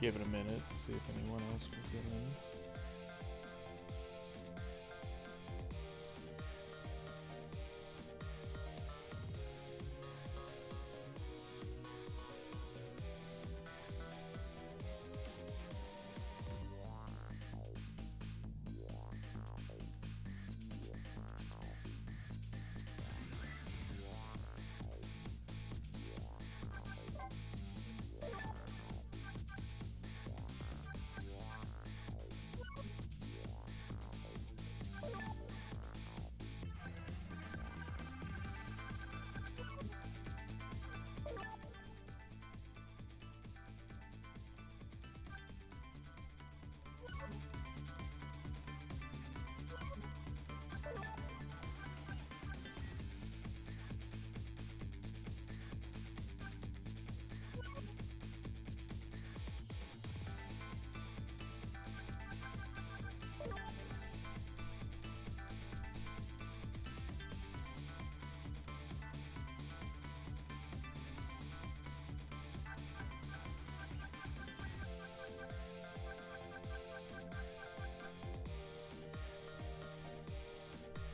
give it a minute, see if anyone else was in.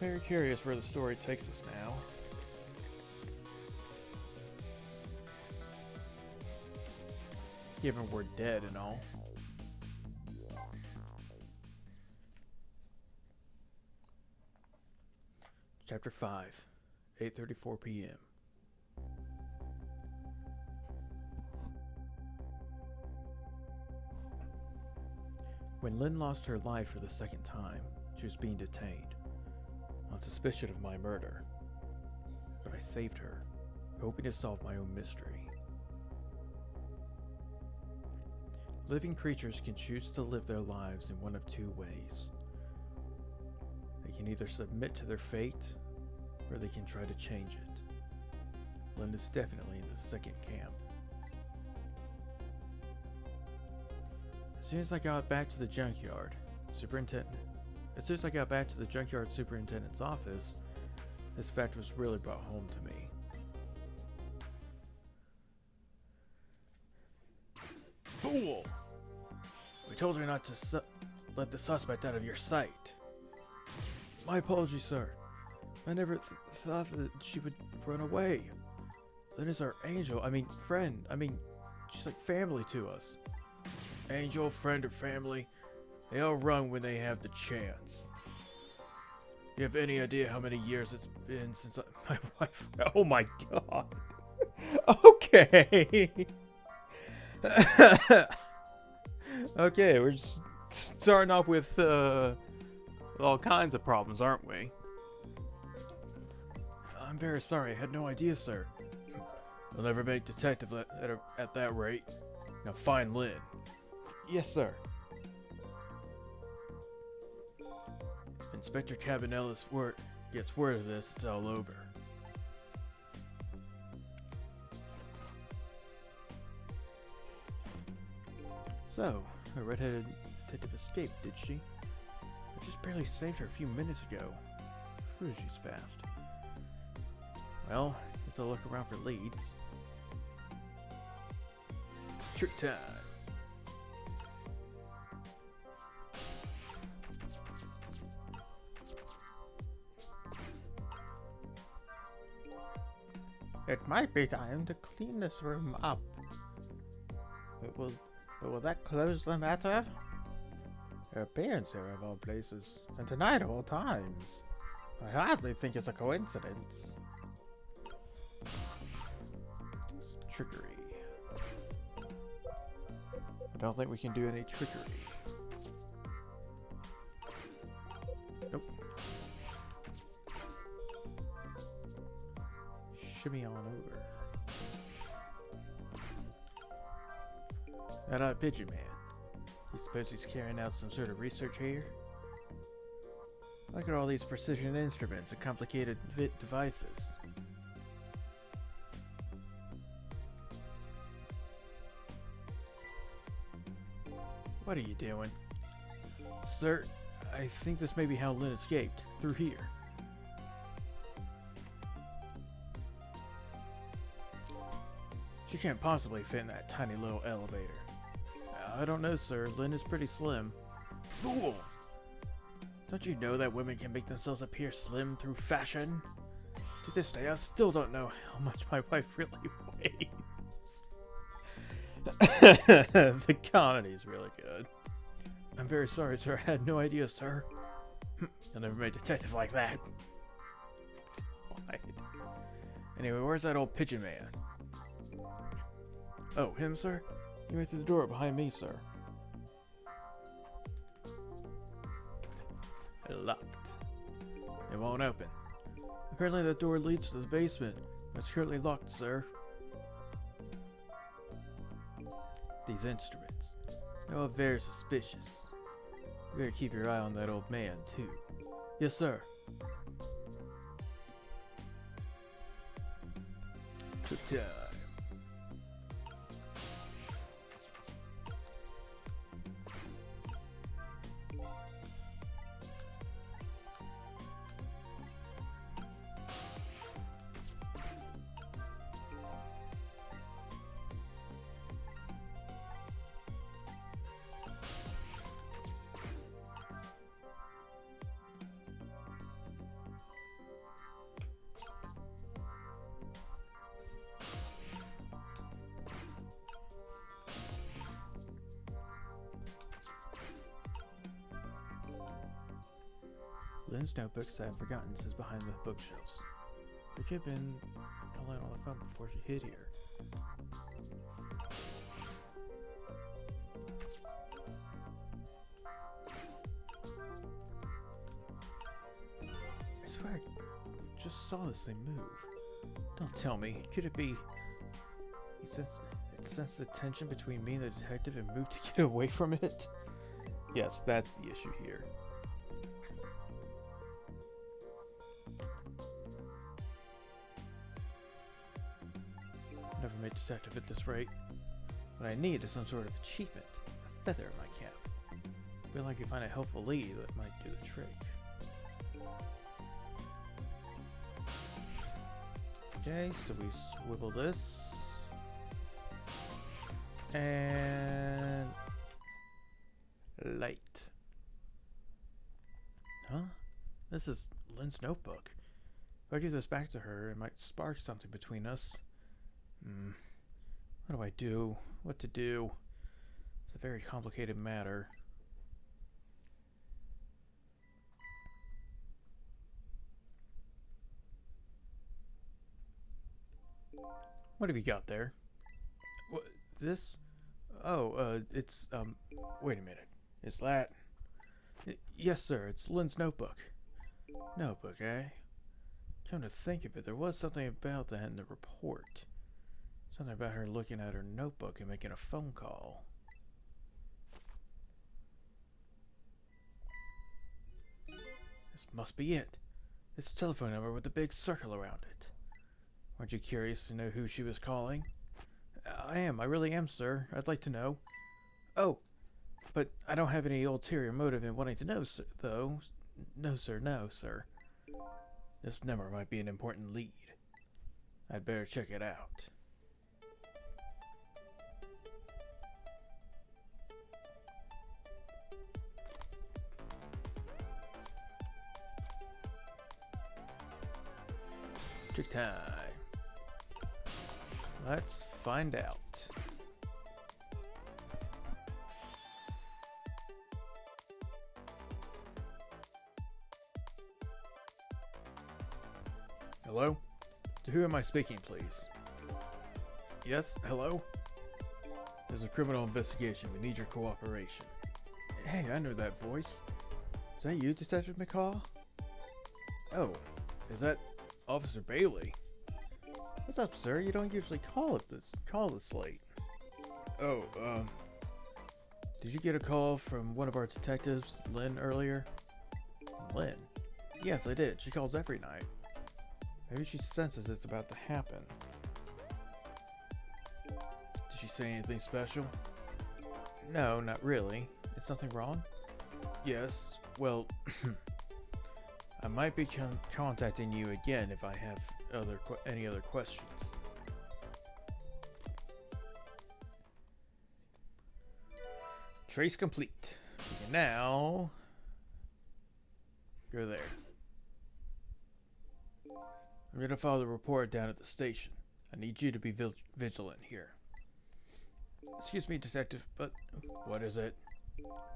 Very curious where the story takes us now. Given we're dead and all. Chapter 5, 8:34 p.m. When Lynne lost her life for the second time, she was being detained on suspicion of my murder, but I saved her, hoping to solve my own mystery. Living creatures can choose to live their lives in one of two ways. They can either submit to their fate, or they can try to change it. Lynne is definitely in the second camp. As soon as I got back to the junkyard superintendent's office, this fact was really brought home to me. Fool! We told her not to let the suspect out of your sight. My apologies, sir. I never thought that she would run away. Lynne is our friend. She's like family to us. Angel, friend, or family, they all run when they have the chance. You have any idea how many years it's been since my wife... Oh my god. Okay. Okay, we're just starting off with all kinds of problems, aren't we? I'm very sorry. I had no idea, sir. I'll never make detective at that rate. Now find Lynne. Yes, sir. Inspector Cabanella's gets word of this, it's all over. So, a red-headed detective escaped, did she? I just barely saved her a few minutes ago. Whew, she's fast. Well, guess I'll look around for leads. Trick time! It might be time to clean this room up. But will that close the matter? Her appearance here of all places, and tonight of all times. I hardly think it's a coincidence. Some trickery. I don't think we can do any trickery. Nope. Shimmy on over. That Pigeon Man. You suppose he's carrying out some sort of research here? Look at all these precision instruments and complicated devices. What are you doing? Sir, I think this may be how Lynne escaped. Through here. She can't possibly fit in that tiny little elevator. I don't know, sir. Lynne is pretty slim. Fool! Don't you know that women can make themselves appear slim through fashion? To this day, I still don't know how much my wife really weighs. The comedy's really good. I'm very sorry, sir. I had no idea, sir. You'll never make a detective like that. God. Anyway, where's that old pigeon man? Oh, him, sir? He went to the door behind me, sir. Locked. It won't open. Apparently that door leads to the basement. It's currently locked, sir. These instruments. They're all very suspicious. You better keep your eye on that old man, too. Yes, sir. Took time. Lynne's notebooks I have forgotten is behind the bookshelves. There could have been a line on the phone before she hid here. I swear I just saw this thing move. Don't tell me. Could it be... It sensed the tension between me and the detective and moved to get away from it? Yes, that's the issue here. Never made detective at this rate. What I need is some sort of achievement. A feather in my cap. I feel like you find a helpful lead that might do the trick. Okay, so we swivel this. And... light. Huh? This is Lynne's notebook. If I give this back to her, it might spark something between us. What do I do? What to do? It's a very complicated matter. What have you got there? What? This? Oh, it's, wait a minute. Is that? Yes, sir. It's Lynne's notebook. Notebook, eh? Come to think of it, there was something about that in the report. Something about her looking at her notebook and making a phone call. This must be it. It's a telephone number with a big circle around it. Aren't you curious to know who she was calling? I am. I really am, sir. I'd like to know. Oh, but I don't have any ulterior motive in wanting to know, though. No, sir. No, sir. This number might be an important lead. I'd better check it out. Trick time. Let's find out. Hello? To who am I speaking, please? Yes, hello? There's a criminal investigation. We need your cooperation. Hey, I know that voice. Is that you, Detective McCaw? Oh, is that Officer Bailey? What's up, sir? You don't usually call this late. Oh, did you get a call from one of our detectives, Lynne, earlier? Lynne? Yes, I did. She calls every night. Maybe she senses it's about to happen. Did she say anything special? No, not really. Is something wrong? Yes, well, I might be contacting you again if I have any other questions. trace complete. We can now go there. I'm gonna file the report down at the station. I need you to be vigilant here. Excuse me, detective, but what is it?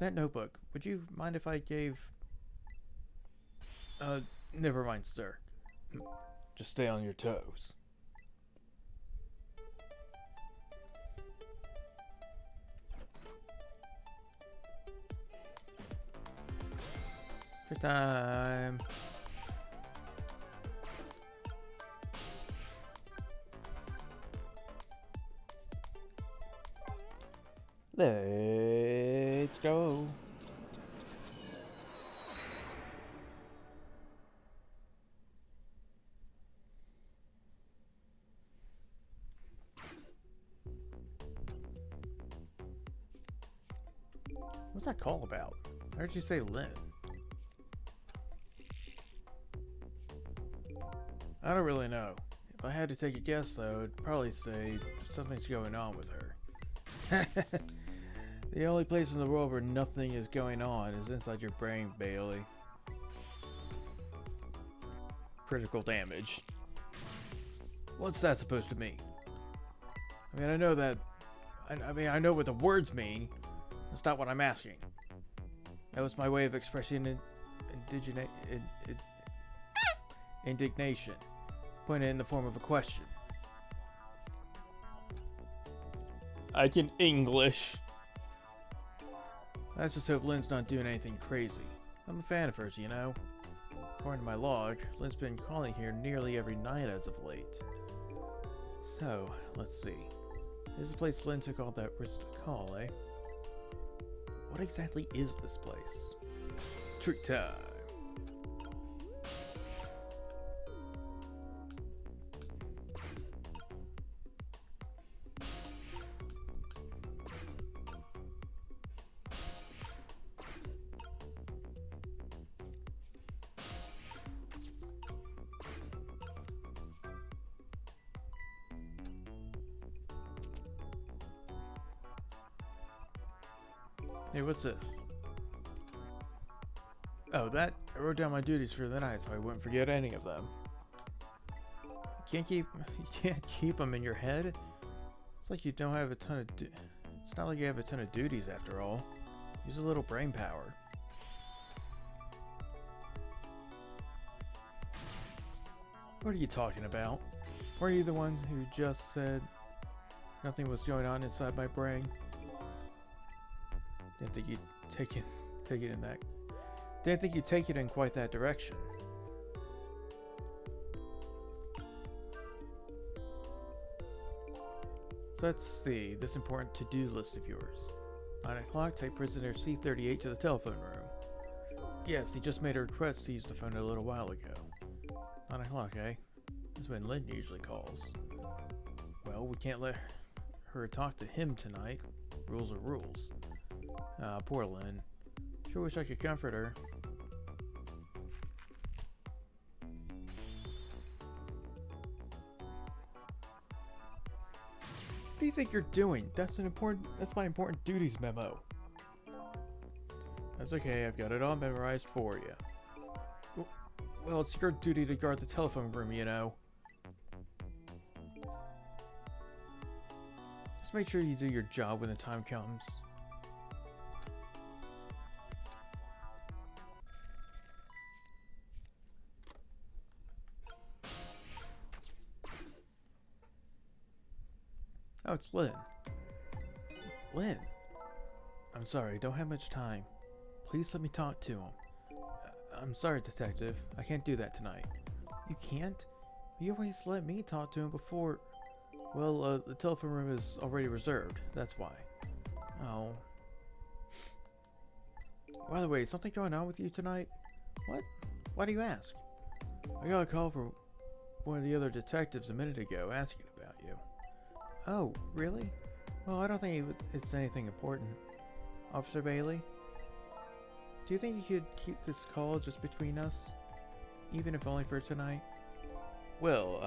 That notebook. Would you mind if I gave... never mind, sir. Just stay on your toes. Good time. Let's go. What's that call about? I heard you say Lynne. I don't really know. If I had to take a guess, though, I'd probably say something's going on with her. The only place in the world where nothing is going on is inside your brain, Bailey. Critical damage. What's that supposed to mean? I mean, I know that... I know what the words mean. That's not what I'm asking. That was my way of expressing indignation. Putting it in the form of a question. I can English. I just hope Lynne's not doing anything crazy. I'm a fan of hers, you know. According to my log, Lynne's been calling here nearly every night as of late. So, let's see. This is the place Lynne took all that risk to call, eh? What exactly is this place? Trick time. Hey, what's this? Oh, that? I wrote down my duties for the night so I wouldn't forget any of them. You can't keep them in your head? It's like you don't have a ton of it's not like you have a ton of duties after all. Use a little brain power. What are you talking about? Were you the one who just said nothing was going on inside my brain? Didn't think you'd take it in that. Didn't think you'd take it in quite that direction. So let's see this important to-do list of yours. 9 o'clock. Take prisoner C38 to the telephone room. Yes, he just made a request to use the phone a little while ago. 9 o'clock, eh? That's when Lynne usually calls. Well, we can't let her talk to him tonight. Rules are rules. Ah, poor Lynne. Sure wish I could comfort her. What do you think you're doing? That's my important duties memo. That's okay, I've got it all memorized for you. Well, it's your duty to guard the telephone room, you know. Just make sure you do your job when the time comes. Oh, it's Lynne. Lynne. I'm sorry, don't have much time. Please let me talk to him. I'm sorry, detective. I can't do that tonight. You can't? You always let me talk to him before... Well, the telephone room is already reserved. That's why. Oh. By the way, something going on with you tonight? What? Why do you ask? I got a call from one of the other detectives a minute ago asking about you. Oh, really? Well, I don't think it's anything important. Officer Bailey? Do you think you could keep this call just between us? Even if only for tonight? Well,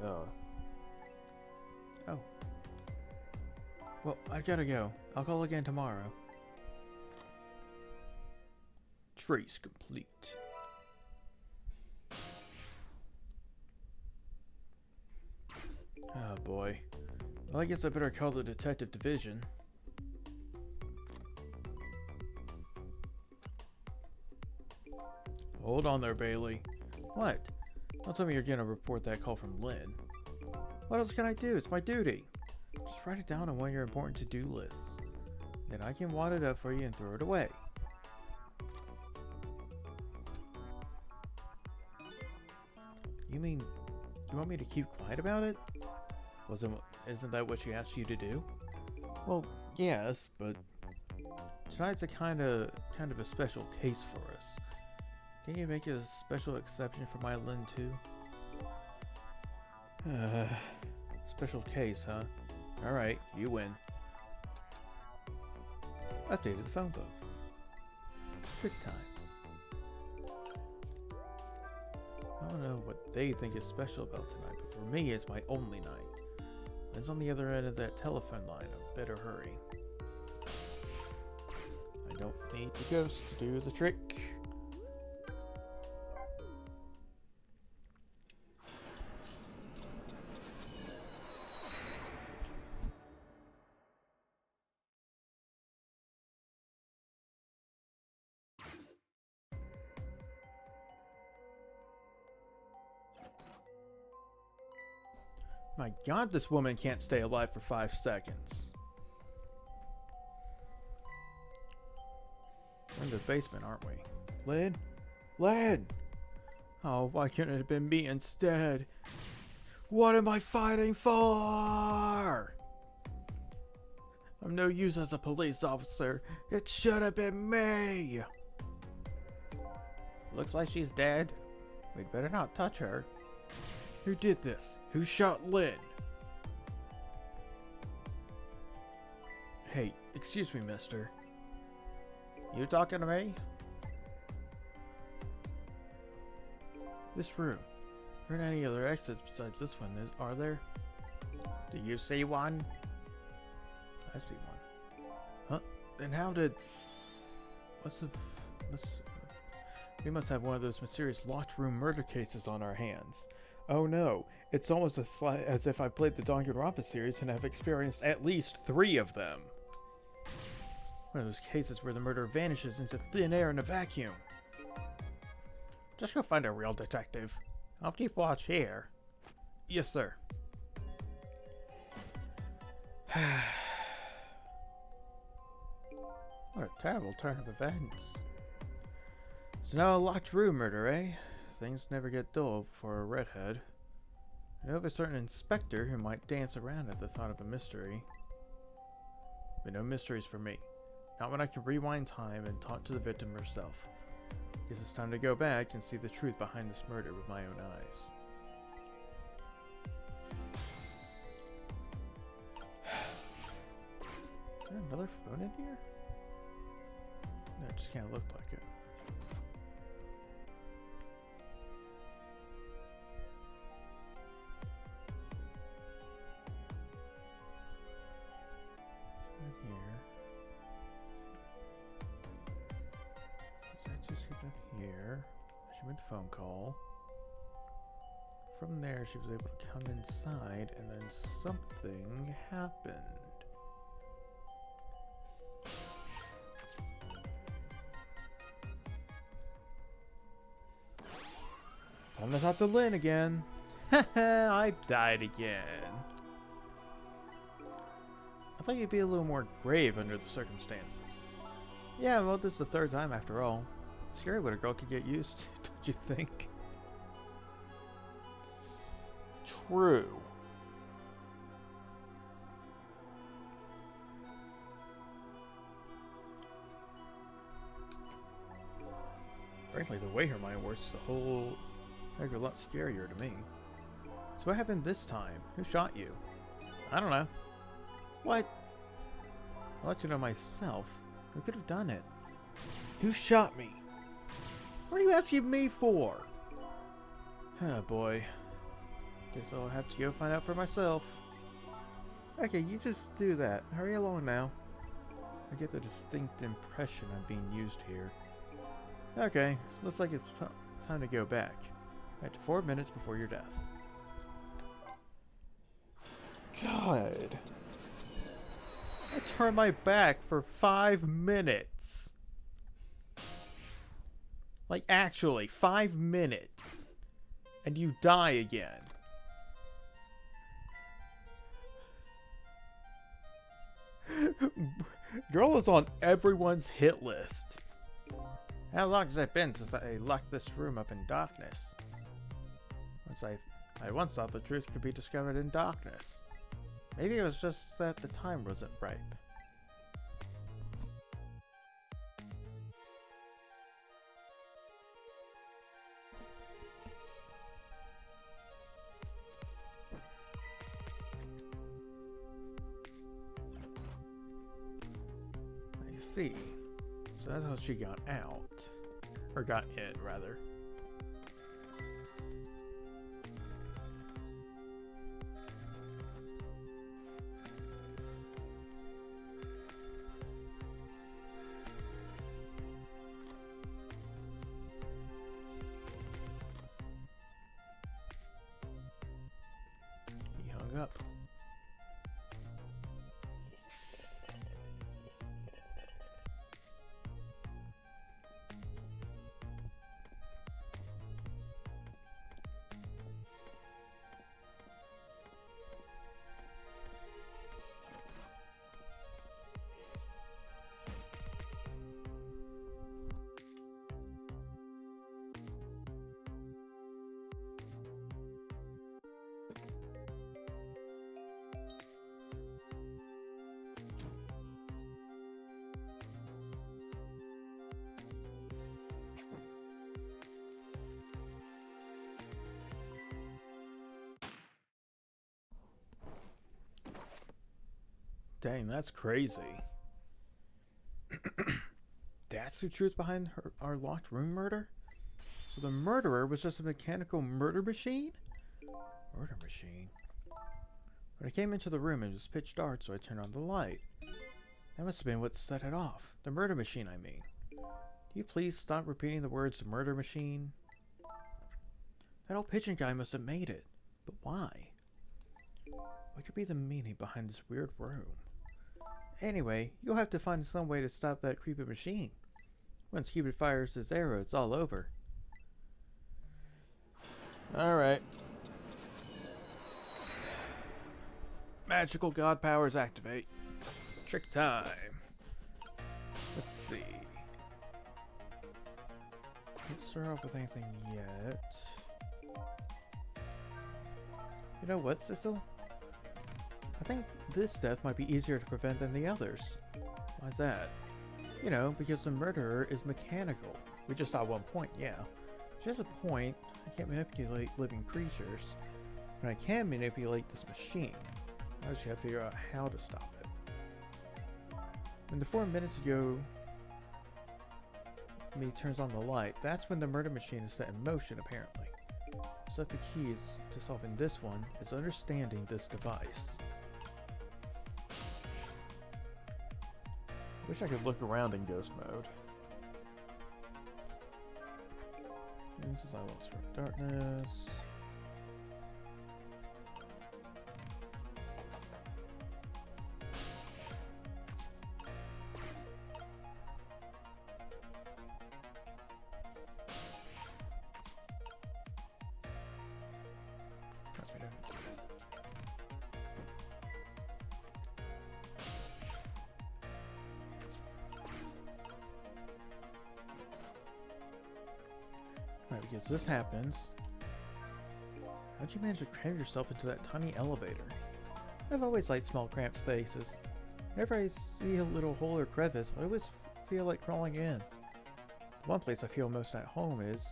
Oh. Well, I gotta go. I'll call again tomorrow. Trace complete. Oh boy. Well, I guess I better call the detective division. Hold on there, Bailey. What? Don't tell me you're gonna report that call from Lynne. What else can I do? It's my duty. Just write it down on one of your important to-do lists. Then I can wad it up for you and throw it away. You mean you want me to keep quiet about it? Isn't that what she asked you to do? Well, yes, but tonight's a kind of a special case for us. Can you make a special exception for my Lynne too? Special case, huh? Alright, you win. Updated the phone book. Trick time. I don't know what they think is special about tonight, but for me it's my only night. Lynn's on the other end of that telephone line. I better hurry. I don't need the ghost to do the trick. My God, this woman can't stay alive for 5 seconds. We're in the basement, aren't we? Lynne? Lynne! Oh, why couldn't it have been me instead? What am I fighting for? I'm no use as a police officer. It should have been me. Looks like she's dead. We'd better not touch her. Who did this? Who shot Lynne? Hey, excuse me, mister. You talking to me? This room. There aren't any other exits besides this one, are there? Do you see one? I see one. Huh? And how did... We must have one of those mysterious locked room murder cases on our hands. Oh no, it's almost as if I played the Danganronpa series and have experienced at least 3 of them. One of those cases where the murderer vanishes into thin air in a vacuum. Just go find a real detective. I'll keep watch here. Yes, sir. What a terrible turn of events. So now a locked room murder, eh? Things never get dull for a redhead. I know of a certain inspector who might dance around at the thought of a mystery. But no mysteries for me. Not when I can rewind time and talk to the victim herself. Guess it's time to go back and see the truth behind this murder with my own eyes. Is there another phone in here? No, it just kind of looked like it. Here. She made the phone call. From there, she was able to come inside, and then something happened. Time to talk to Lynne again. I died again. I thought you'd be a little more grave under the circumstances. Yeah, well, this is the 3rd time after all. It's scary what a girl could get used to, don't you think? True. Frankly, the way her mind works, the whole heck a lot scarier to me. So what happened this time? Who shot you? I don't know. What? I'll let you know myself. Who could have done it? Who shot me? What are you asking me for? Oh boy. Guess I'll have to go find out for myself. Okay, you just do that. Hurry along now. I get the distinct impression I'm being used here. Okay, looks like it's time to go back. Right to 4 minutes before your death. God. I turned my back for 5 minutes. Like, actually, 5 minutes. And you die again. Girl is on everyone's hit list. How long has it been since I locked this room up in darkness? I once thought the truth could be discovered in darkness. Maybe it was just that the time wasn't ripe. I see. So that's how she got out. Or got in, rather. He hung up. Dang, that's crazy. That's the truth behind our locked room murder? So the murderer was just a mechanical murder machine? Murder machine? When I came into the room, it was pitch dark, so I turned on the light. That must have been what set it off. The murder machine, I mean. Do you please stop repeating the words murder machine? That old pigeon guy must have made it. But why? What could be the meaning behind this weird room? Anyway, you'll have to find some way to stop that creepy machine. Once Cupid fires his arrow, it's all over. Alright. Magical god powers activate. Trick time. Let's see. Can't start off with anything yet. You know what, Sissel? I think this death might be easier to prevent than the others. Why's that? You know, because the murderer is mechanical. We just saw one point, yeah. She has a point. I can't manipulate living creatures. But I can manipulate this machine. I just have to figure out how to stop it. When the 4 minutes ago me turns on the light, that's when the murder machine is set in motion, apparently. So the key is to solving this one is understanding this device. Wish I could look around in ghost mode. This is I lost from darkness. Because this happens. How'd you manage to cram yourself into that tiny elevator? I've always liked small cramped spaces. Whenever I see a little hole or crevice, I always feel like crawling in. The one place I feel most at home is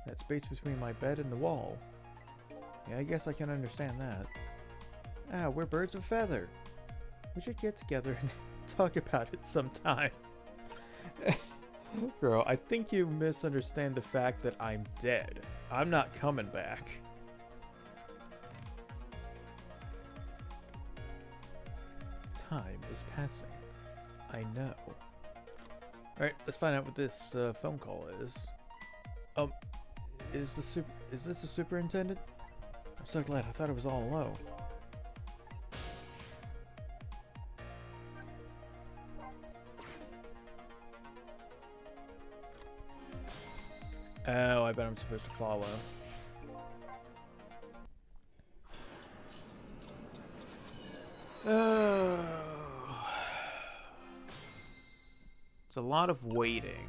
that space between my bed and the wall. Yeah, I guess I can understand that. Ah, we're birds of feather. We should get together and talk about it sometime. Girl, I think you misunderstand the fact that I'm dead. I'm not coming back. Time is passing. I know. Alright, let's find out what this phone call is. Is this the superintendent? I'm so glad. I thought it was all low. Oh, I bet I'm supposed to follow. Oh. It's a lot of waiting.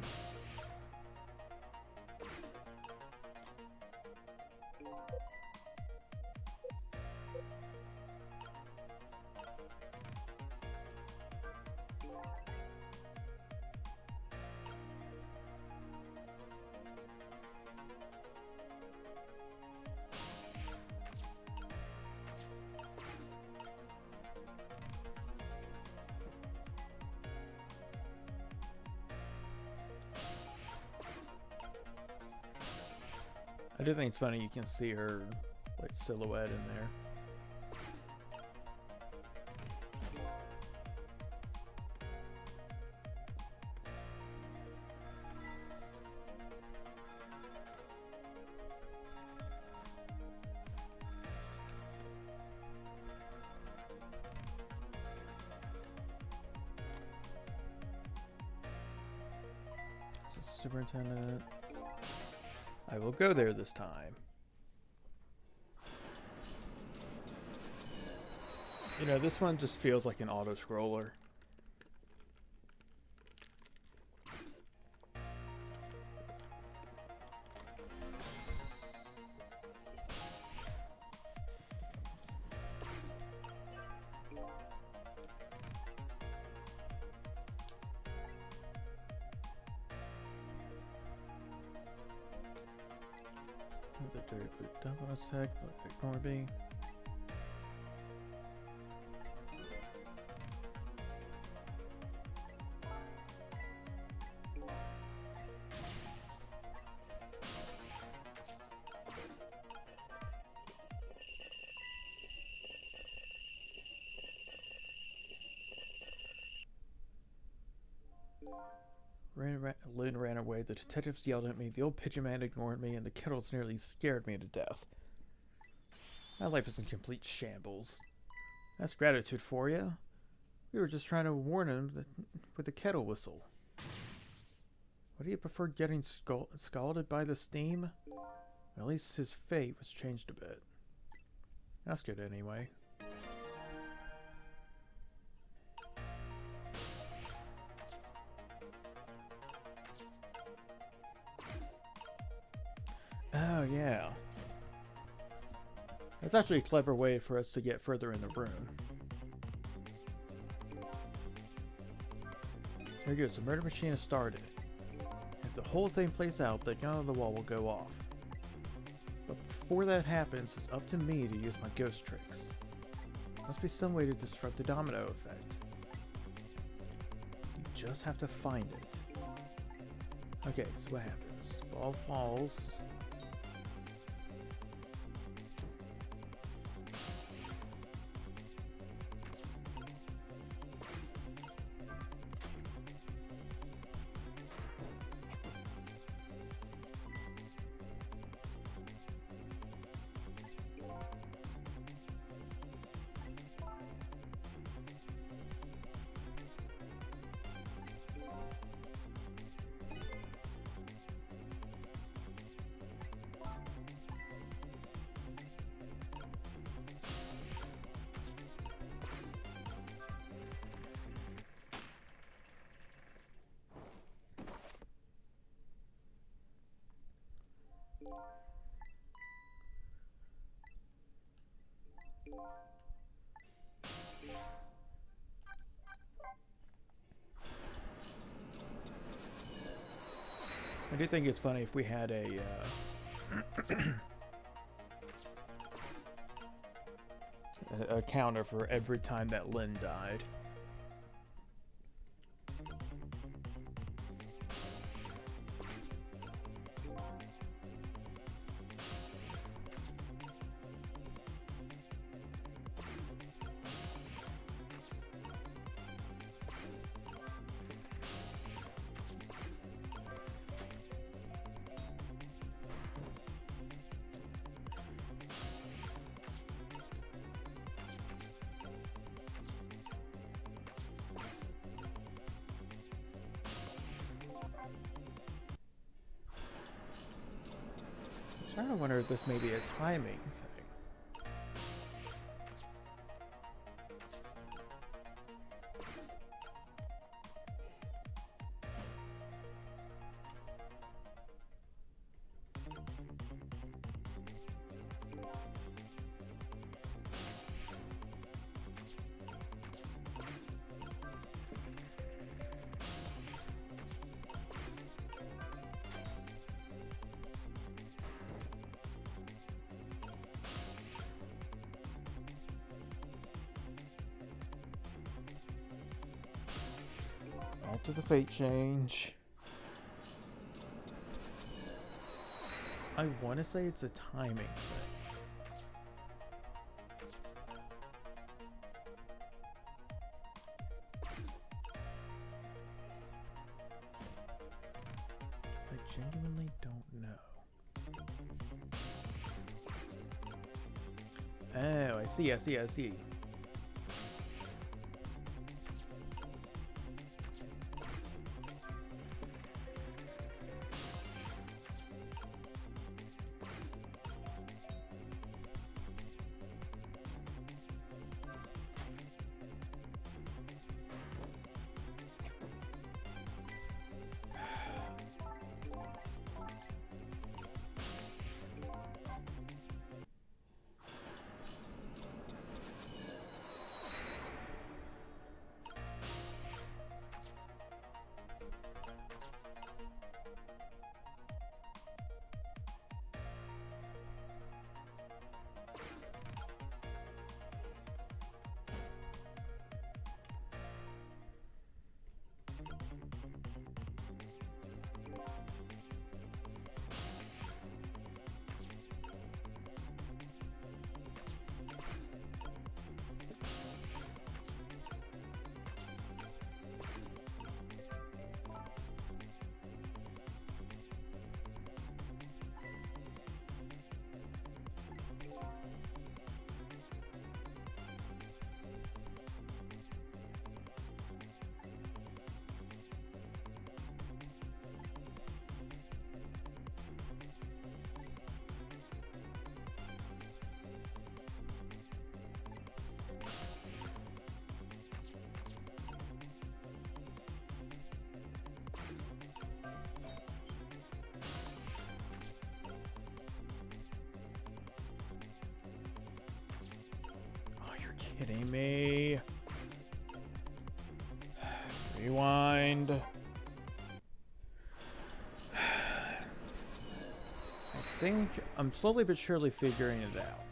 I do think it's funny you can see her like silhouette in there. This is superintendent. I will go there this time. You know, this one just feels like an auto-scroller. The dirty blue dump on a sec, ignore me. Lynne ran away, the detectives yelled at me, the old pigeon man ignored me, and the kettles nearly scared me to death. My life is in complete shambles. That's gratitude for you. We were just trying to warn him with the kettle whistle. Would he prefer getting scalded by the steam? At least his fate was changed a bit. That's good anyway. Oh, yeah. That's actually a clever way for us to get further in the room. There goes. The murder machine has started. If the whole thing plays out, the gun on the wall will go off. But before that happens, it's up to me to use my ghost tricks. Must be some way to disrupt the domino effect. You just have to find it. Okay, so what happens? Ball falls. I do think it's funny if we had a a counter for every time that Lynne died. Starting to wonder if this may be a timing thing. To the fate change. I want to say it's a timing thing. I genuinely don't know. Oh, I see. Kidding me? Rewind. I think I'm slowly but surely figuring it out.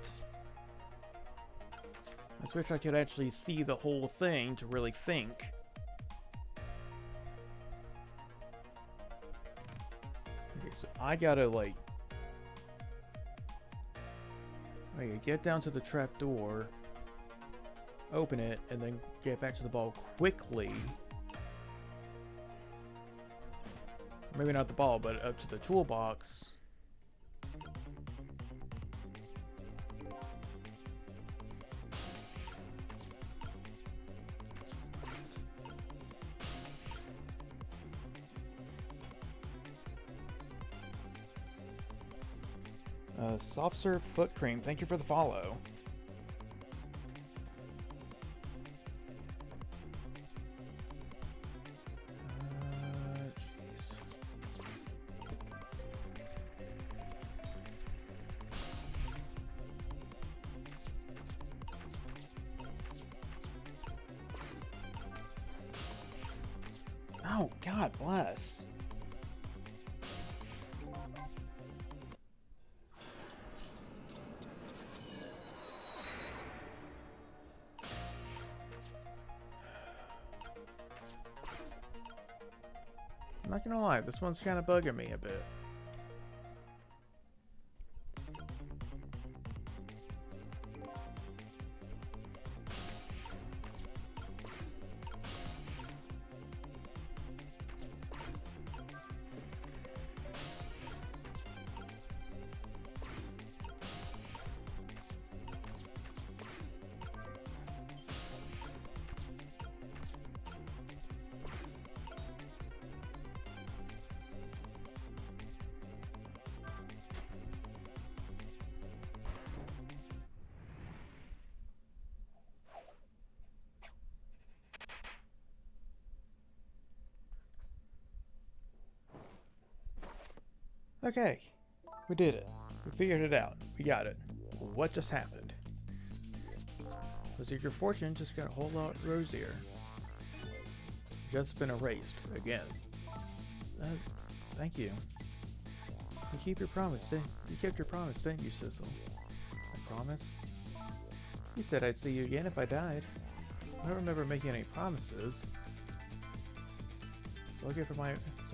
I just wish I could actually see the whole thing to really think. Okay, so I gotta like get down to the trap door, open it, and then get back to the ball quickly. Maybe not the ball, but up to the toolbox. Soft serve foot cream, thank you for the follow. Oh, God bless. I'm not gonna lie, this one's kind of bugging me a bit. Okay, we did it. We figured it out. We got it. What just happened? Looks like your fortune just got a whole lot rosier. Just been erased again. Thank you. You keep your promise, you kept your promise, didn't you, Sissel? I promise? You said I'd see you again if I died. I don't remember making any promises. So I'll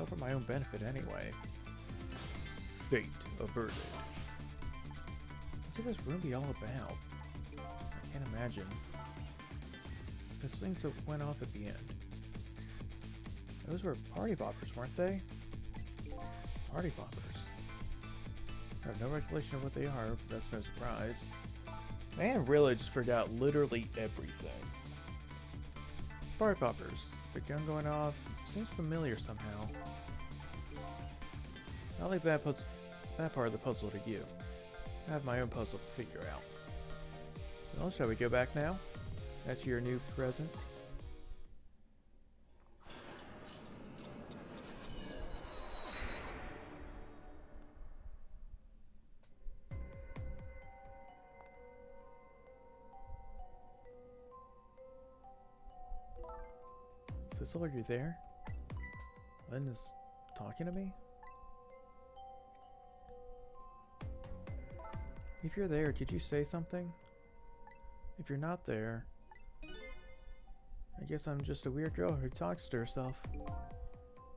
for my own benefit anyway. Fate averted. What could this room be all about? I can't imagine. Those things that went off at the end. Those were party poppers, weren't they? Party poppers. I have no recollection of what they are, but that's no surprise. Man really just forgot literally everything. Party poppers. The gun going off seems familiar somehow. I'll leave that part of the puzzle to you. I have my own puzzle to figure out. Well, shall we go back now? That's your new present. Sissel, are you there? Lynne is talking to me? If you're there, could you say something? If you're not there, I guess I'm just a weird girl who talks to herself.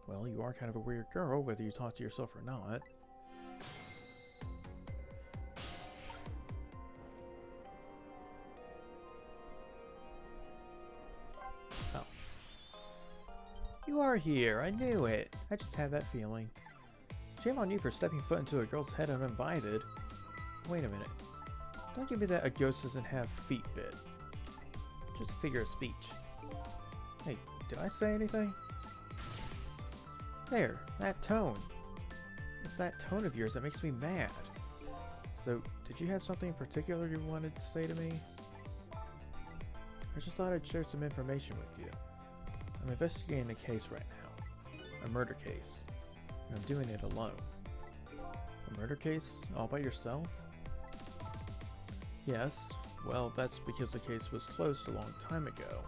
Well, you are kind of a weird girl, whether you talk to yourself or not. Oh. You are here. I knew it. I just had that feeling. Shame on you for stepping foot into a girl's head uninvited. Wait a minute. Don't give me that a ghost doesn't have feet bit. Just a figure of speech. Hey, did I say anything? There, that tone. It's that tone of yours that makes me mad. So, did you have something in particular you wanted to say to me? I just thought I'd share some information with you. I'm investigating a case right now. A murder case. And I'm doing it alone. A murder case? All by yourself? Yes, well, that's because the case was closed a long time ago.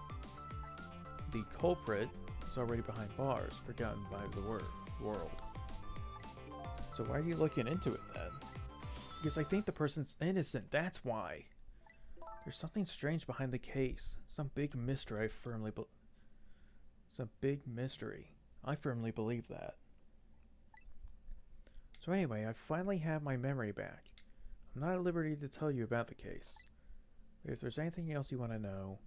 The culprit is already behind bars, forgotten by the world. So why are you looking into it then? Because I think the person's innocent, that's why. There's something strange behind the case. Some big mystery, I firmly believe that. So anyway, I finally have my memory back. I'm not at liberty to tell you about the case. But if there's anything else you want to know,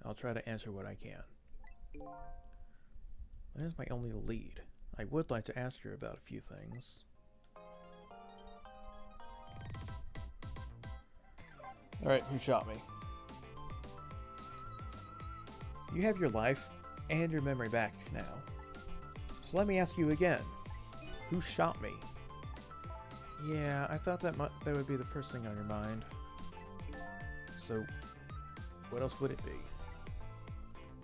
I'll try to answer what I can. That is my only lead. I would like to ask her about a few things. Alright, who shot me? You have your life and your memory back now. So let me ask you again. Who shot me? Yeah, I thought that would be the first thing on your mind. So, what else would it be?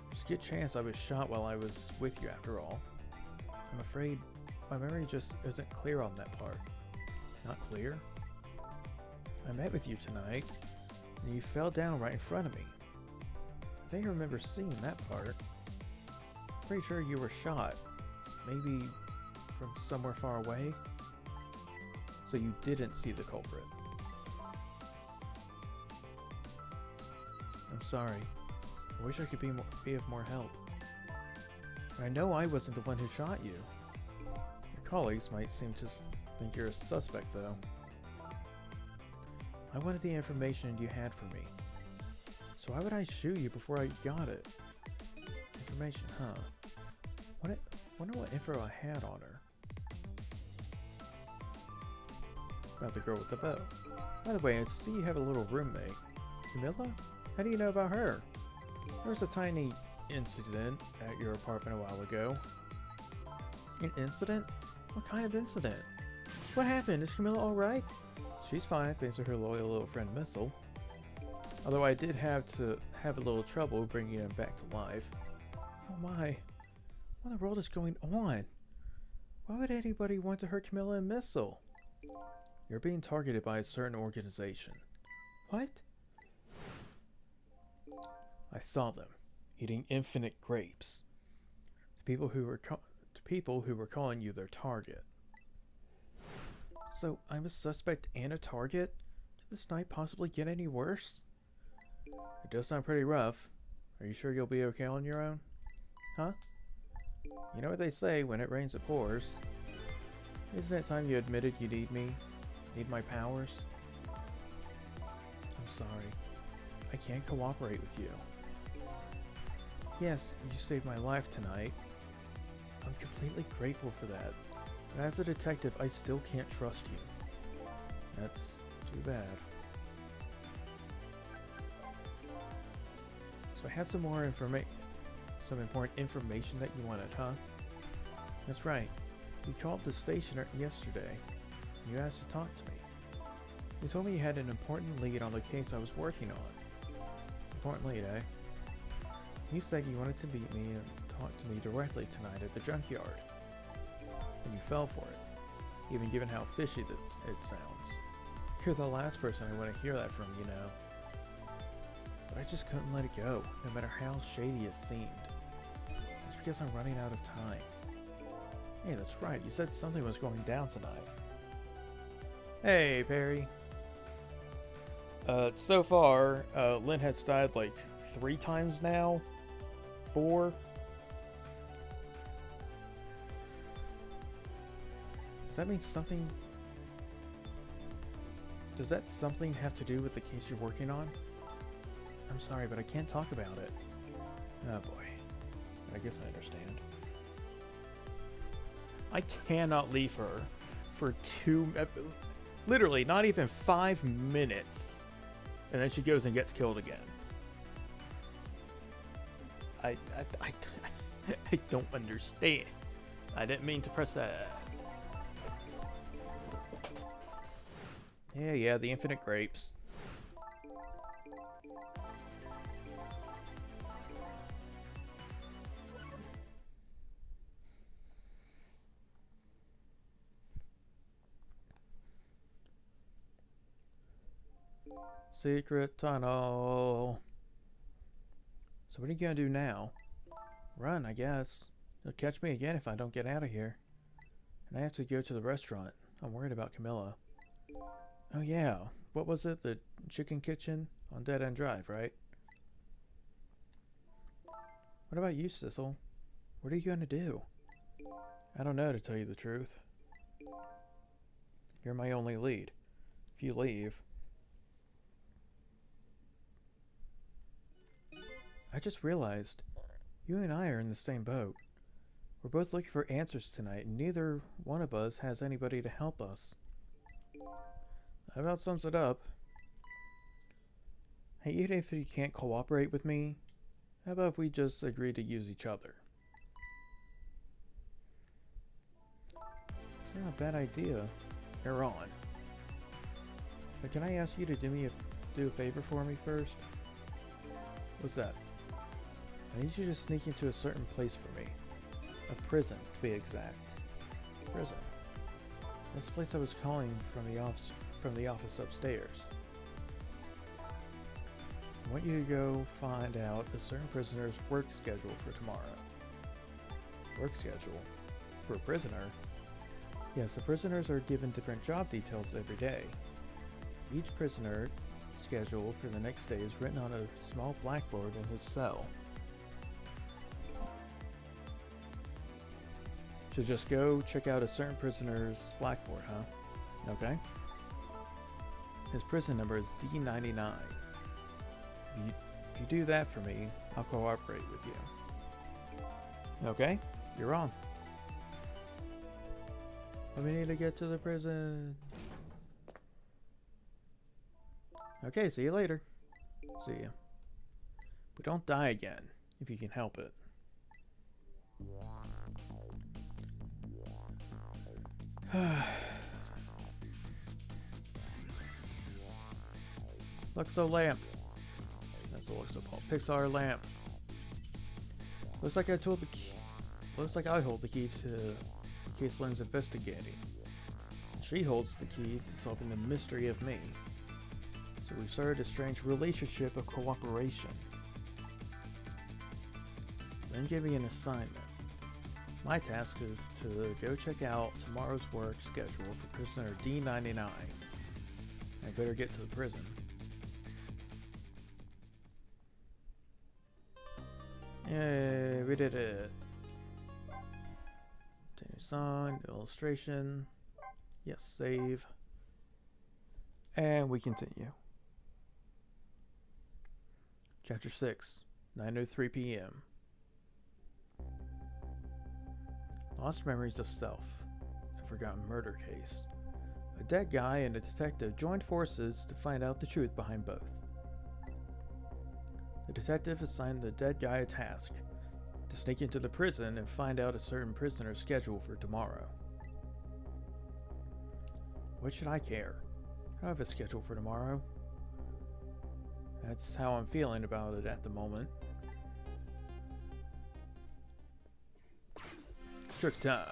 There's a good chance I was shot while I was with you after all. I'm afraid my memory just isn't clear on that part. Not clear? I met with you tonight, and you fell down right in front of me. I think I remember seeing that part. Pretty sure you were shot. Maybe from somewhere far away? So you didn't see the culprit. I'm sorry. I wish I could be of more help. I know I wasn't the one who shot you. Your colleagues might seem to think you're a suspect, though. I wanted the information you had for me. So why would I shoot you before I got it? Information, huh? Wonder what info I had on her. About the girl with the bow. By the way, I see you have a little roommate. Camilla? How do you know about her? There was a tiny incident at your apartment a while ago. An incident? What kind of incident? What happened? Is Camilla alright? She's fine, thanks to her loyal little friend Missile. Although I did have to have a little trouble bringing him back to life. Oh my. What in the world is going on? Why would anybody want to hurt Camilla and Missile? You're being targeted by a certain organization. What? I saw them, eating infinite grapes. To people who were calling you their target. So, I'm a suspect and a target? Could this night possibly get any worse? It does sound pretty rough. Are you sure you'll be okay on your own? Huh? You know what they say, when it rains it pours. Isn't it time you admitted you need me? Need my powers? I'm sorry. I can't cooperate with you. Yes, you saved my life tonight. I'm completely grateful for that. But as a detective, I still can't trust you. That's too bad. So I had some important information that you wanted, huh? That's right. You called the station yesterday. You asked to talk to me. You told me you had an important lead on the case I was working on. Important lead, eh? You said you wanted to meet me and talk to me directly tonight at the junkyard. And you fell for it, even given how fishy it sounds. You're the last person I want to hear that from, you know. But I just couldn't let it go, no matter how shady it seemed. It's because I'm running out of time. Hey, that's right, you said something was going down tonight. Hey, Perry. So far, Lynne has died like 3 times now. 4. Does that mean something... Does that something have to do with the case you're working on? I'm sorry, but I can't talk about it. Oh boy. I guess I understand. I cannot leave her for literally not even 5 minutes. And then she goes and gets killed again. I don't understand. I didn't mean to press that. Yeah, the infinite grapes. Secret tunnel. So what are you gonna do now? Run, I guess. You'll catch me again if I don't get out of here. And I have to go to the restaurant. I'm worried about Camilla. Oh yeah, what was it? The chicken kitchen on Dead End Drive, right? What about you, Sissel? What are you gonna do? I don't know, to tell you the truth. You're my only lead. If you leave... I just realized, you and I are in the same boat. We're both looking for answers tonight, and neither one of us has anybody to help us. That about sums it up. Hey, even if you can't cooperate with me, how about if we just agree to use each other? It's not a bad idea. You're on. But can I ask you to do a favor for me first? What's that? I need you to sneak into a certain place for me. A prison, to be exact. Prison. This place I was calling from the office upstairs. I want you to go find out a certain prisoner's work schedule for tomorrow. Work schedule? For a prisoner? Yes, the prisoners are given different job details every day. Each prisoner schedule for the next day is written on a small blackboard in his cell. So just go check out a certain prisoner's blackboard, huh? Okay. His prison number is D99. If you do that for me, I'll cooperate with you. Okay, you're on. We need to get to the prison. Okay, see you later. See ya. But don't die again, if you can help it. Luxo lamp. That's a Luxo Paul. Pixar lamp. Looks like I hold the key to case Lynne's investigating. She holds the key to solving the mystery of me. So we've started a strange relationship of cooperation. Lynne gave me an assignment. My task is to go check out tomorrow's work schedule for prisoner D99. I better get to the prison. Yay, we did it. Continue song, illustration. Yes, save. And we continue. Chapter 6, 9:03 p.m. Lost memories of self. A forgotten murder case. A dead guy and a detective joined forces to find out the truth behind both. The detective assigned the dead guy a task: to sneak into the prison and find out a certain prisoner's schedule for tomorrow. What should I care? I don't have a schedule for tomorrow. That's how I'm feeling about it at the moment. Trick time.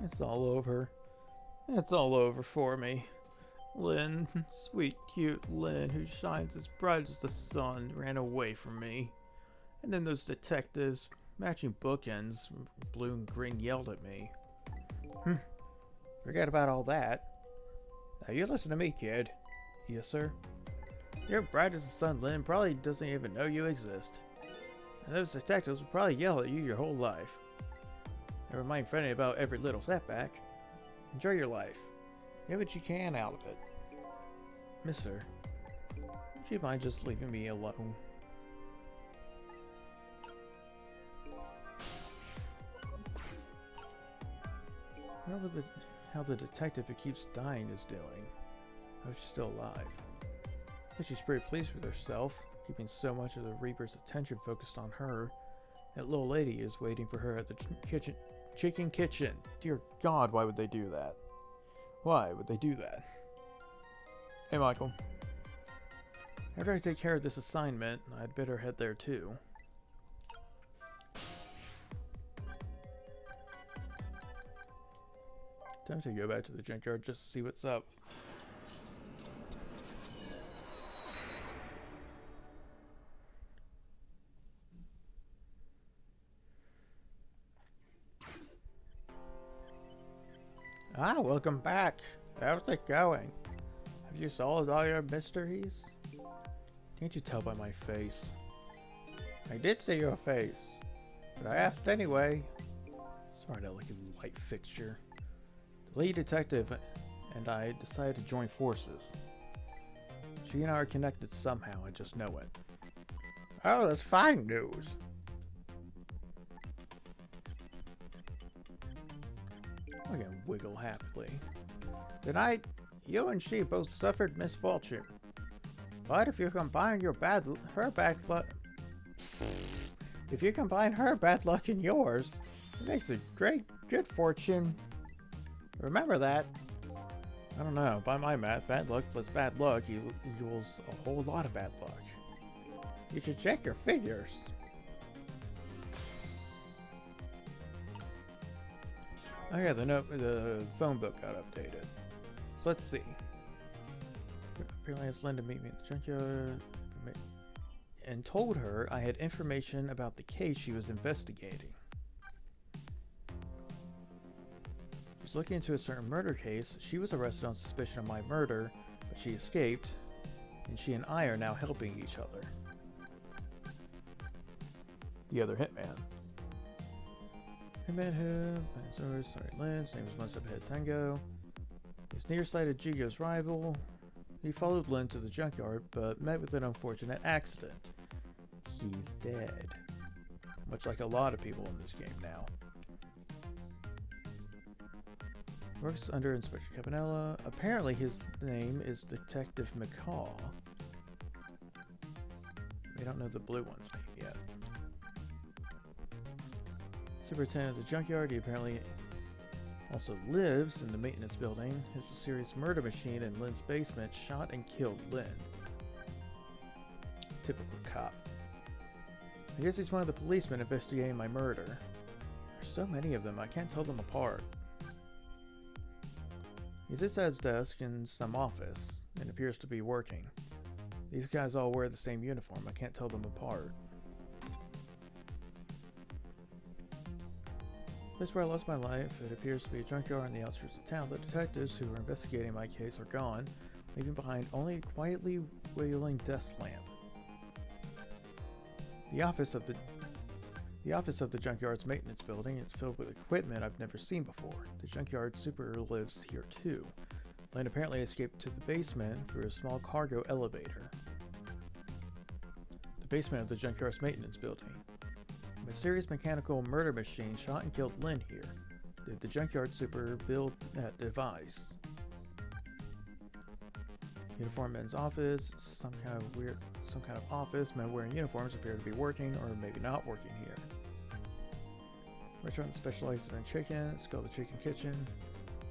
It's all over. It's all over for me. Lynne, sweet, cute Lynne, who shines as bright as the sun, ran away from me. And then those detectives, matching bookends, blue and green, yelled at me. Forget about all that. Now you listen to me, kid. Yes, sir? You're bright as the sun, Lynne probably doesn't even know you exist. And those detectives will probably yell at you your whole life. Never mind fretting about every little setback. Enjoy your life. Get what you can out of it. Mister, would you mind just leaving me alone? I wonder how the detective who keeps dying is doing. How she's still alive. But she's pretty pleased with herself, keeping so much of the Reaper's attention focused on her. That little lady is waiting for her at the chicken kitchen. Dear God, why would they do that? Why would they do that? Hey, Michael. After I take care of this assignment, I'd better head there too. Time to go back to the junkyard just to see what's up. Ah, welcome back. How's it going? Have you solved all your mysteries? Can't you tell by my face? I did see your face, but I asked anyway. Sorry, I like a light fixture. The lead detective and I decided to join forces. She and I are connected somehow, I just know it. Oh, that's fine news. I can wiggle happily. Tonight, you and she both suffered misfortune. But if you combine her bad luck, and yours, it makes a great good fortune. Remember that. I don't know. By my math, bad luck plus bad luck equals a whole lot of bad luck. You should check your figures. Oh yeah, the phone book got updated. So let's see. Apparently I asked Lynne to meet me at the junkyard and told her I had information about the case she was investigating. She was looking into a certain murder case. She was arrested on suspicion of my murder, but she escaped, and she and I are now helping each other. The other hitman. Hitman who... Sorry, Lynne's name is One Step Ahead Tango. He's nearsighted Jigo's rival. He followed Lynne to the junkyard, but met with an unfortunate accident. He's dead. Much like a lot of people in this game now. Works under Inspector Campanella. Apparently his name is Detective McCaw. We don't know the blue one's name yet. Superintendent of the junkyard. He apparently Also lives in the maintenance building. His mysterious murder machine in Lynne's basement shot and killed Lynne. Typical cop. I guess he's one of the policemen investigating my murder. There's so many of them, I can't tell them apart. He sits at his desk in some office and appears to be working. These guys all wear the same uniform, I can't tell them apart. The place where I lost my life, it appears to be a junkyard on the outskirts of town. The detectives who are investigating my case are gone, leaving behind only a quietly wailing desk lamp. The office of the junkyard's maintenance building is filled with equipment I've never seen before. The junkyard super lives here too. Lynne apparently escaped to the basement through a small cargo elevator. The basement of the junkyard's maintenance building. A mysterious mechanical murder machine shot and killed Lynne here. Did the junkyard super build that device? Uniform men's office, some kind of office. Men wearing uniforms appear to be working or maybe not working here. Restaurant specializes in chicken. It's called the Chicken Kitchen.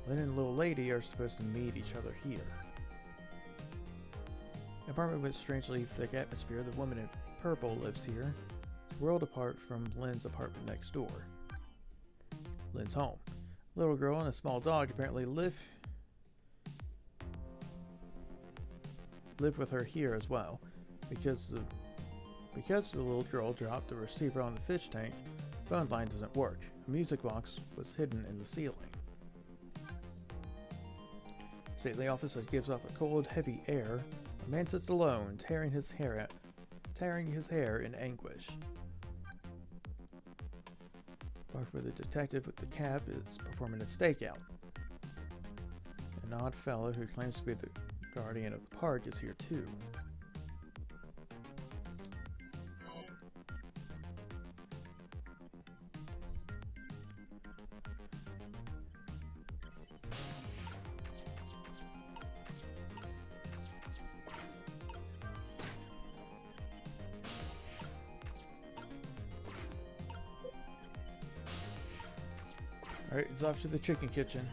Lynne and Little Lady are supposed to meet each other here. An apartment with strangely thick atmosphere. The woman in purple lives here. It's a world apart from Lynne's apartment next door. Lynne's home. A little girl and a small dog apparently live with her here as well. Because the little girl dropped the receiver on the fish tank, the phone line doesn't work. A music box was hidden in the ceiling. Stately office that gives off a cold, heavy air. A man sits alone, tearing his hair in anguish. Bar where the detective with the cap is performing a stakeout. An odd fellow who claims to be the guardian of the park is here too. Alright, it's off to the Chicken Kitchen.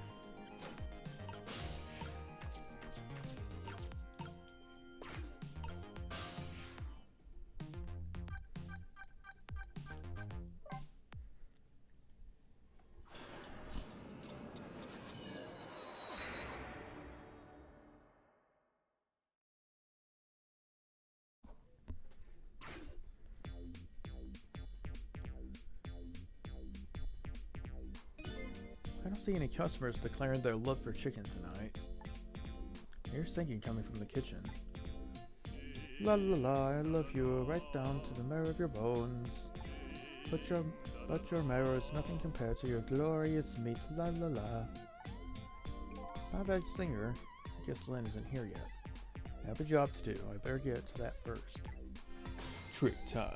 I don't see any customers declaring their love for chicken tonight. Here's thinking coming from the kitchen. La la la, I love you right down to the marrow of your bones. But your marrow is nothing compared to your glorious meat. La la la. Bye-bye singer. I guess Lynne isn't here yet. I have a job to do. I better get to that first. Trick time.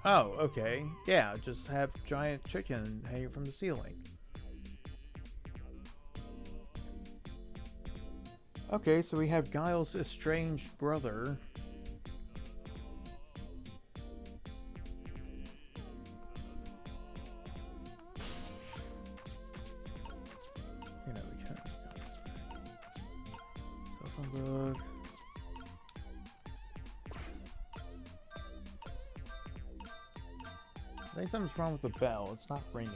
Oh, okay. Yeah, just have giant chicken hanging from the ceiling. Okay, so we have Giles' estranged brother. You know, we can. Cell phone book. I think something's wrong with the bell. It's not ringing.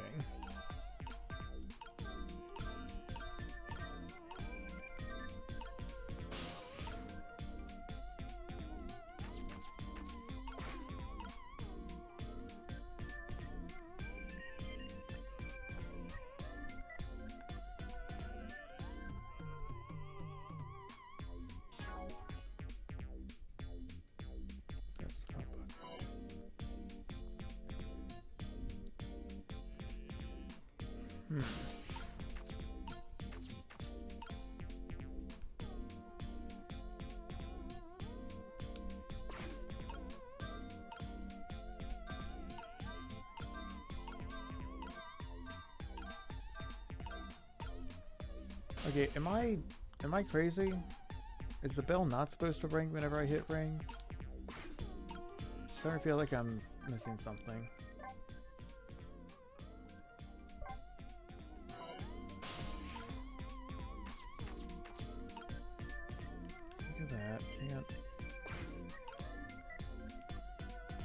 That's the phone book. Okay, am I crazy? Is the bell not supposed to ring whenever I hit ring? I'm starting to feel like I'm missing something. Look at that. Can't.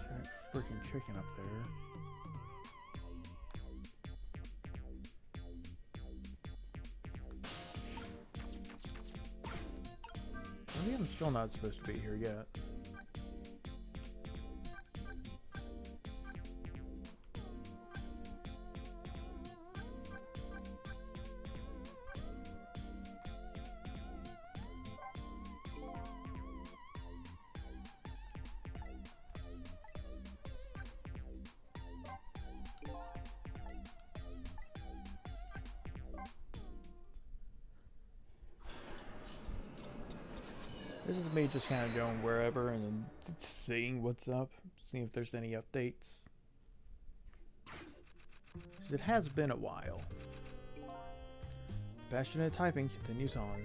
Giant freaking chicken up there. Maybe I'm still not supposed to be here yet. This is me just kind of going wherever and then seeing what's up, seeing if there's any updates. Because it has been a while. The passionate typing continues on.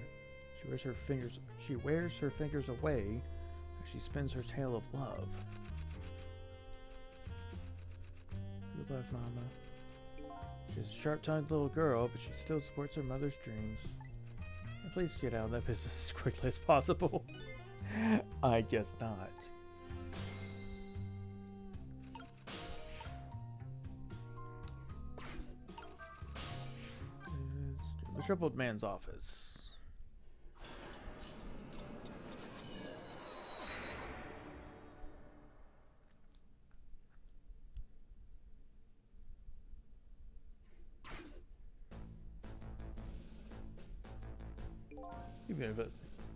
She wears her fingers away as she spins her tale of love. Good luck, Mama. She's a sharp-tongued little girl, but she still supports her mother's dreams. Please get out of that business as quickly as possible. I guess not. The troubled man's office.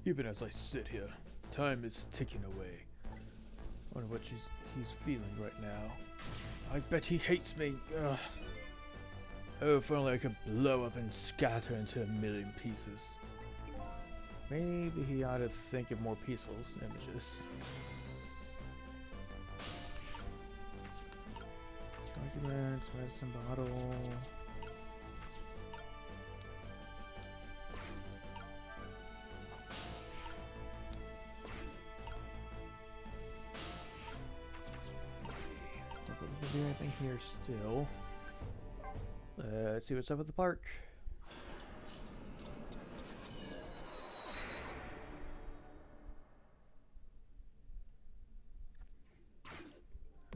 Even as I sit here, time is ticking away. I wonder what he's feeling right now. I bet he hates me. Ugh. Oh, if only I could blow up and scatter into a million pieces. Maybe he ought to think of more peaceful images. Documents, medicine bottle. Do anything here still. Let's see what's up at the park.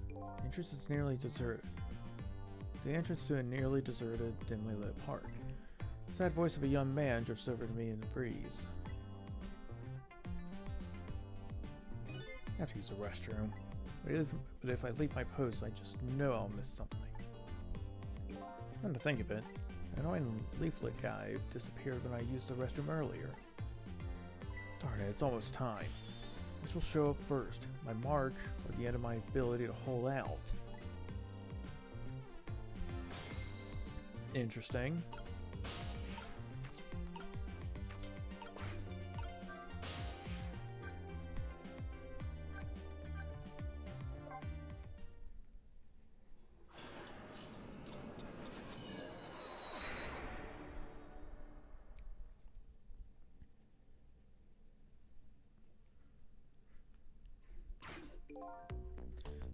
The entrance is nearly deserted. The entrance to a nearly deserted, dimly lit park. The sad voice of a young man drifts over to me in the breeze. I have to use the restroom. But if I leave my post, I just know I'll miss something. Come to think of it, an annoying leaflet guy disappeared when I used the restroom earlier. Darn it, it's almost time. This will show up first, my mark, or the end of my ability to hold out. Interesting.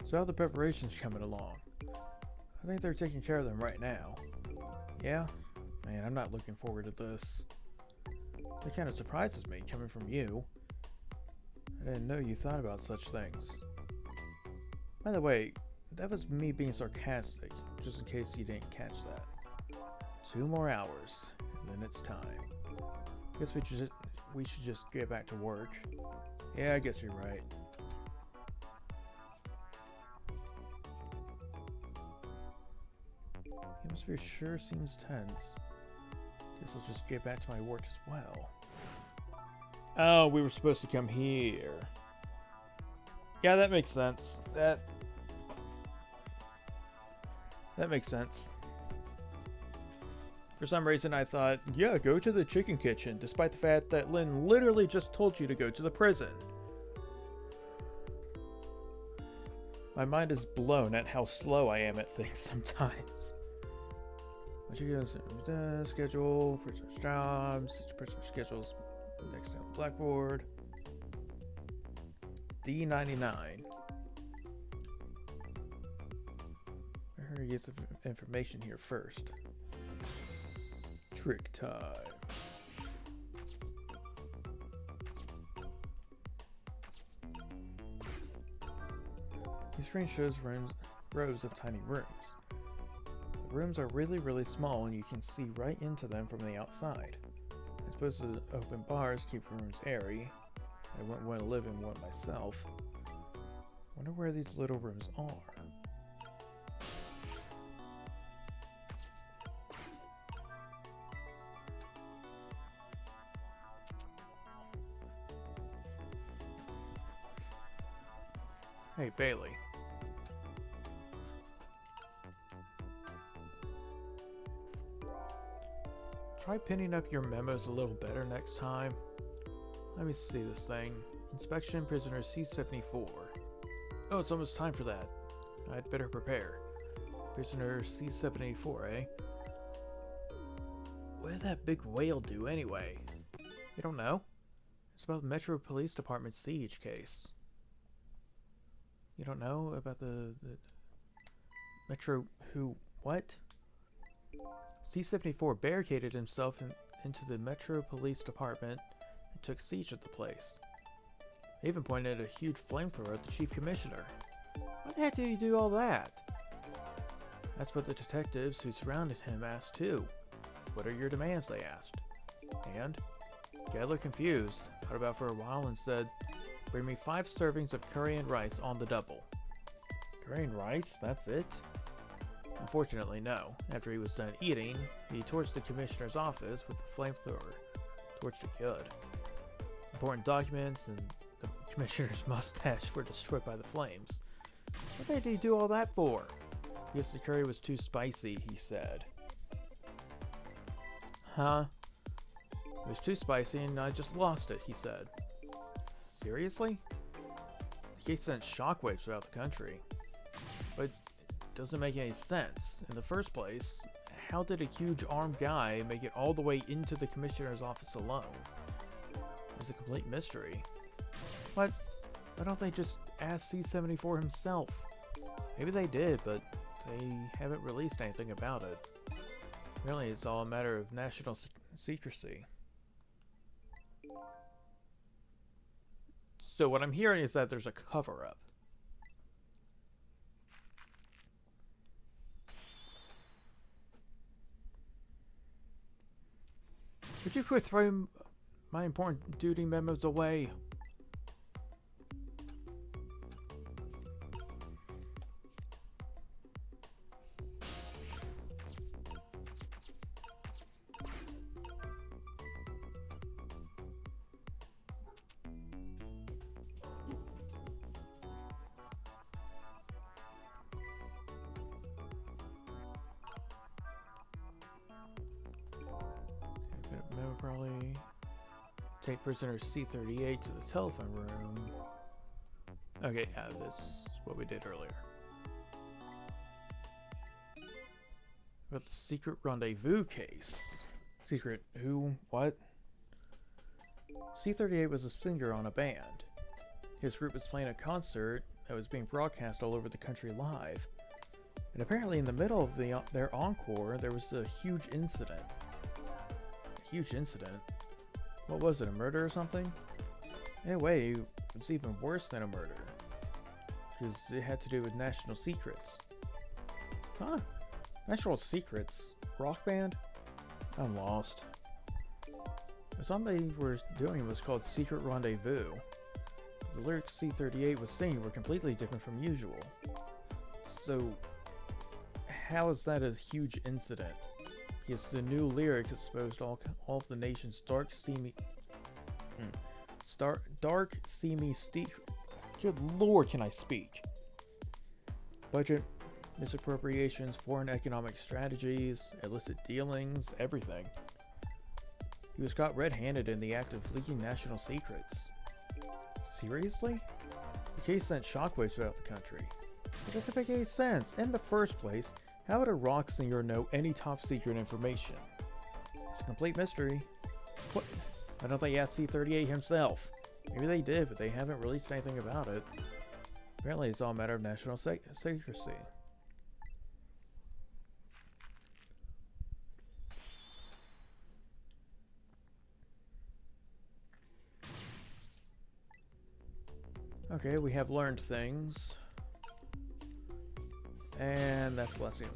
So how are the preparations coming along? I think they're taking care of them right now. Yeah? Man, I'm not looking forward to this. It kind of surprises me, coming from you. I didn't know you thought about such things. By the way, that was me being sarcastic, just in case you didn't catch that. 2 more hours, and then it's time. Guess we should just get back to work. Yeah, I guess you're right. The atmosphere sure seems tense. Guess I'll just get back to my work as well. Oh, we were supposed to come here. Yeah, that makes sense. That makes sense. For some reason I thought, yeah, go to the chicken kitchen, despite the fact that Lynne literally just told you to go to the prison. My mind is blown at how slow I am at things sometimes. Schedule, prisoner's jobs, each prisoner schedules next down the blackboard. D99. I heard get some information here first. Trick time. The screen shows rows of tiny rooms. The rooms are really small and you can see right into them from the outside. I suppose the open bars keep rooms airy. I wouldn't want to live in one myself. Wonder where these little rooms are. Hey, Bailey. Try pinning up your memos a little better next time. Let me see this thing. Inspection prisoner C-74. Oh, it's almost time for that. I'd better prepare. Prisoner C-784, eh? What did that big whale do anyway? You don't know? It's about the Metro Police Department siege case. You don't know about the Metro who? What? C-74 barricaded himself into the Metro Police Department and took siege of the place. They even pointed a huge flamethrower at the Chief Commissioner. Why the heck did he do all that? That's what the detectives who surrounded him asked too. What are your demands, they asked. And? Gadler, confused, thought about it for a while and said, bring me 5 servings of curry and rice on the double. Curry and rice? That's it? Unfortunately, no. After he was done eating, he torched the commissioner's office with the flamethrower. Torched it good. Important documents and the commissioner's mustache were destroyed by the flames. What did he do all that for? Guess the curry was too spicy, he said. Huh? It was too spicy and I just lost it, he said. Seriously? The case sent shockwaves throughout the country. But it doesn't make any sense. In the first place, how did a huge armed guy make it all the way into the commissioner's office alone? It's a complete mystery. Why don't they just ask C-74 himself? Maybe they did, but they haven't released anything about it. Apparently it's all a matter of national secrecy. So what I'm hearing is that there's a cover-up. Would you quit throwing my important duty memos away? Probably take prisoner C-38 to the telephone room. Okay, yeah, that's what we did earlier. About the secret rendezvous case. Secret who? What? C-38 was a singer on a band. His group was playing a concert that was being broadcast all over the country live. And apparently in the middle of their encore, there was a huge incident. Huge incident. What was it, a murder or something? In a way, it was even worse than a murder. Because it had to do with national secrets. Huh? National secrets? Rock band? I'm lost. The song they were doing was called Secret Rendezvous. The lyrics C-38 was singing were completely different from usual. So, how is that a huge incident? Yes, the new lyric exposed all of the nation's dark, seamy, good lord, can I speak? Budget misappropriations, foreign economic strategies, illicit dealings, everything. He was caught red-handed in the act of leaking national secrets. Seriously? The case sent shockwaves throughout the country. It doesn't make any sense. In the first place, How would a rock singer know any top secret information? It's a complete mystery. What? I don't think he asked C-38 himself. Maybe they did, but they haven't released anything about it. Apparently it's all a matter of national secrecy. Okay, we have learned things. And that's the last thing.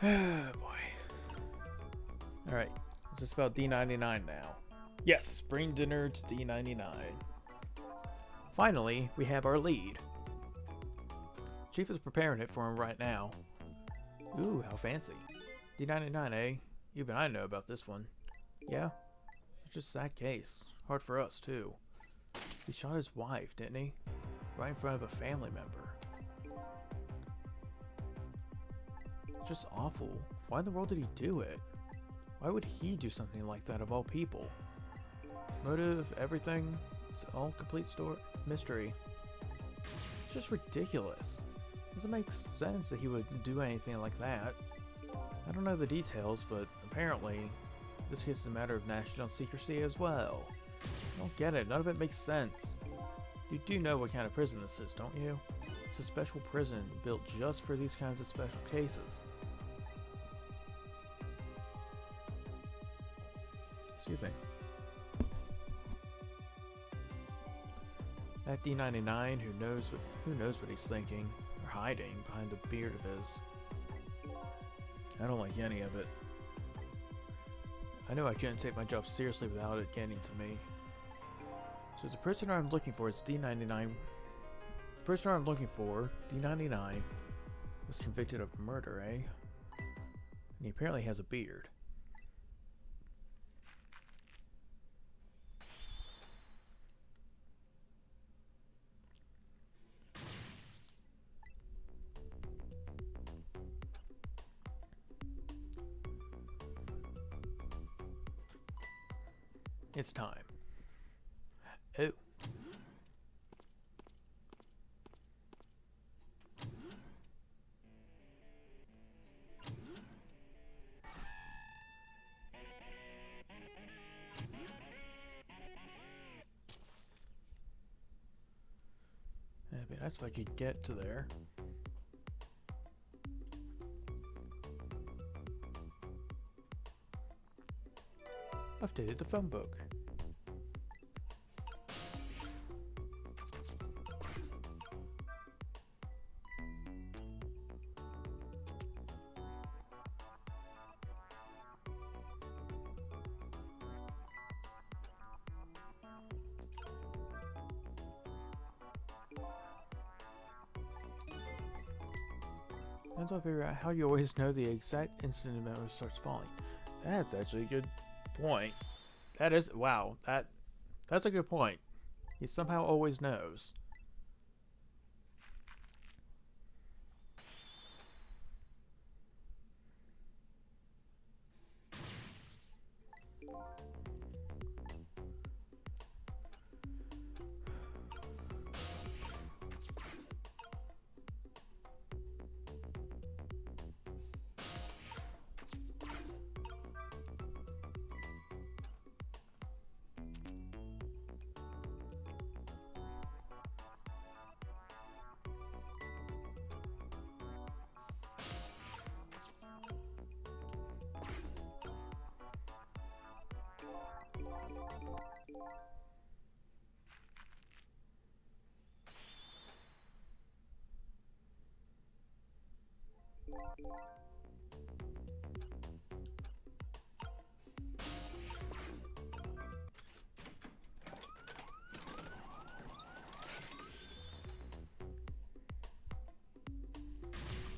Boy. Alright, it's just about D99 now. Yes, bring dinner to D99. Finally, we have our lead. Chief is preparing it for him right now. Ooh, how fancy. D99, eh? Even I know about this one. Yeah? It's just a sad case. Hard for us, too. He shot his wife, didn't he? Right in front of a family member. It's just awful. Why in the world did he do it? Why would he do something like that of all people? Motive, everything, it's all complete mystery. It's just ridiculous. Doesn't make sense that he would do anything like that. I don't know the details, but apparently this case is a matter of national secrecy as well. I don't get it. None of it makes sense. You do know what kind of prison this is, don't you? It's a special prison built just for these kinds of special cases. Excuse me. That D99 who knows what he's thinking or hiding behind the beard of his. I don't like any of it. I know I couldn't take my job seriously without it getting to me. So the prisoner I'm looking for is D99. The prisoner I'm looking for, D99, was convicted of murder, eh? And he apparently has a beard. It's time. Oh. That'd be nice if I could get to there. Updated the phone book. Once I figure out how you always know the exact instant the memory starts falling. That's actually a good point. That is, wow, that's a good point. He somehow always knows.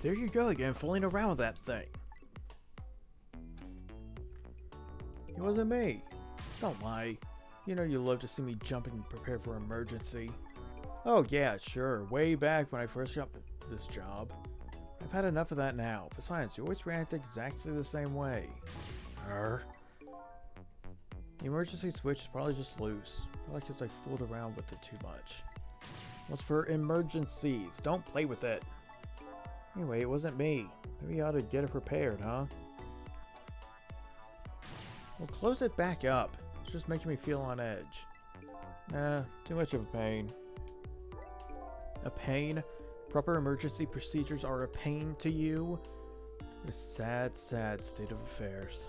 There you go again, fooling around with that thing. It wasn't me. Don't lie. You know you love to see me jump and prepare for emergency. Oh yeah, sure. Way back when I first got this job. I've had enough of that now. Besides, you always react exactly the same way. The emergency switch is probably just loose. Probably because I fooled around with it too much. What's for emergencies? Don't play with it. Anyway, it wasn't me. Maybe you ought to get it repaired, huh? Well, close it back up. It's just making me feel on edge. Nah, too much of a pain. A pain? Proper emergency procedures are a pain to you? What a sad, sad state of affairs.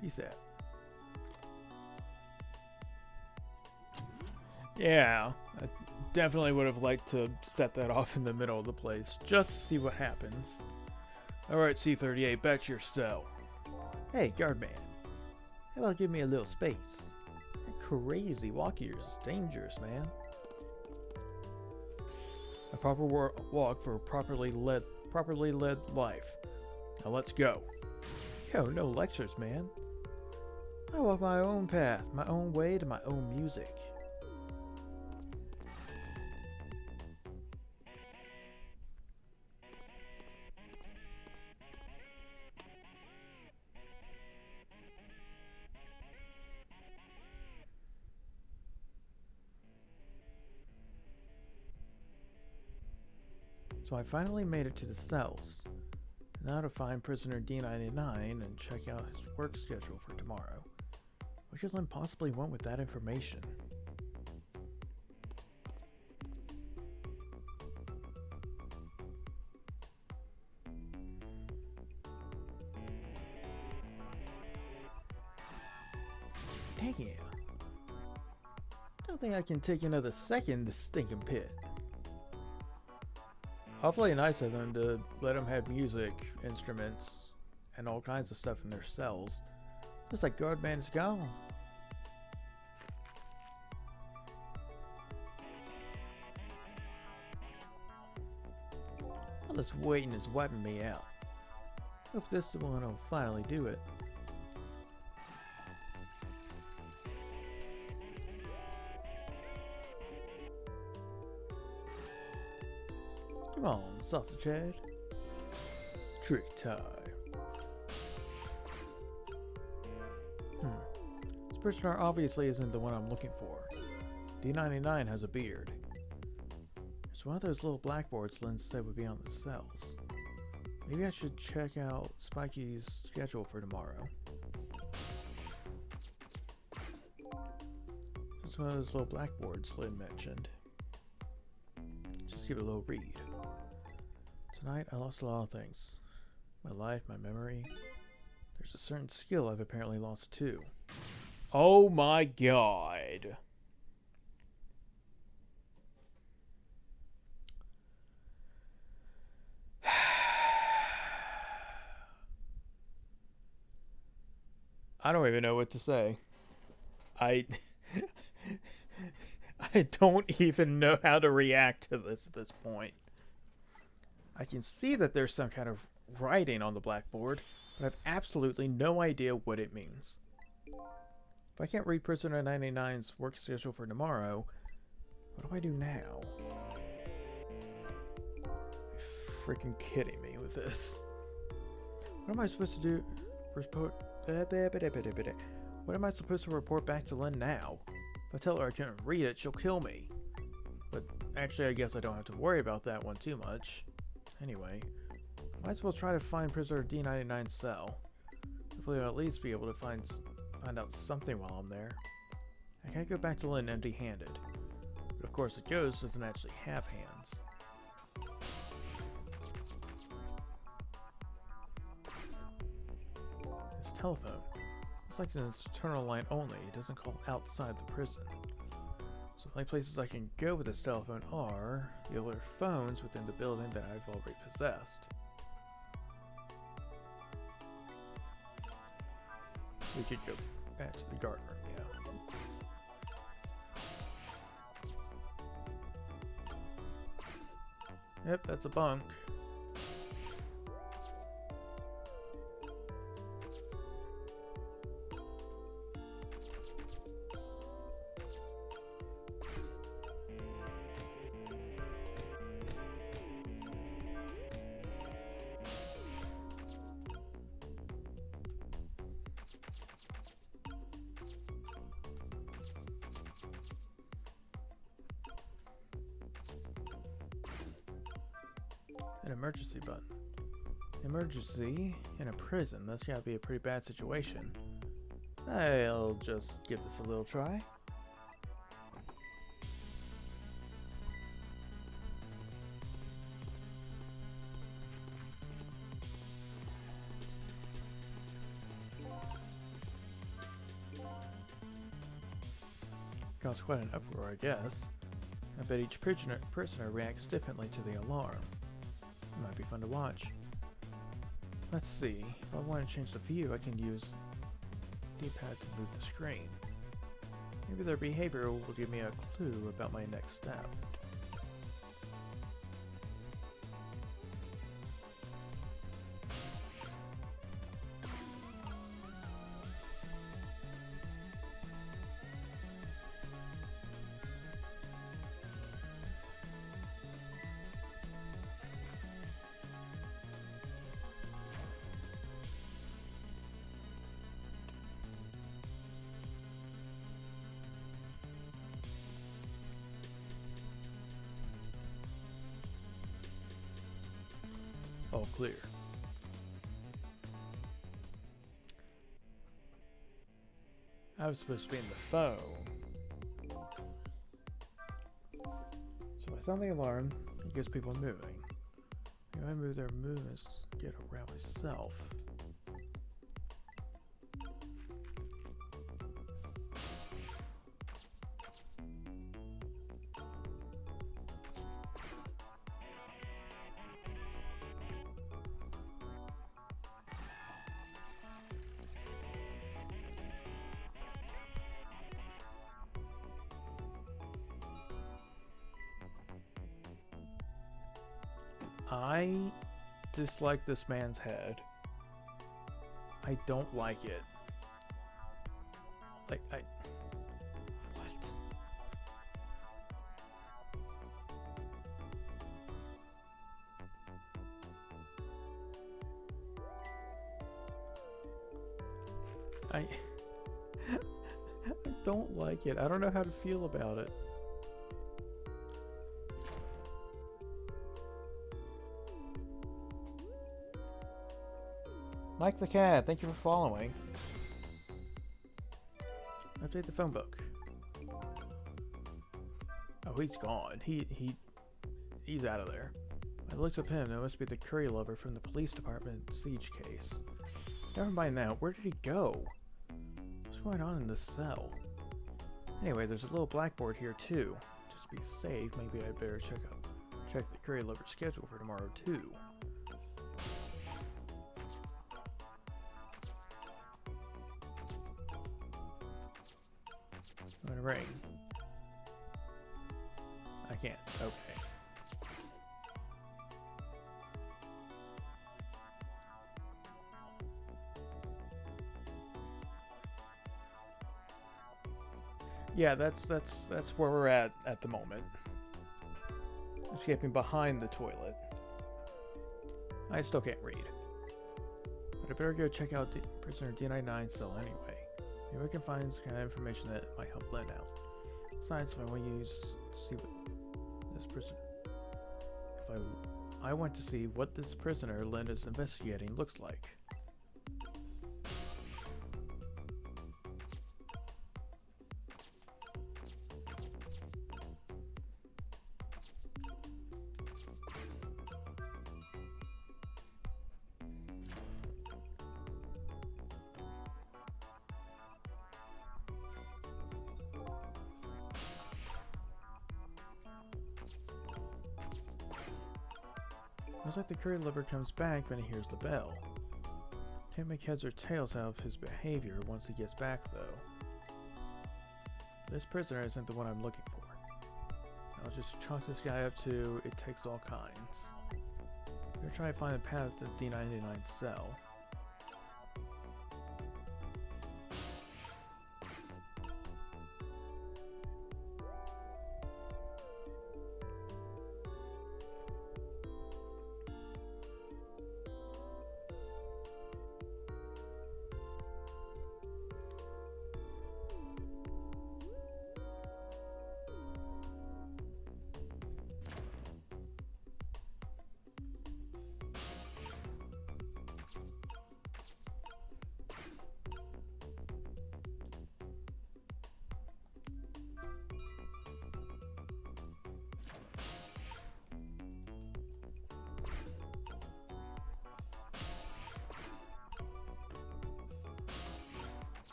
Peace out. Yeah, I definitely would have liked to set that off in the middle of the place, just to see what happens. Alright, C-38, back to your cell. Hey, guardman. How about give me a little space? That crazy walk here is dangerous, man. A proper walk for a properly led life. Now let's go. Yo, no lectures, man. I walk my own path, my own way to my own music. So I finally made it to the cells. Now to find prisoner D99 and check out his work schedule for tomorrow. What could Lynne possibly want with that information? Dang it. Don't think I can take another second in this stinking pit. Awfully nice of them to let them have music, instruments, and all kinds of stuff in their cells. Looks like guardman is gone. All this waiting is wiping me out. Hope this one will finally do it. Come on, sausage head. Trick time. This prisoner obviously isn't the one I'm looking for. D99 has a beard. It's one of those little blackboards Lynne said would be on the cells. Maybe I should check out Spiky's schedule for tomorrow. It's one of those little blackboards Lynne mentioned. Just give it a little read. Tonight I lost a lot of things. My life, my memory. There's a certain skill I've apparently lost too. Oh my god. I don't even know what to say. I don't even know how to react to this at this point. I can see that there's some kind of writing on the blackboard, but I have absolutely no idea what it means. If I can't read Prisoner 99's work schedule for tomorrow, what do I do now? You're freaking kidding me with this. What am I supposed to do? What am I supposed to report back to Lynne now? If I tell her I can't read it, she'll kill me. But actually, I guess I don't have to worry about that one too much. Anyway, I might as well try to find prisoner D99's cell. Hopefully I'll at least be able to find out something while I'm there. I can't go back to Lynne empty-handed. But of course the ghost doesn't actually have hands. telephone. Looks like it's an internal line only. It doesn't call outside the prison. So the only places I can go with this telephone are the other phones within the building that I've already possessed. We could go back to the guard room, yeah. Yep, that's a bunk. An emergency button. Emergency in a prison. That's gotta be a pretty bad situation. I'll just give this a little try. Caused quite an uproar, I guess. I bet each prisoner reacts differently to the alarm. It might be fun to watch. Let's see. If I want to change the view, I can use D-pad to move the screen. Maybe their behavior will give me a clue about my next step. All clear. I was supposed to be in the phone. So I sound the alarm. It gets people moving. If I move their movements, get around myself. I dislike this man's head. I don't like it. Like, what? I don't like it. I don't know how to feel about it. Mike the Cat, thank you for following. Update the phone book. Oh, he's gone. He's out of there. By the looks of him, it must be the curry lover from the police department siege case. Never mind that. Where did he go? What's going on in this cell? Anyway, there's a little blackboard here too. Just to be safe, maybe I better check the curry lover's schedule for tomorrow too. I'm gonna ring. I can't. Okay. Yeah, that's where we're at the moment. Escaping behind the toilet. I still can't read. But I better go check out the prisoner D99 cell anyway. Maybe I can find some kind of information that might help Lynne out. Besides, if I want to see what this prisoner... I want to see what this prisoner Lynne is investigating looks like. Looks like the crew liver comes back when he hears the bell. Can't make heads or tails out of his behavior once he gets back, though. This prisoner isn't the one I'm looking for. I'll just chalk this guy up to it takes all kinds. We're trying to find a path to D99's cell.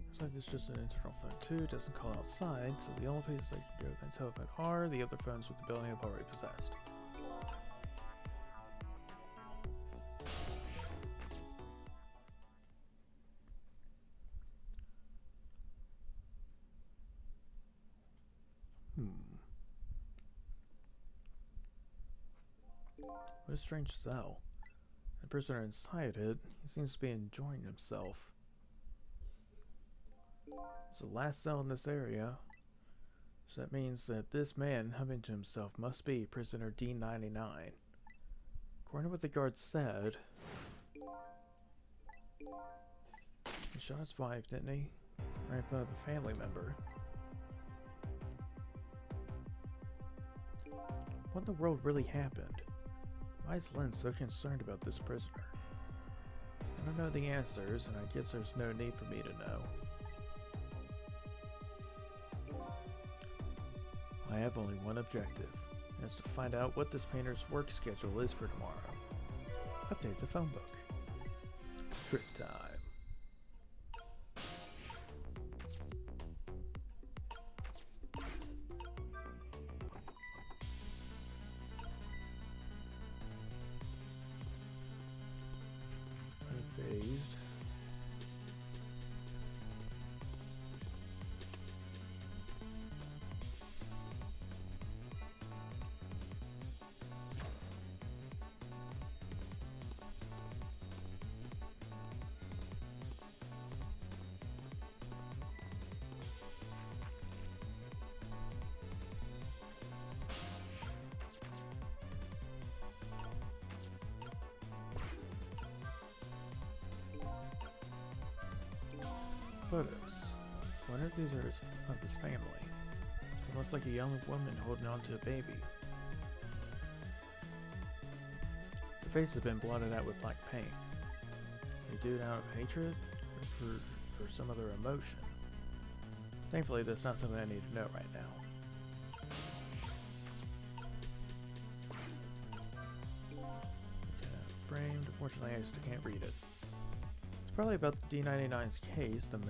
Looks like this is just an internal phone too, it doesn't call outside, so the only places I can go with that telephone are the other phones with the building I've already possessed. What a strange cell. The prisoner inside it, he seems to be enjoying himself. It's the last cell in this area, so that means that this man humming to himself must be prisoner D99. According to what the guard said, he shot his wife, didn't he? Right in front of a family member. What in the world really happened? Why is Lynne so concerned about this prisoner? I don't know the answers, and I guess there's no need for me to know. I have only one objective, and that's to find out what this painter's work schedule is for tomorrow. Updates the phone book. Trip time. Unfazed. Photos. I wonder if these are of his family. It looks like a young woman holding on to a baby. The face has been blotted out with black paint. They do it out of hatred or for some other emotion. Thankfully, that's not something I need to know right now. Framed. Unfortunately, I just can't read it. Probably about the D99's case, the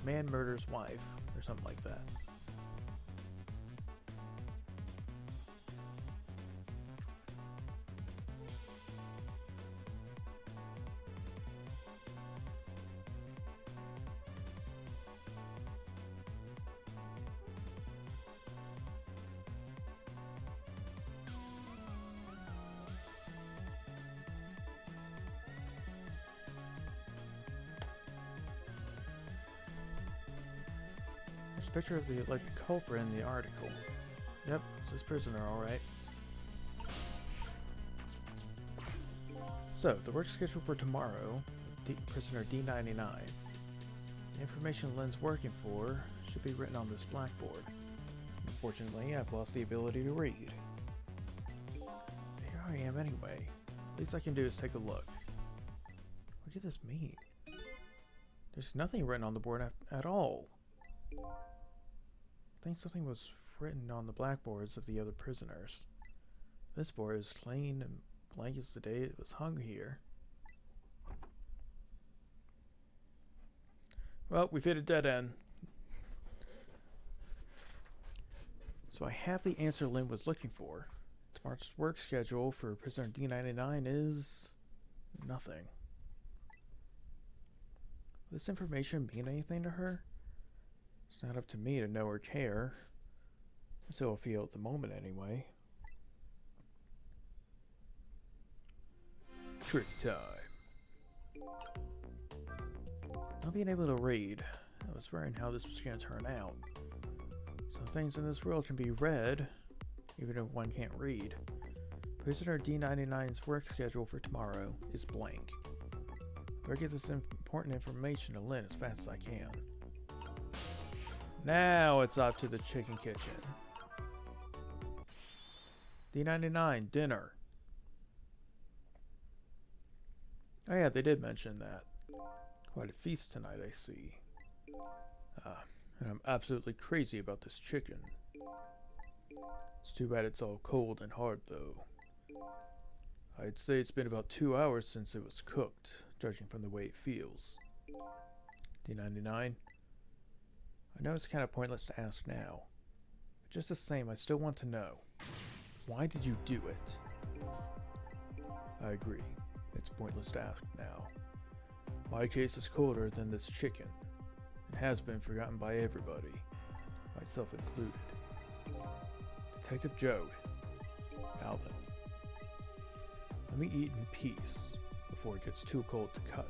man murders wife, or something like that. There's a picture of the alleged culprit in the article. Yep, it's this prisoner, alright. So, the work schedule for tomorrow, prisoner D99. The information Lynne's working for should be written on this blackboard. Unfortunately, I've lost the ability to read. Here I am anyway. Least I can do is take a look. What does this mean? There's nothing written on the board at all. I think something was written on the blackboards of the other prisoners. This board is clean and blank as the day it was hung here. Well, we've hit a dead end. So I have the answer Lynne was looking for. Tomorrow's work schedule for prisoner D99 is nothing. Will this information mean anything to her? It's not up to me to know or care. That's how I feel at the moment anyway. Trick time. Not being able to read, I was worrying how this was going to turn out. Some things in this world can be read, even if one can't read. Prisoner D99's work schedule for tomorrow is blank. Better get this important information to Lynne as fast as I can. Now it's up to the chicken kitchen. D99, dinner. Oh yeah, they did mention that. Quite a feast tonight, I see. And I'm absolutely crazy about this chicken. It's too bad it's all cold and hard, though. I'd say it's been about 2 hours since it was cooked, judging from the way it feels. D99, I know it's kind of pointless to ask now, but just the same, I still want to know. Why did you do it? I agree. It's pointless to ask now. My case is colder than this chicken. It has been forgotten by everybody, myself included. Detective Joe. Now then. Let me eat in peace before it gets too cold to cut.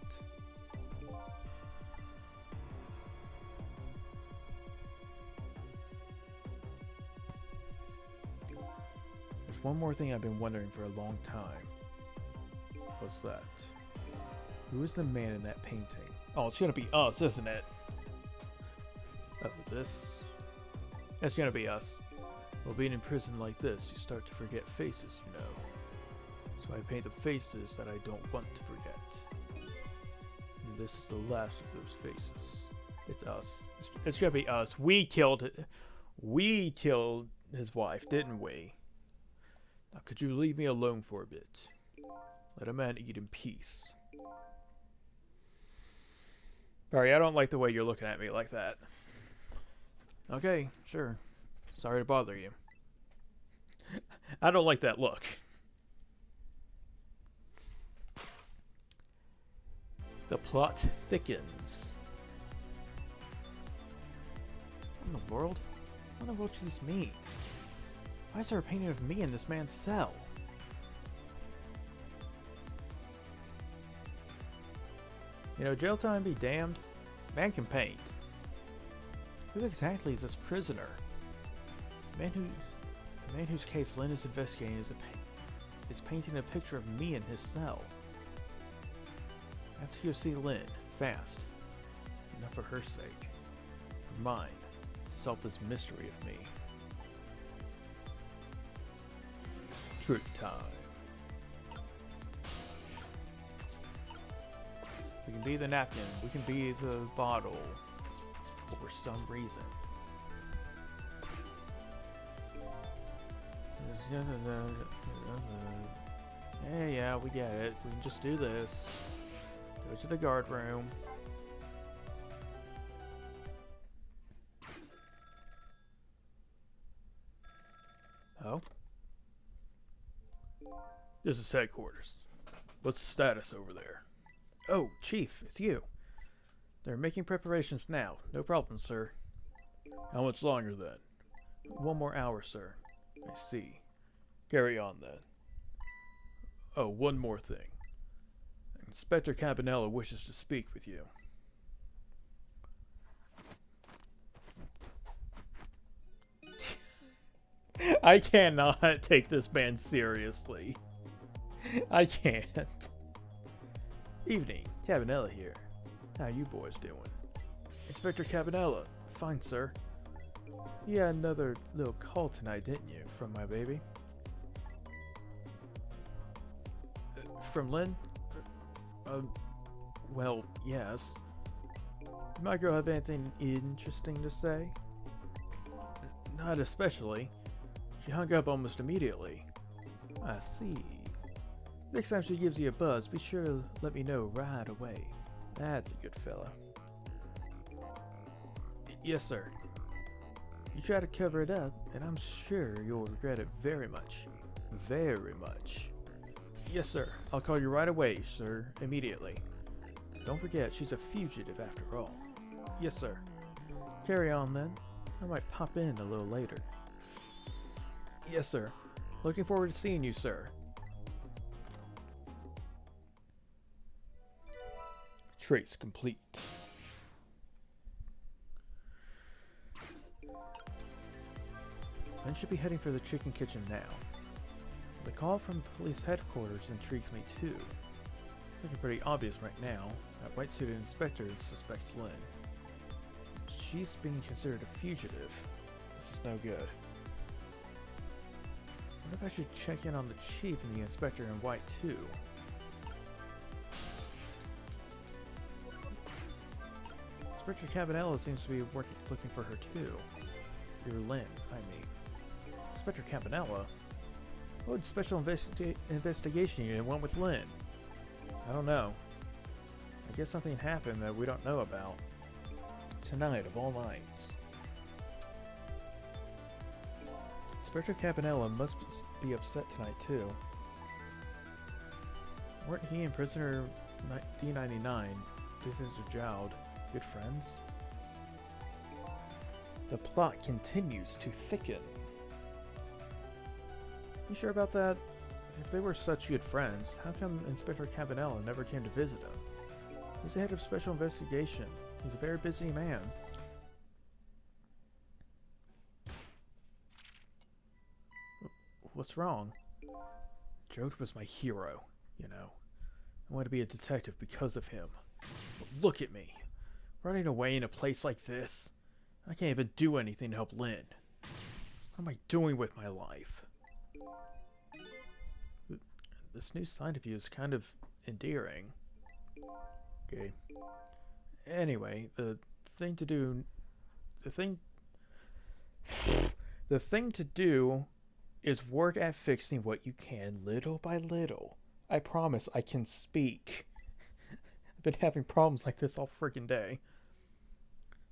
There's one more thing I've been wondering for a long time. What's that? Who is the man in that painting? Oh, it's gonna be us, isn't it? This? It's gonna be us. Well, being in prison like this, you start to forget faces, you know. So I paint the faces that I don't want to forget. And this is the last of those faces. It's us. It's gonna be us. We killed it. We killed his wife, didn't we? Now, could you leave me alone for a bit? Let a man eat in peace. Barry, I don't like the way you're looking at me like that. Okay, sure. Sorry to bother you. I don't like that look. The plot thickens. What in the world? What in the world does this mean? Why is there a painting of me in this man's cell? You know, jail time be damned. Man can paint. Who exactly is this prisoner? The man whose case Lynne is investigating is painting a picture of me in his cell. I have to go see Lynne, fast. Not for her sake. For mine. To solve this mystery of me. Trick time. We can be the napkin. We can be the bottle. For some reason. Yeah, we get it. We can just do this. Go to the guard room. Oh? This is headquarters. What's the status over there? Oh, Chief, it's you. They're making preparations now. No problem, sir. How much longer then? 1 more hour, sir. I see. Carry on then. Oh, one more thing. Inspector Campanella wishes to speak with you. I cannot take this man seriously. I can't. Evening, Campanella here. How you boys doing? Inspector Campanella. Fine, sir. You had another little call tonight, didn't you, from my baby? From Lynne? Well, yes. Did my girl have anything interesting to say? Not especially. She hung up almost immediately. I see. Next time she gives you a buzz, be sure to let me know right away. That's a good fella. Yes, sir. You try to cover it up, and I'm sure you'll regret it very much. Very much. Yes, sir. I'll call you right away, sir. Immediately. Don't forget, she's a fugitive after all. Yes, sir. Carry on, then. I might pop in a little later. Yes, sir. Looking forward to seeing you, sir. Trace complete. Lynne should be heading for the chicken kitchen now. The call from police headquarters intrigues me too. It's looking pretty obvious right now. That white-suited inspector suspects Lynne. She's being considered a fugitive. This is no good. I wonder if I should check in on the chief and the inspector in white too. Inspector Cabanello seems to be looking for her too. You're Lynne, I mean. Inspector Cabanello? What would Special Investigation Unit want with Lynne? I don't know. I guess something happened that we don't know about. Tonight of all nights. Inspector Cabanello must be upset tonight too. Weren't he and prisoner D99, Business of Jowd, good friends? The plot continues to thicken. You sure about that? If they were such good friends, how come Inspector Cabanello never came to visit him? He's the head of Special Investigation. He's a very busy man. What's wrong? Jode was my hero, you know. I wanted to be a detective because of him. But look at me. Running away in a place like this. I can't even do anything to help Lynne. What am I doing with my life? This new side of you is kind of endearing. Okay. Anyway, the thing to do is work at fixing what you can little by little. I promise I can speak. I've been having problems like this all freaking day.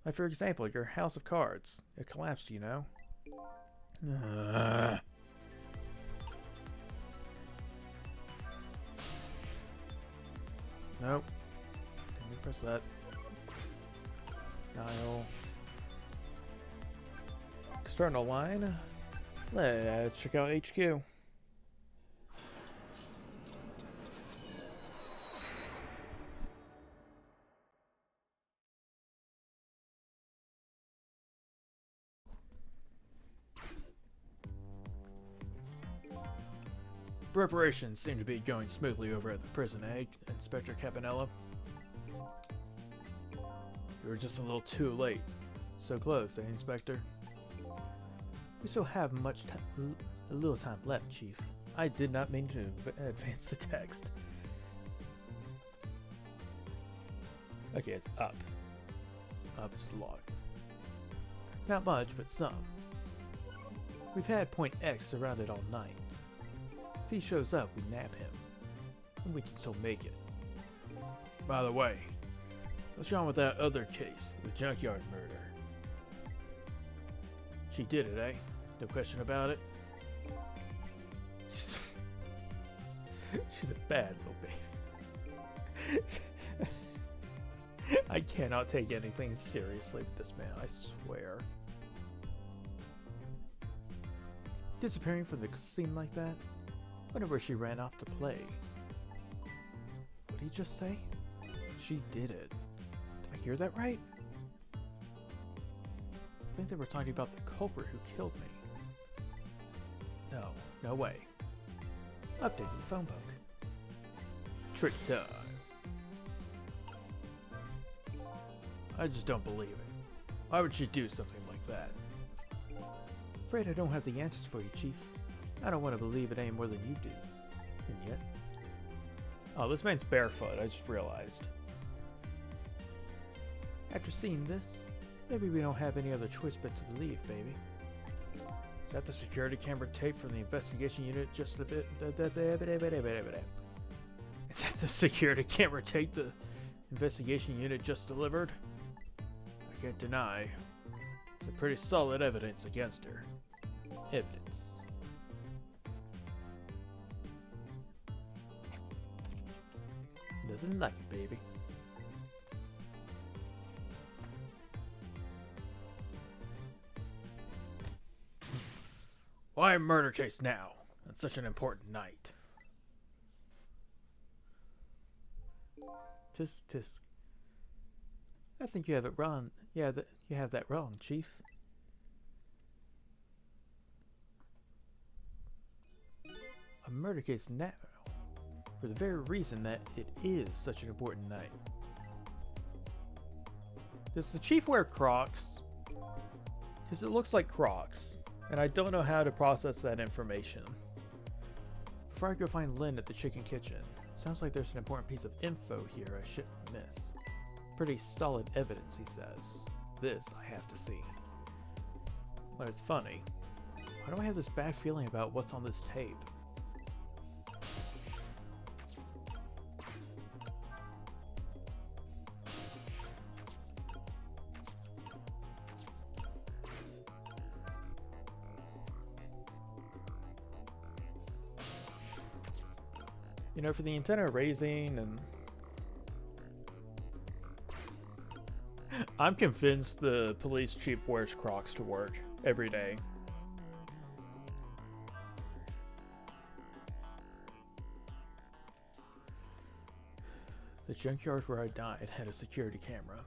Like, for example, your house of cards. It collapsed, you know? Nope. Let me press that. Dial. External line. Let's check out HQ. Preparations seem to be going smoothly over at the prison, eh, Inspector Cabanello? You were just a little too late. So close, eh, Inspector? We still have a little time left, Chief. I did not mean to advance the text. Okay, it's up. Up is the log. Not much, but some. We've had Point X surrounded all night. If he shows up, we nab him. And we can still make it. By the way, what's wrong with that other case, the junkyard murder? She did it, eh? No question about it. She's a bad little baby. I cannot take anything seriously with this man, I swear. Disappearing from the scene like that? Wonder where she ran off to play. What did he just say? She did it. Did I hear that right? I think they were talking about the culprit who killed me. No, no way. Updated the phone book. Trick time. I just don't believe it. Why would she do something like that? Afraid I don't have the answers for you, Chief. I don't want to believe it any more than you do. And yet... Oh, this man's barefoot, I just realized. After seeing this, maybe we don't have any other choice but to believe, baby. Is that the security camera tape from the investigation unit just a bit? Is that the security camera tape the investigation unit just delivered? I can't deny, Some pretty solid evidence against her. Evidence. Nothing like it, baby. Why a murder case now, on such an important night? Tisk tisk. I think you have it wrong. Yeah, you have that wrong, Chief. A murder case now, for the very reason that it is such an important night. Does the Chief wear Crocs? Because it looks like Crocs, and I don't know how to process that information. Before I go find Lynne at the chicken kitchen, sounds like there's an important piece of info here I shouldn't miss. Pretty solid evidence, he says. This I have to see. But it's funny. Why do I have this bad feeling about what's on this tape? You know, for the antenna raising and... I'm convinced the police chief wears Crocs to work every day. The junkyard where I died had a security camera,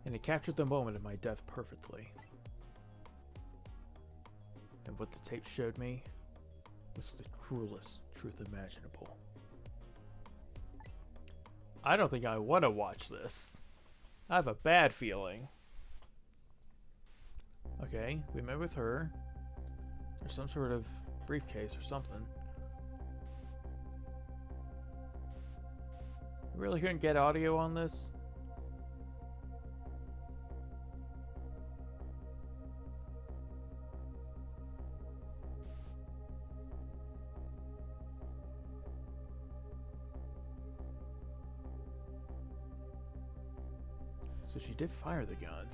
and it captured the moment of my death perfectly. And what the tape showed me was the cruelest truth imaginable. I don't think I want to watch this. I have a bad feeling. Okay, we met with her. There's some sort of briefcase or something. We really couldn't get audio on this? So she did fire the gun.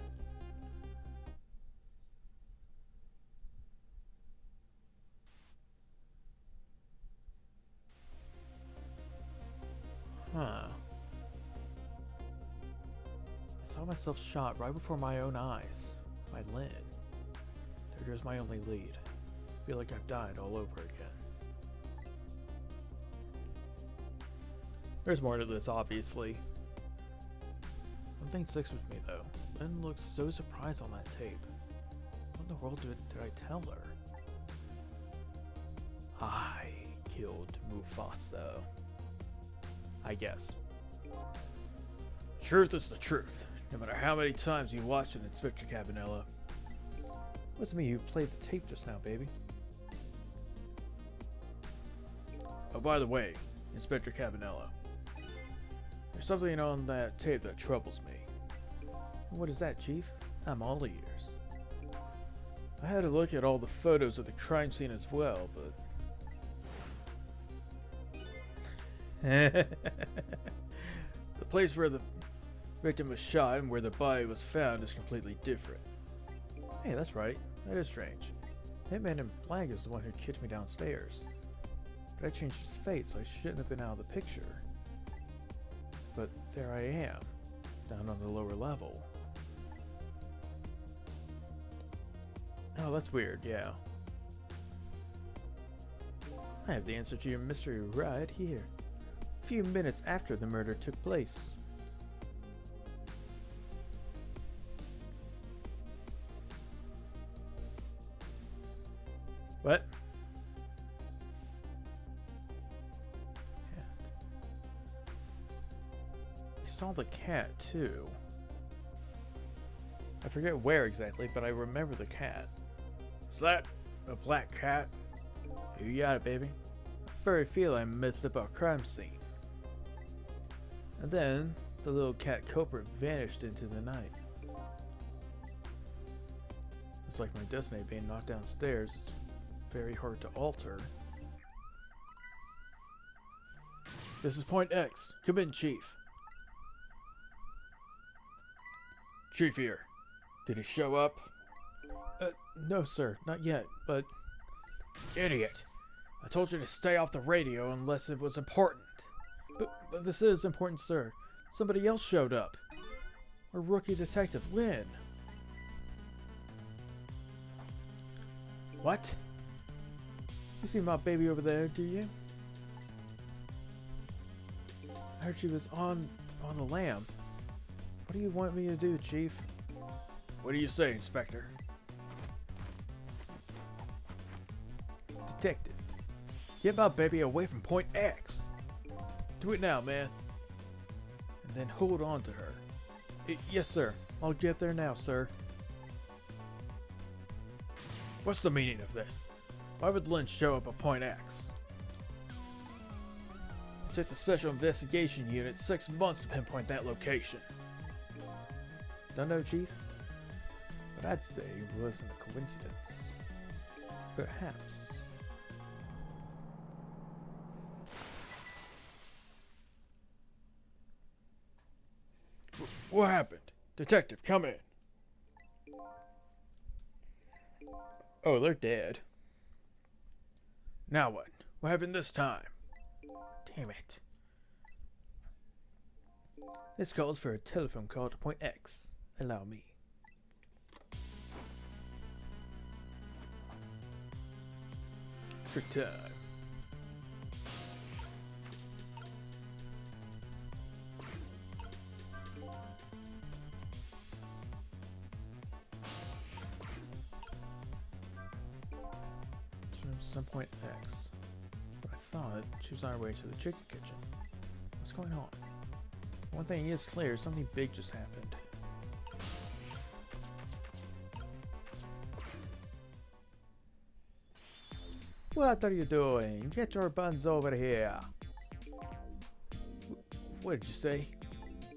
Huh. I saw myself shot right before my own eyes by Lynne. There goes my only lead. I feel like I've died all over again. There's more to this, obviously. One thing sticks with me though. Lynne looks so surprised on that tape. What in the world did I tell her? I killed Mufasa. I guess. Truth is the truth, no matter how many times you watch it, Inspector Cabanella. Wasn't me who played the tape just now, baby. Oh, by the way, Inspector Cabanella. There's something on that tape that troubles me. What is that, Chief? I'm all ears. I had a look at all the photos of the crime scene as well, but... the place where the victim was shot and where the body was found is completely different. Hey, that's right. That is strange. Hitman in Black is the one who kicked me downstairs. But I changed his fate, so I shouldn't have been out of the picture. But there I am, down on the lower level. Oh, that's weird, yeah. I have the answer to your mystery right here. A few minutes after the murder took place. What? I saw the cat too. I forget where exactly, but I remember the cat. Is that a black cat? You got it, baby. I furry feel I messed up our crime scene. And then the little cat culprit vanished into the night. It's like my destiny being knocked downstairs. It's very hard to alter. This is Point X. Come in, Chief. Chief here. Did he show up? No, sir, not yet, but... Idiot! I told you to stay off the radio unless it was important. But this is important, sir. Somebody else showed up. Our rookie detective, Lynne. What? You see my baby over there, do you? I heard she was on the lam. What do you want me to do, Chief? What do you say, Inspector? Detective, get my baby away from Point X. Do it now, man. And then hold on to her. Yes, sir. I'll get there now, sir. What's the meaning of this? Why would Lynne show up at Point X? It took the Special Investigation Unit 6 months to pinpoint that location. Don't know, Chief, but I'd say it wasn't a coincidence. Perhaps. What happened? Detective, come in. Oh, they're dead. Now what? What happened this time? Damn it. This calls for a telephone call to Point X. Allow me. Trick time. Some Point X. But I thought she was on her way to the chicken kitchen. What's going on? One thing is clear, something big just happened. What are you doing? Get your buns over here. What did you say?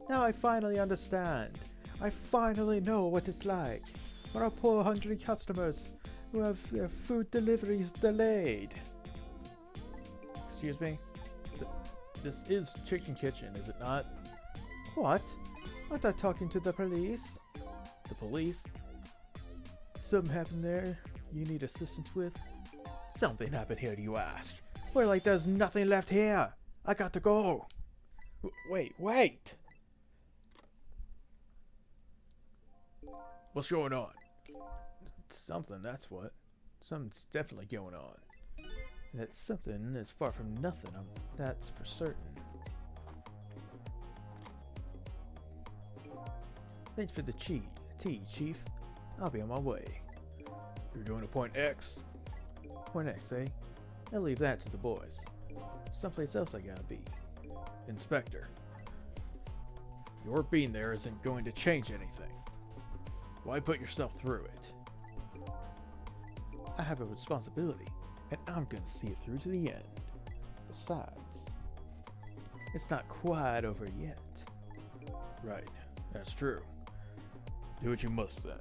Now I finally understand. I finally know what it's like for our poor hungry customers who have their food deliveries delayed. Excuse me? This is Chicken Kitchen, is it not? What? Aren't I talking to the police? The police? Something happened there you need assistance with? Something happened here, do you ask? Well, like there's nothing left here. I got to go. Wait! What's going on? Something, that's what. Something's definitely going on. And that something is far from nothing, that's for certain. Thanks for the tea, Chief. I'll be on my way. You're going to Point X? Point X, eh? I'll leave that to the boys. Someplace else I gotta be. Inspector. Your being there isn't going to change anything. Why put yourself through it? I have a responsibility, and I'm gonna see it through to the end. Besides, it's not quite over yet. Right, that's true. Do what you must then.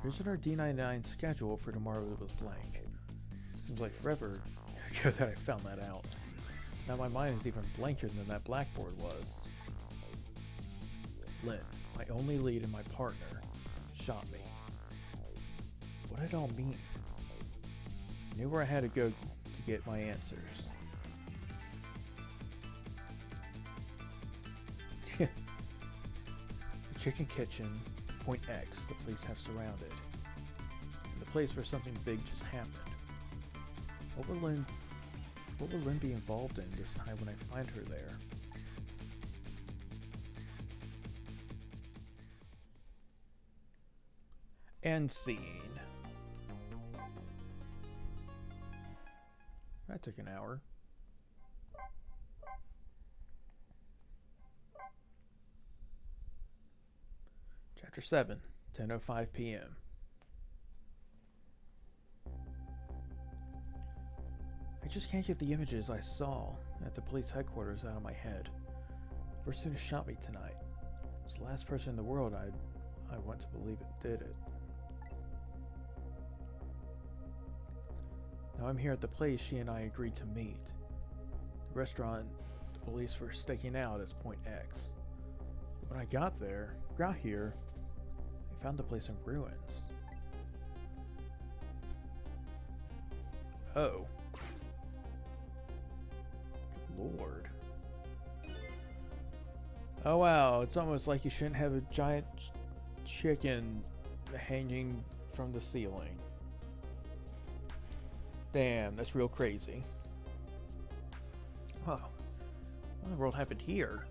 Prisoner D99's schedule for tomorrow was blank. Seems like forever ago that I found that out. Now my mind is even blanker than that blackboard was. Lynne, my only lead and my partner, shot me. What did it all mean? I knew where I had to go to get my answers. The Chicken Kitchen, Point X, the police have surrounded. And the place where something big just happened. What will Lynne be involved in this time when I find her there? End scene. That took an hour. Chapter 7, 10:05 p.m. I just can't get the images I saw at the police headquarters out of my head. The person who shot me tonight was the last person in the world I want to believe it did it. Now I'm here at the place she and I agreed to meet. restaurant the police were staking out as Point X. When I got here, I found the place in ruins. Oh. Lord. Oh wow, it's almost like you shouldn't have a giant chicken hanging from the ceiling. Damn, that's real crazy. Huh. What in the world happened here?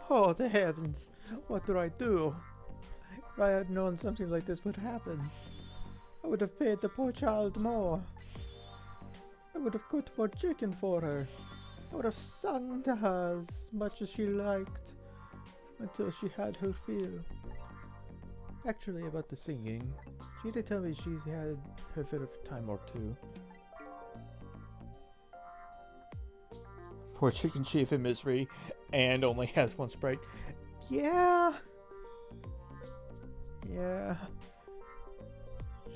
Oh, the heavens! What do I do? If I had known something like this would happen, I would have paid the poor child more. I would have cooked more chicken for her. I would have sung to her as much as she liked, until she had her fill. Actually, about the singing, she did tell me she had her bit of time or two. Poor chicken chief in misery and only has one sprite. Yeah.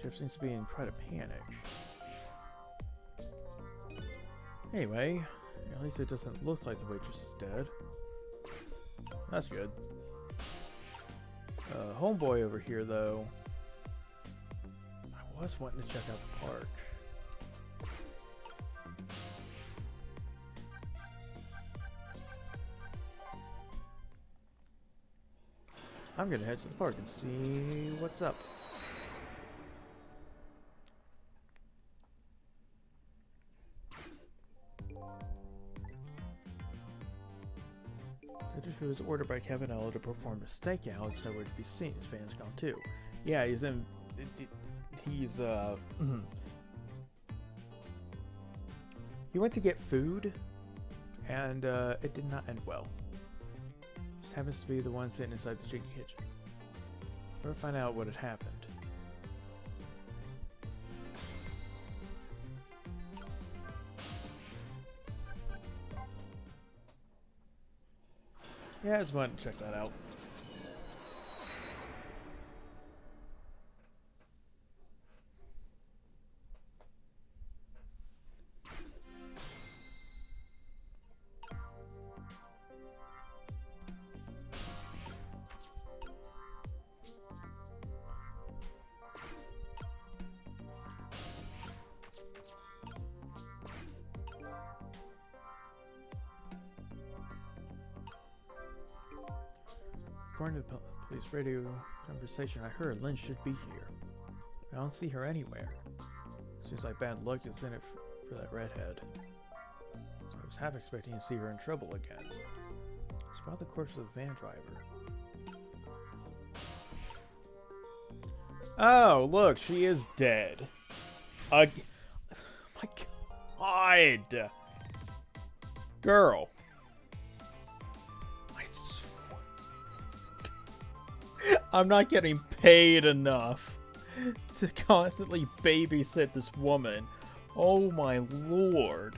Chef seems to be in quite a panic. Anyway, at least it doesn't look like the waitress is dead. That's good. Homeboy over here, though. I was wanting to check out the park. I'm gonna head to the park and see what's up. Food was ordered by Cabanello to perform a stakeout. It's nowhere to be seen. His fans gone too. Yeah, he's in. He went to get food, and it did not end well. Just happens to be the one sitting inside the chicken kitchen. We'll find out what had happened. Yeah, I just wanted to check that out. According to the police radio conversation I heard, Lynne should be here. I don't see her anywhere. Seems like bad luck is in it for that redhead. So I was half expecting to see her in trouble again. Spot the corpse of the van driver. Oh, look, she is dead. My God. Girl. I'm not getting paid enough to constantly babysit this woman. Oh my lord.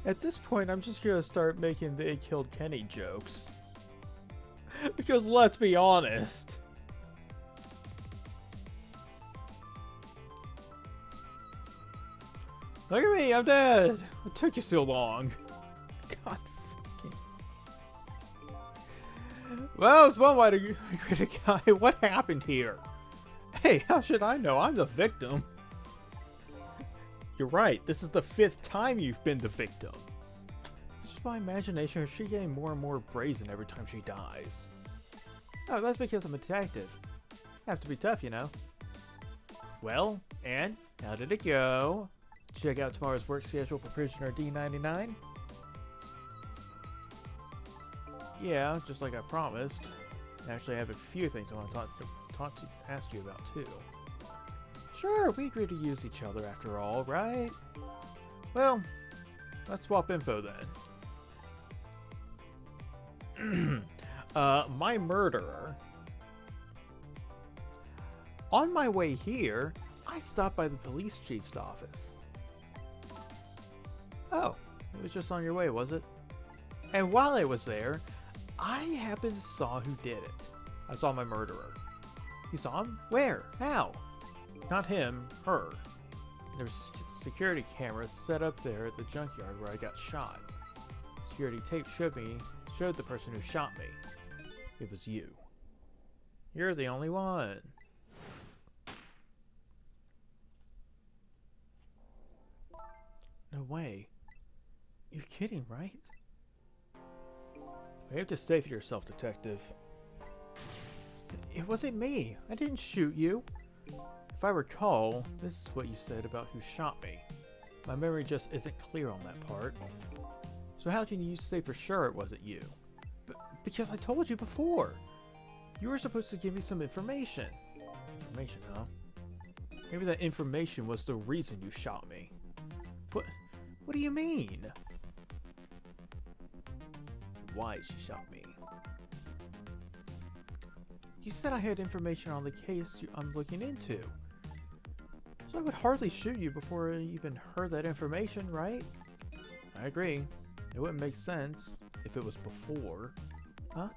At this point, I'm just gonna start making "they killed Kenny" jokes. Because let's be honest. Look at me, I'm dead! What took you so long? God fucking... Well, it's one way to get a guy. What happened here? Hey, how should I know? I'm the victim. You're right, this is the 5th time you've been the victim. It's just my imagination, or is she getting more and more brazen every time she dies? Oh, that's because I'm a detective. I have to be tough, you know. Well, and how did it go? Check out tomorrow's work schedule for prisoner D99. Yeah, just like I promised. Actually, I have a few things I want to ask you about too. Sure, we agreed to use each other after all, right? Well, let's swap info then. My murderer. On my way here, I stopped by the police chief's office. Oh, it was just on your way, was it? And while I was there, I happened to saw who did it. I saw my murderer. You saw him? Where? How? Not him, her. There was a security camera set up there at the junkyard where I got shot. Security tape showed the person who shot me. It was you. You're the only one. No way. You're kidding, right? You have to save yourself, detective. It wasn't me. I didn't shoot you. If I recall, this is what you said about who shot me. My memory just isn't clear on that part. So how can you say for sure it wasn't you? Because I told you before. You were supposed to give me some information. Information, huh? Maybe that information was the reason you shot me. What do you mean? Why she shot me? You said I had information on the case I'm looking into. So I would hardly shoot you before I even heard that information, right? I agree. It wouldn't make sense if it was before. Huh?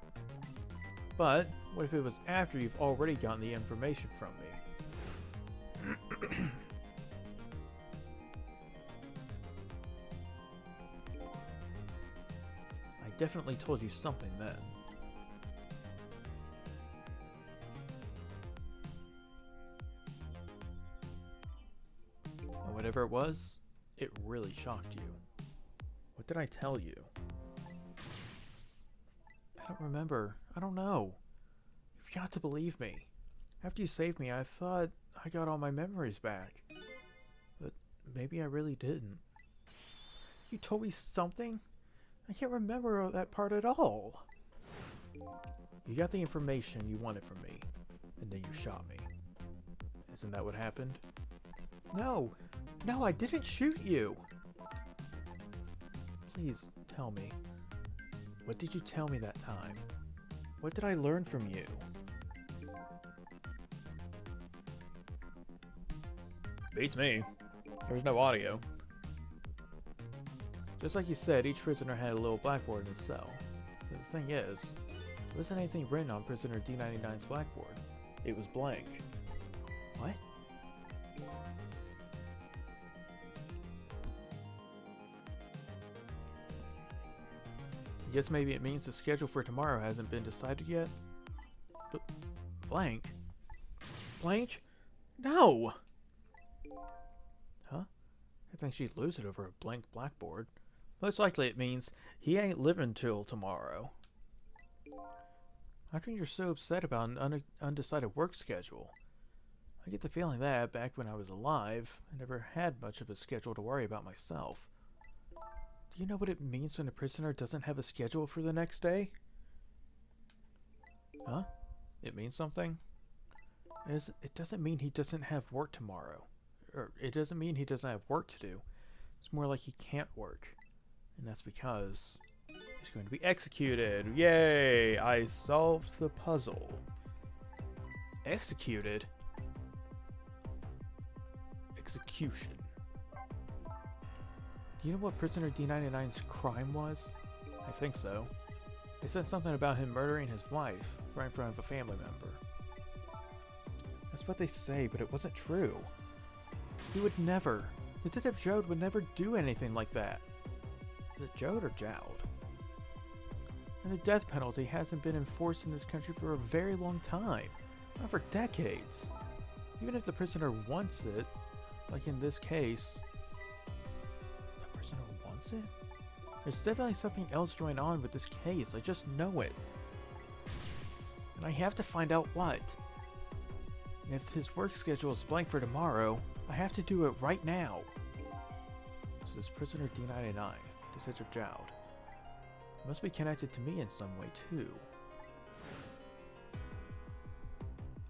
But what if it was after you've already gotten the information from me? I definitely told you something then. And whatever it was, it really shocked you. What did I tell you? I don't remember. I don't know. You've got to believe me. After you saved me, I thought I got all my memories back. But maybe I really didn't. You told me something? I can't remember that part at all. You got the information you wanted from me, and then you shot me. Isn't that what happened? No! No, I didn't shoot you! Please, tell me. What did you tell me that time? What did I learn from you? Beats me. There was no audio. Just like you said, each prisoner had a little blackboard in his cell. But the thing is, there wasn't anything written on prisoner D99's blackboard. It was blank. What? I guess maybe it means the schedule for tomorrow hasn't been decided yet? But blank? Blank? No! Huh? I think she'd lose it over a blank blackboard. Most likely it means he ain't living till tomorrow. How come you're so upset about an undecided work schedule? I get the feeling that, back when I was alive, I never had much of a schedule to worry about myself. Do you know what it means when a prisoner doesn't have a schedule for the next day? Huh? It means something? It doesn't mean he doesn't have work tomorrow. Or it doesn't mean he doesn't have work to do. It's more like he can't work. And that's because he's going to be executed. Yay! I solved the puzzle. Executed? Execution. Do you know what prisoner D99's crime was? I think so. They said something about him murdering his wife right in front of a family member. That's what they say, but it wasn't true. He would never. Detective Jode would never do anything like that. Is it Jode or Jowd? And the death penalty hasn't been enforced in this country for a very long time. Not for decades. Even if the prisoner wants it, like in this case, the prisoner wants it? There's definitely something else going on with this case. I just know it. And I have to find out what. And if his work schedule is blank for tomorrow, I have to do it right now. So this prisoner D99, Detective Jowd, must be connected to me in some way too.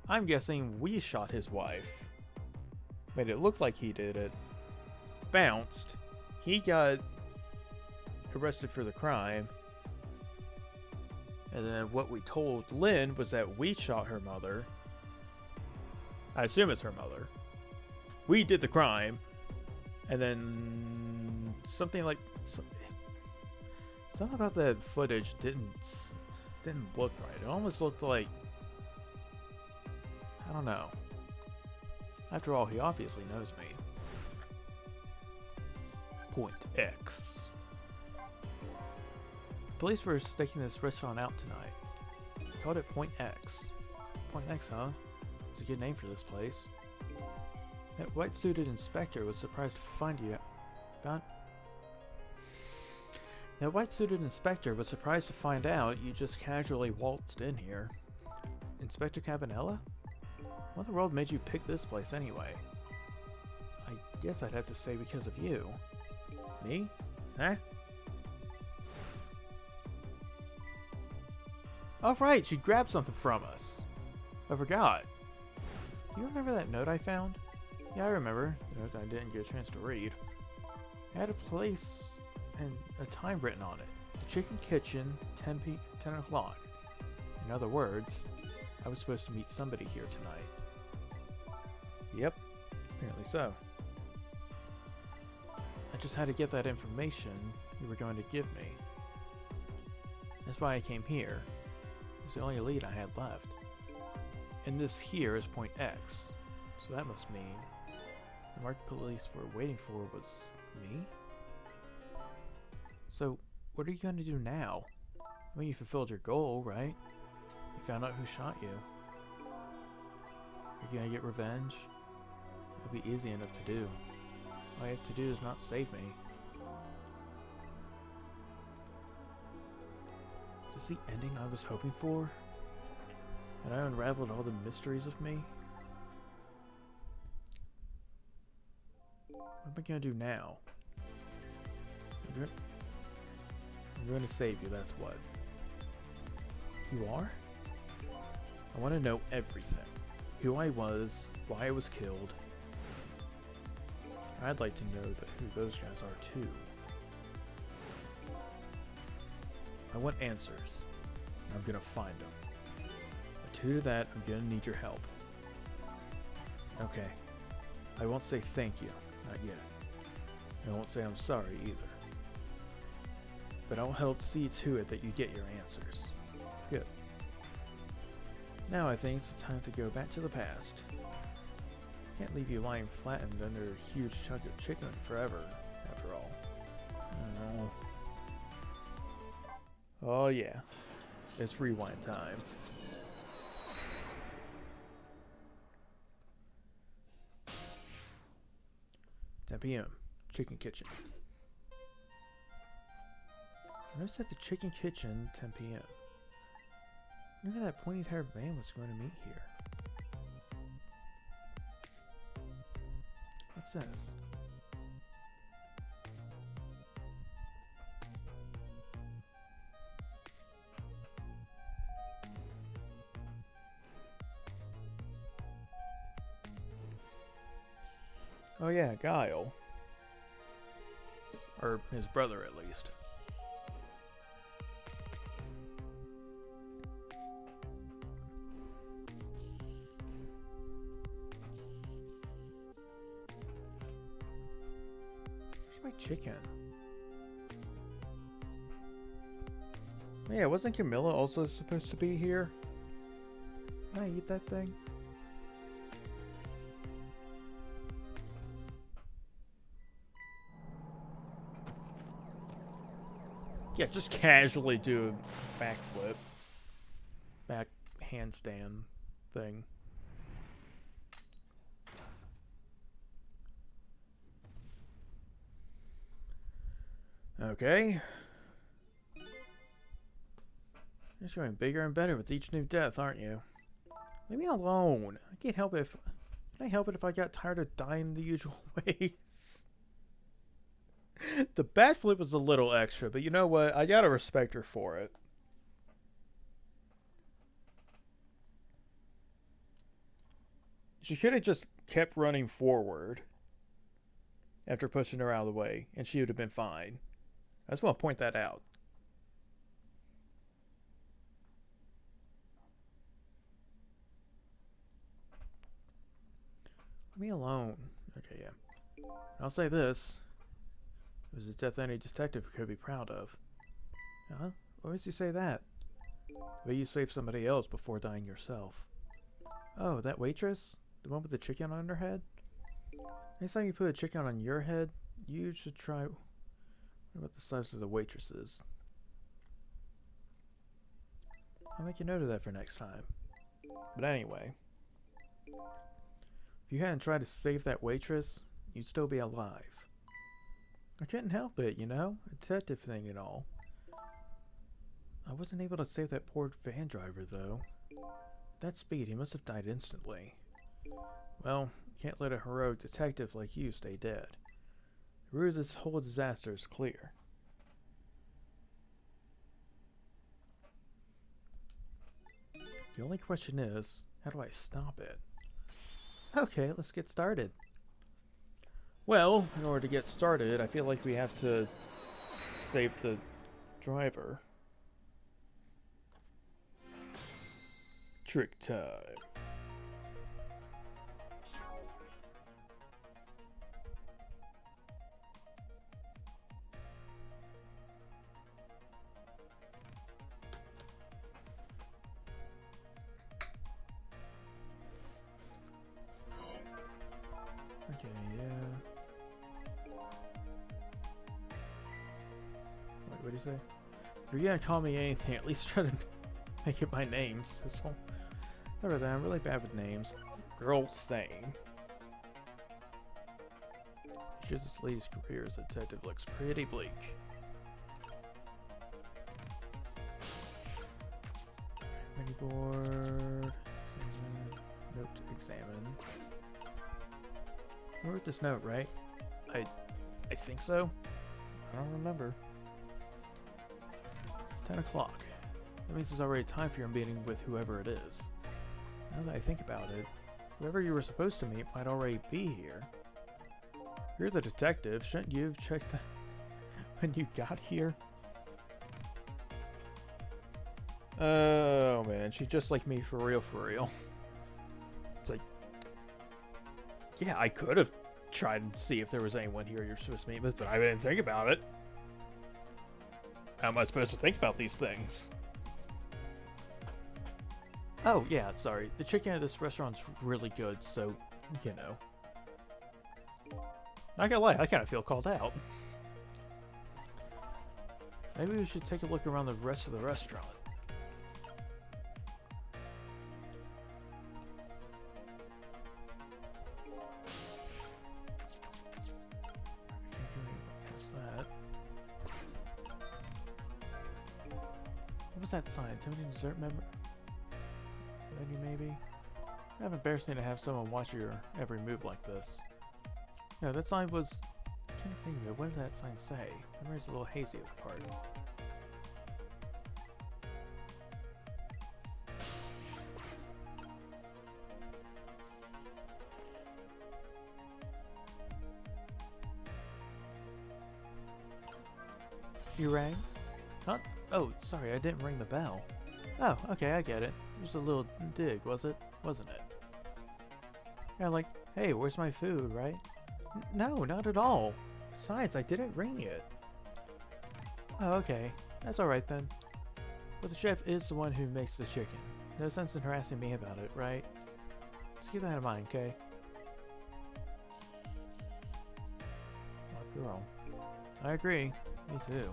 I'm guessing we shot his wife. Made it look like he did it. Bounced. He got arrested for the crime. And then what we told Lynne was that we shot her mother. I assume it's her mother. We did the crime, and then something like something about that footage didn't look right. It almost looked like, I don't know. After all, he obviously knows me. Point X. Police were staking this restaurant out tonight. They called it Point X. Point X, huh? It's a good name for this place. That white-suited inspector was surprised to find you. That white-suited inspector was surprised to find out you just casually waltzed in here. Inspector Cabanella? What in the world made you pick this place anyway? I guess I'd have to say because of you. Me? Huh? Oh right, she grabbed something from us. I forgot. Do you remember that note I found? Yeah, I remember. The note I didn't get a chance to read. It had a place and a time written on it. The Chicken Kitchen, 10 o'clock. In other words, I was supposed to meet somebody here tonight. Yep, apparently so. I just had to get that information you were going to give me. That's why I came here. It was the only lead I had left. And this here is Point X. So that must mean the marked police were waiting for was me? So, what are you going to do now? I mean, you fulfilled your goal, right? You found out who shot you. Are you going to get revenge? It'll be easy enough to do. All you have to do is not save me. Is this the ending I was hoping for? And I unraveled all the mysteries of me? What am I going to do now? I'm going to save you, that's what. You are? I want to know everything. Who I was, why I was killed. I'd like to know who those guys are too. I want answers. I'm going to find them. But to do that, I'm going to need your help. Okay. I won't say thank you, not yet. I won't say I'm sorry either. But I'll help see to it that you get your answers. Good. Now I think it's time to go back to the past. Can't leave you lying flattened under a huge chunk of chicken forever, after all. Oh yeah. It's rewind time. 10 p.m. Chicken Kitchen. I noticed at the Chicken Kitchen, 10 p.m. I knew that pointy-haired man was going to meet here. What's this? Oh yeah, Guile. Or his brother, at least. Where's my chicken? Yeah, wasn't Camilla also supposed to be here? Can I eat that thing? Yeah, just casually do a backflip. Back handstand thing. Okay. You're just going bigger and better with each new death, aren't you? Leave me alone. I can't help it if... Can I help it if I got tired of dying the usual ways? The backflip was a little extra, but you know what? I gotta respect her for it. She could have just kept running forward after pushing her out of the way, and she would have been fine. I just want to point that out. me alone. Okay, yeah. I'll say this. It was a death any detective could be proud of. Huh? Why does he say that? But you saved somebody else before dying yourself. Oh, that waitress? The one with the chicken on her head? Next time you put a chicken on your head, you should try... What about the size of the waitresses? I'll make a note of that for next time. But anyway, if you hadn't tried to save that waitress, you'd still be alive. I couldn't help it, you know? A detective thing and all. I wasn't able to save that poor van driver, though. That speed, he must have died instantly. Well, can't let a heroic detective like you stay dead. The root of this whole disaster is clear. The only question is, how do I stop it? Okay, let's get started. Well, in order to get started, I feel like we have to save the driver. Trick time. Okay, yeah. Wait, what do you say? If you're gonna call me anything, at least try to make it my names. So, remember that, I'm really bad with names. Girl saying. Sure, this lady's career as a detective looks pretty bleak. Ready board. Examine. Note to examine. I wrote this note, right? I think so. I don't remember. 10 o'clock. That means it's already time for your meeting with whoever it is. Now that I think about it, whoever you were supposed to meet might already be here. You're the detective. Shouldn't you have checked that when you got here? Oh man, she's just like me for real, for real. It's like, yeah, I could have tried and see if there was anyone here you're supposed to meet with, but I didn't think about it. How am I supposed to think about these things? Oh, yeah, sorry. The chicken at this restaurant's really good, so, you know. Not gonna lie, I kind of feel called out. Maybe we should take a look around the rest of the restaurant. What was that sign? Intimidating dessert member? Menu maybe? Kind of embarrassing to have someone watch your every move like this. No, that sign was... I can't think of it. What did that sign say? Memory's a little hazy at the part. You rang? Huh? Oh, sorry, I didn't ring the bell. Oh, okay, I get it. It was a little dig, was it? Wasn't it? Yeah, like, hey, where's my food, right? No, not at all. Besides, I didn't ring it. Oh, okay. That's alright then. But the chef is the one who makes the chicken. No sense in harassing me about it, right? Just keep that in mind, okay? Oh, girl. I agree. Me too.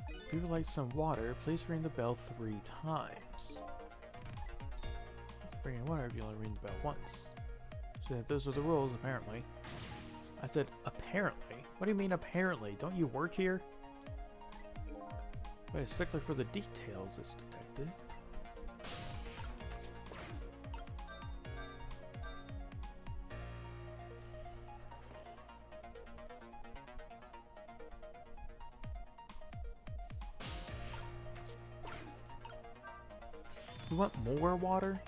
If you would like some water, please ring the bell 3 times. Bring in water if you only ring the bell once. So those are the rules, apparently. I said, apparently? What do you mean, apparently? Don't you work here? Quite a stickler for the details, this detective. You want more water?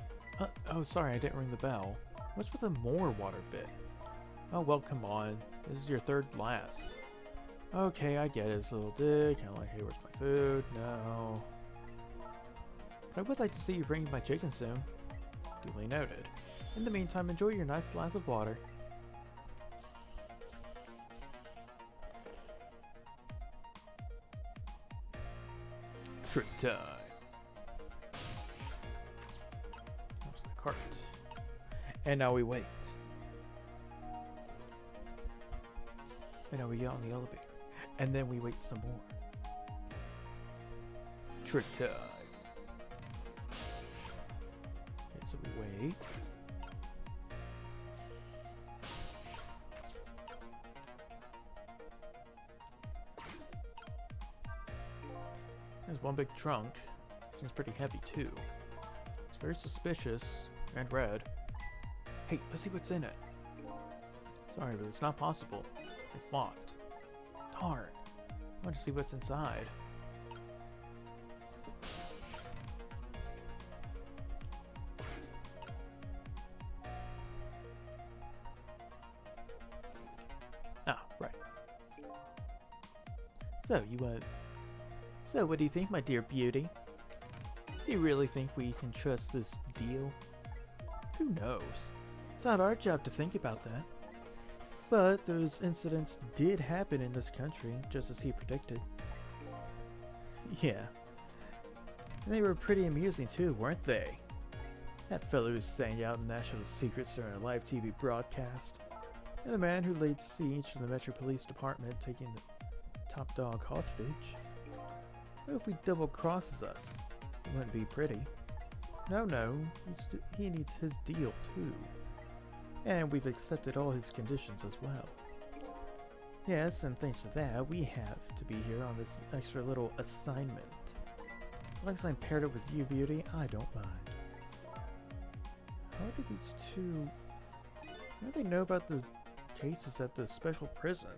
Oh, sorry, I didn't ring the bell. What's with the more water bit? Oh, well, come on. This is your third glass. Okay, I get it. It's a little dick. Kind of like, hey, where's my food? No. But I would like to see you bring my chicken soon. Duly noted. In the meantime, enjoy your nice glass of water. Trick time. There's the cart. And now we wait. And now we get on the elevator. And then we wait some more. Trick time. Okay, so we wait. There's one big trunk. Seems pretty heavy too. It's very suspicious and red. Hey, let's see what's in it. Sorry, but it's not possible. It's locked. Darn. I want to see what's inside. Ah, right. So, what do you think, my dear beauty? Do you really think we can trust this deal? Who knows? It's not our job to think about that. But those incidents did happen in this country, just as he predicted. Yeah. And they were pretty amusing too, weren't they? That fellow who sang out national secrets during a live TV broadcast. And the man who laid siege to the Metro Police Department, taking the top dog hostage. What if he double crosses us? It wouldn't be pretty. No, he needs his deal too. And we've accepted all his conditions as well. Yes, and thanks to that, we have to be here on this extra little assignment. As long as I'm paired up with you, beauty, I don't mind. How do these two... How do they know about the cases at the special prison?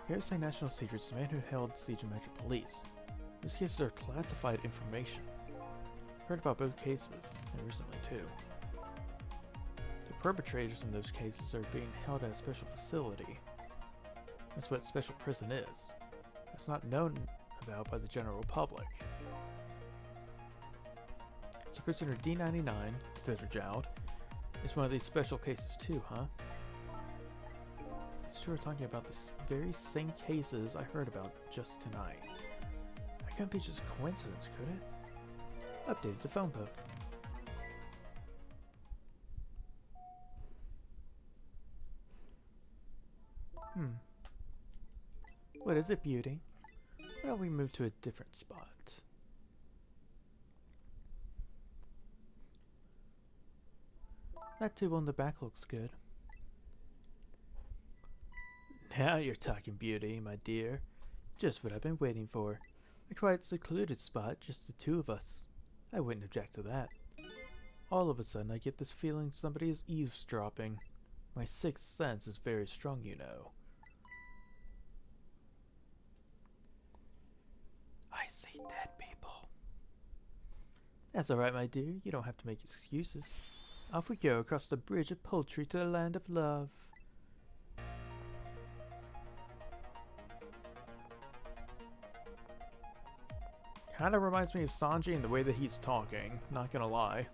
Hearsay National Secrets, the man who held siege in Metro Police. These cases are classified information. Heard about both cases, and recently too. The perpetrators in those cases are being held at a special facility. That's what special prison is. It's not known about by the general public. So prisoner D99, Thitherjoud, is one of these special cases too, huh? These two are talking about the very same cases I heard about just tonight. That couldn't be just a coincidence, could it? Updated the phone book. What is it, beauty? Why don't we move to a different spot? That table in the back looks good. Now you're talking, beauty, my dear. Just what I've been waiting for. A quiet, secluded spot, just the two of us. I wouldn't object to that. All of a sudden, I get this feeling somebody is eavesdropping. My sixth sense is very strong, you know. I see dead people. That's alright, my dear. You don't have to make excuses. Off we go across the bridge of poultry to the land of love. Kinda reminds me of Sanji in the way that he's talking, not gonna lie.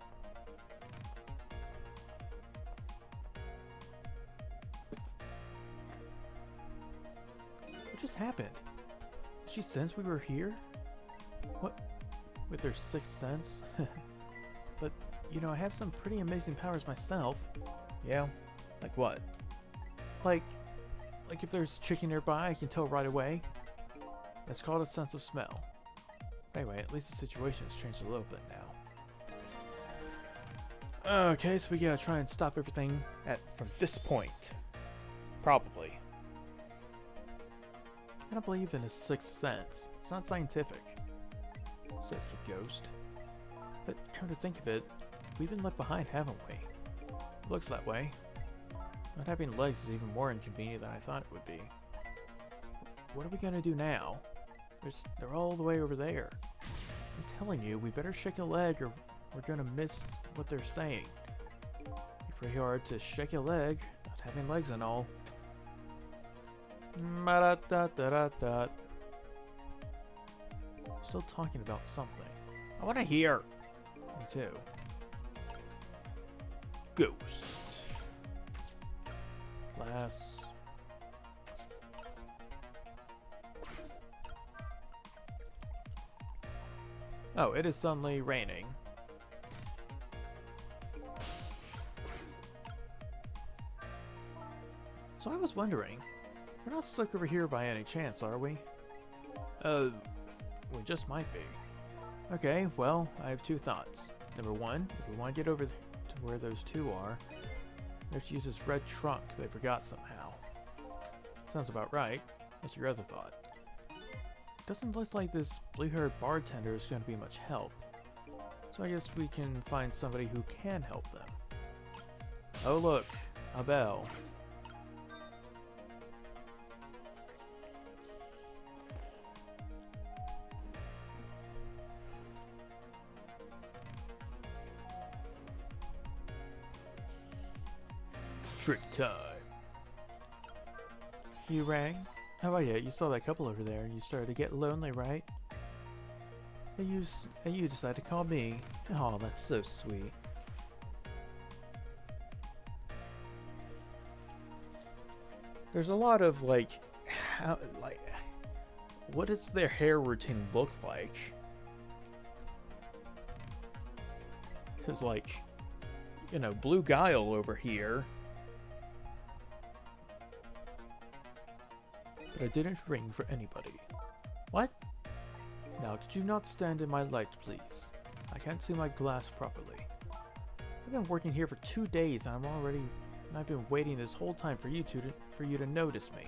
What just happened? Did she sense we were here? What? With her sixth sense? But, you know, I have some pretty amazing powers myself. Yeah? Like what? Like if there's chicken nearby, I can tell right away. That's called a sense of smell. Anyway, at least the situation has changed a little bit now. Okay, so we gotta try and stop everything from this point. Probably. I don't believe in a sixth sense. It's not scientific, says the ghost. But come to think of it, we've been left behind, haven't we? Looks that way. Not having legs is even more inconvenient than I thought it would be. What are we gonna do now? They're all the way over there. I'm telling you, we better shake a leg or we're gonna miss what they're saying. It's pretty hard to shake a leg, not having legs and all. Ma-da-da-da-da-da. Still talking about something. I want to hear. Me too. Ghost. Glass. Oh, it is suddenly raining. So I was wondering, we're not stuck over here by any chance, are we? We just might be. Okay, well, I have two thoughts. Number one, if we want to get over to where those two are, we have to use this red trunk they forgot somehow. Sounds about right. What's your other thought? Doesn't look like this blue-haired bartender is going to be much help. So I guess we can find somebody who can help them. Oh look, a bell. Trick time. You rang? Oh yeah, you saw that couple over there and you started to get lonely, right? And you decided to call me. Oh, that's so sweet. There's a lot of like what does their hair routine look like? Because like, you know, Blue Guile over here. But I didn't ring for anybody. What? Now, could you not stand in my light, please? I can't see my glass properly. I've been working here for 2 days, and I've been waiting this whole time for you to notice me.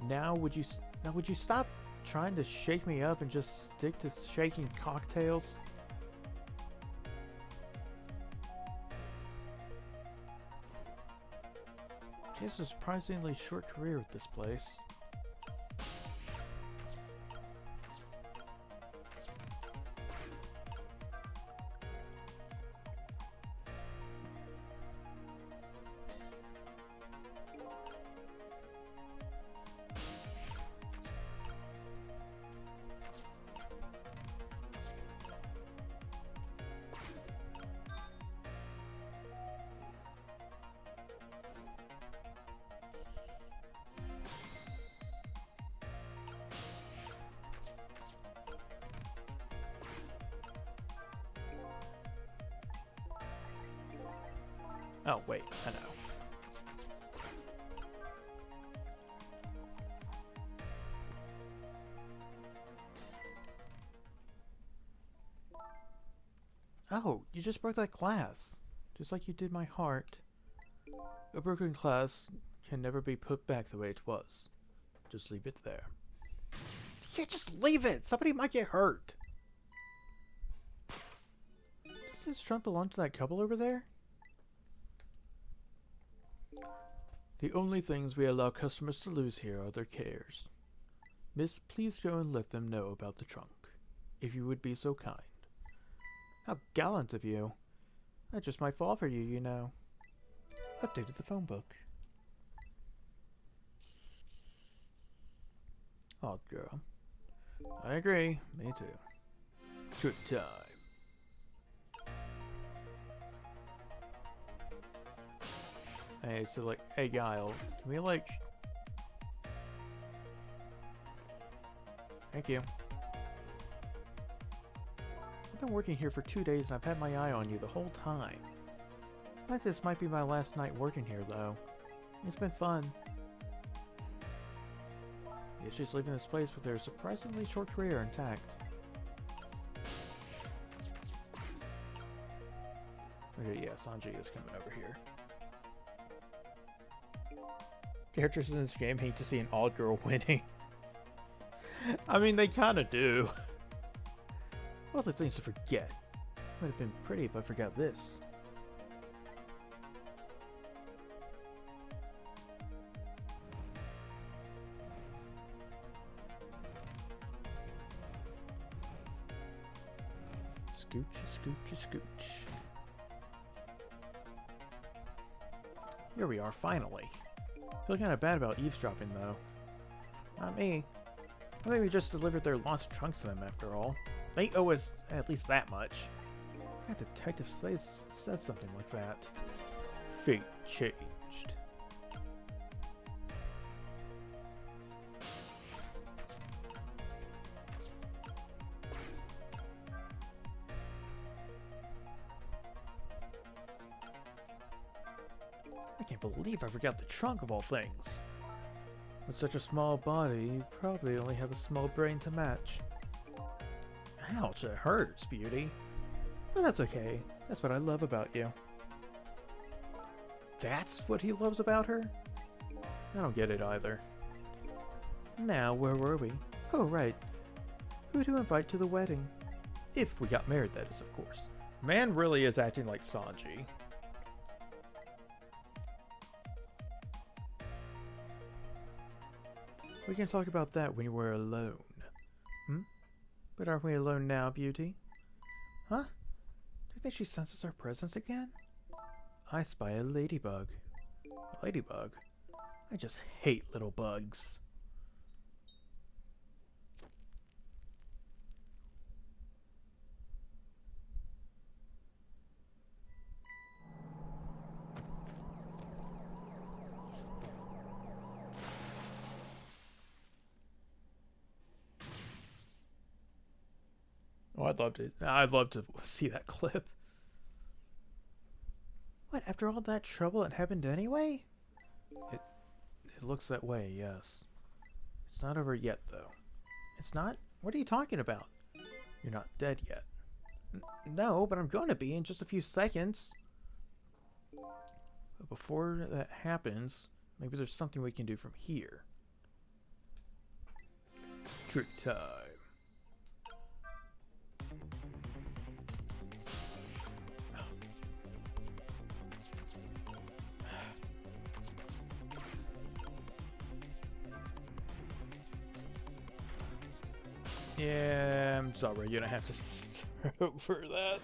Now, would you stop trying to shake me up and just stick to shaking cocktails? She has a surprisingly short career with this place. Oh, wait, I know. Oh, you just broke that glass. Just like you did my heart. A broken glass can never be put back the way it was. Just leave it there. You can't just leave it! Somebody might get hurt! Does this trunk belong to that couple over there? The only things we allow customers to lose here are their cares. Miss, please go and let them know about the trunk, if you would be so kind. How gallant of you. I just might fall for you, you know. Updated the phone book. Odd girl. I agree. Me too. Trick time. Hey, so like, hey Guile, can we like... Thank you. I've been working here for 2 days and I've had my eye on you the whole time. I think this might be my last night working here though. It's been fun. Yeah, she's leaving this place with her surprisingly short career intact. Okay, yeah, Sanji is coming over here. Characters in this game hate to see an odd girl winning. I mean, they kind of do. All the things to forget. Would have been pretty if I forgot this. Scooch, scooch, scooch. Here we are, finally. Feel kind of bad about eavesdropping, though. Not me. I think we just delivered their lost trunks to them, after all. They owe us at least that much. That detective says something like that. Fate changed. I can't believe I forgot the trunk of all things. With such a small body, you probably only have a small brain to match. Ouch, it hurts, Beauty. But that's okay. That's what I love about you. That's what he loves about her? I don't get it either. Now, where were we? Oh, right. Who to invite to the wedding? If we got married, that is, of course. Man really is acting like Sanji. We can talk about that when we're alone. But aren't we alone now, Beauty? Huh? Do you think she senses our presence again? I spy a ladybug. A ladybug? I just hate little bugs. Oh, I'd love to see that clip. What, after all that trouble it happened anyway? It looks that way, yes. It's not over yet, though. It's not? What are you talking about? You're not dead yet. No, but I'm going to be in just a few seconds. But before that happens, maybe there's something we can do from here. Trick time. Yeah, I'm sorry, you're gonna have to start over that.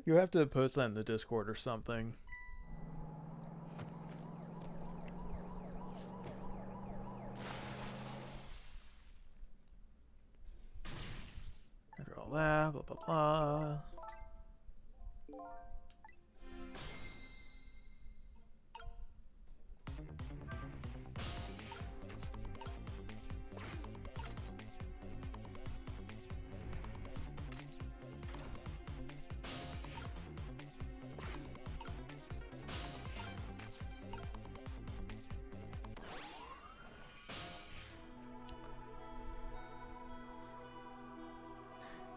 You have to post that in the Discord or something. After all that, blah, blah, blah.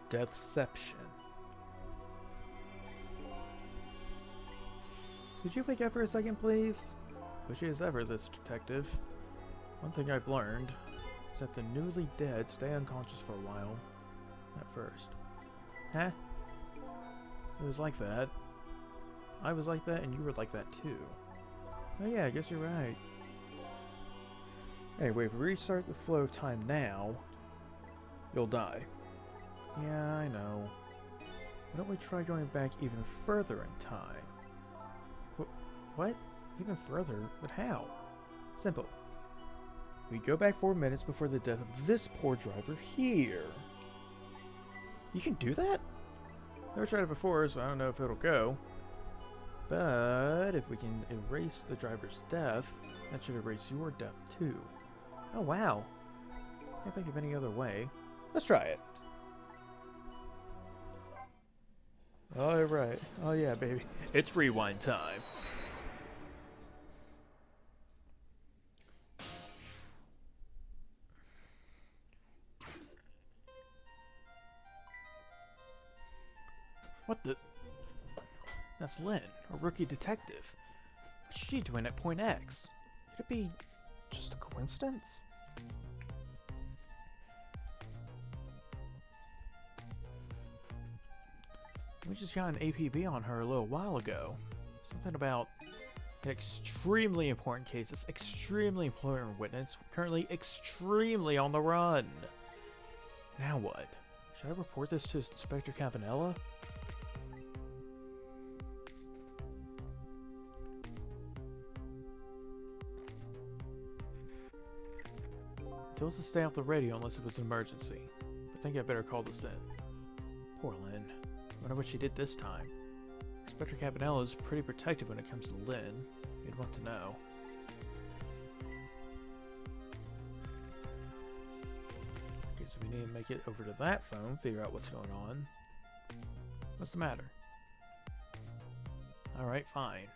Deathception. Could you wake up for a second, please? Wishy as ever, this detective. One thing I've learned is that the newly dead stay unconscious for a while. At first. Huh? It was like that. I was like that, and you were like that too. Oh yeah, I guess you're right. Anyway, if we restart the flow of time now, you'll die. Yeah, I know. Why don't we try going back even further in time? What? Even further? But how? Simple. We go back 4 minutes before the death of this poor driver here. You can do that? Never tried it before, so I don't know if it'll go. But if we can erase the driver's death, that should erase your death too. Oh wow. Can't think of any other way. Let's try it. Alright. Oh yeah, baby. It's rewind time. That's Lynne, a rookie detective. What's she doing at Point X? Could it be just a coincidence? We just got an APB on her a little while ago. Something about an extremely important case. This extremely important witness, currently extremely on the run. Now what? Should I report this to Inspector Campanella? Told us to stay off the radio unless it was an emergency. I think I better call this in. Poor Lynne. Wonder what she did this time. Inspector Campanella is pretty protective when it comes to Lynne. You'd want to know. Okay, so we need to make it over to that phone, figure out what's going on. What's the matter? Alright, fine.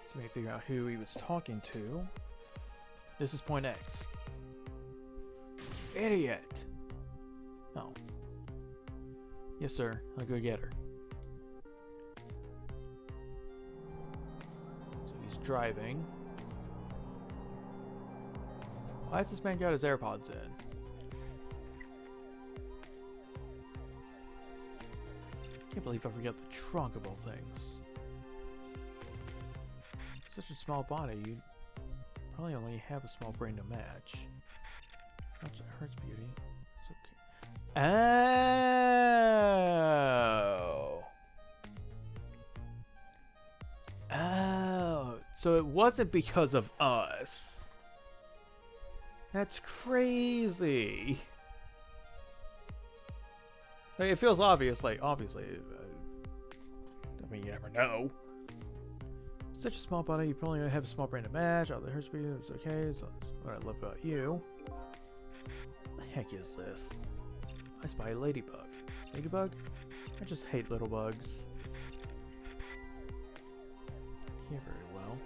So we need to figure out who he was talking to. This is Point X. Idiot! Oh. Yes, sir. I'll go get her. So he's driving. Why has this man got his AirPods in? Can't believe I forgot the trunk of all things. Such a small body, you'd probably only have a small brain to match. It hurts, beauty. It's okay. Oh. Oh. So it wasn't because of us. That's crazy. Like, it feels obvious, like, obviously. I mean, you never know. Such a small body, you probably only have a small brain to match. All the hair speed is okay. So that's what I love about you. What the heck is this? I spy a ladybug. Ladybug? I just hate little bugs. Yeah, very well.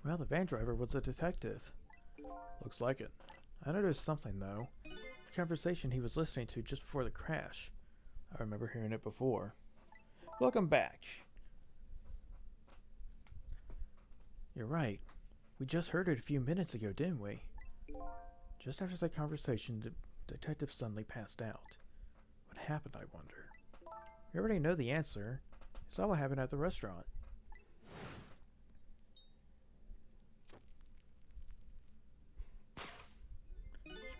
Well, the van driver was a detective. Looks like it. I noticed something, though. The conversation he was listening to just before the crash. I remember hearing it before. Welcome back. You're right. We just heard it a few minutes ago, didn't we? Just after that conversation, the detective suddenly passed out. What happened, I wonder? You already know the answer. You saw what happened at the restaurant.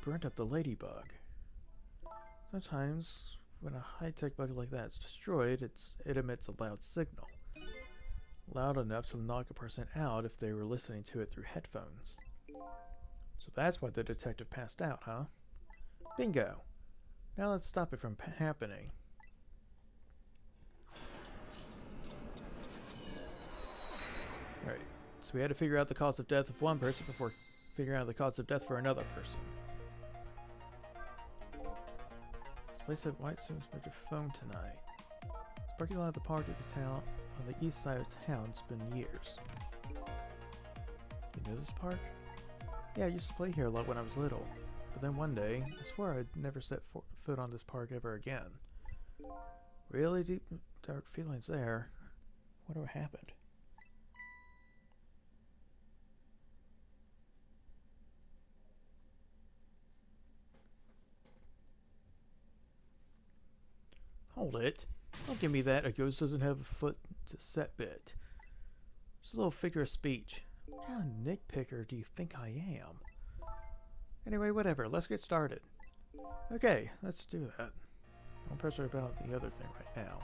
Burnt up the ladybug. Sometimes, when a high-tech bug like that is destroyed, it emits a loud signal. Loud enough to knock a person out if they were listening to it through headphones. So that's why the detective passed out, huh? Bingo! Now let's stop it from happening. Alright, so we had to figure out the cause of death of one person before figuring out the cause of death for another person. Place at White Soon with your phone tonight. This parking lot at the park of the town on the east side of town. It's been years. You know this park? Yeah, I used to play here a lot when I was little. But then one day, I swore I'd never set foot on this park ever again. Really deep, dark feelings there. What happened? Hold it. Don't give me that. A ghost doesn't have a foot to set bit. Just a little figure of speech. What kind of nitpicker do you think I am? Anyway, whatever. Let's get started. Okay, let's do that. Don't pressure about the other thing right now.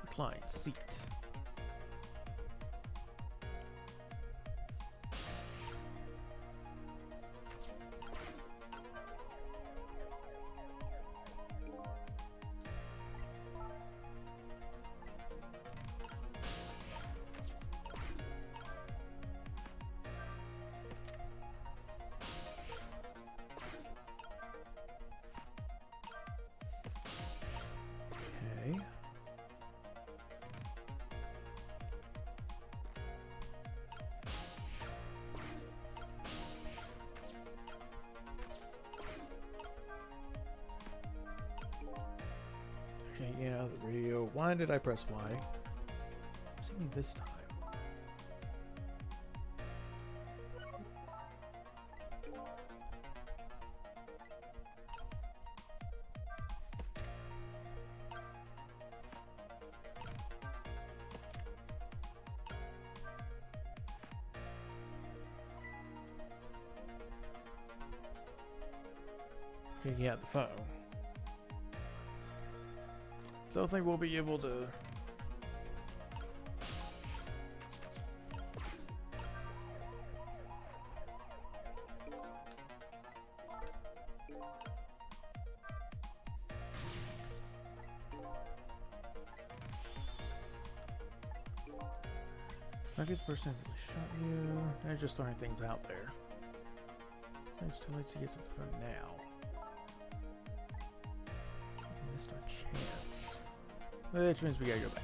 Recline seat. Okay, yeah, the radio. Why did I press Y? What's it mean this time? Okay, yeah, the phone. Don't think we'll be able to. I guess the person really shot you. They're just throwing things out there. It's too late to get to the phone now. We missed our chance. Which means we gotta go back.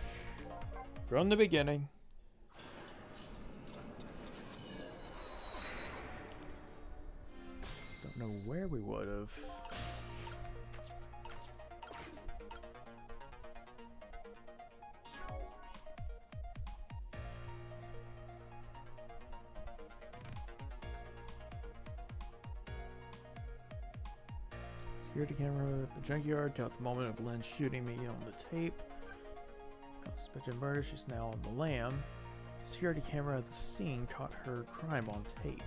From the beginning. Don't know where we would have. Security camera at the junkyard caught the moment of Lynne shooting me on the tape. Suspected murder, she's now on the lam. Security camera at the scene caught her crime on tape.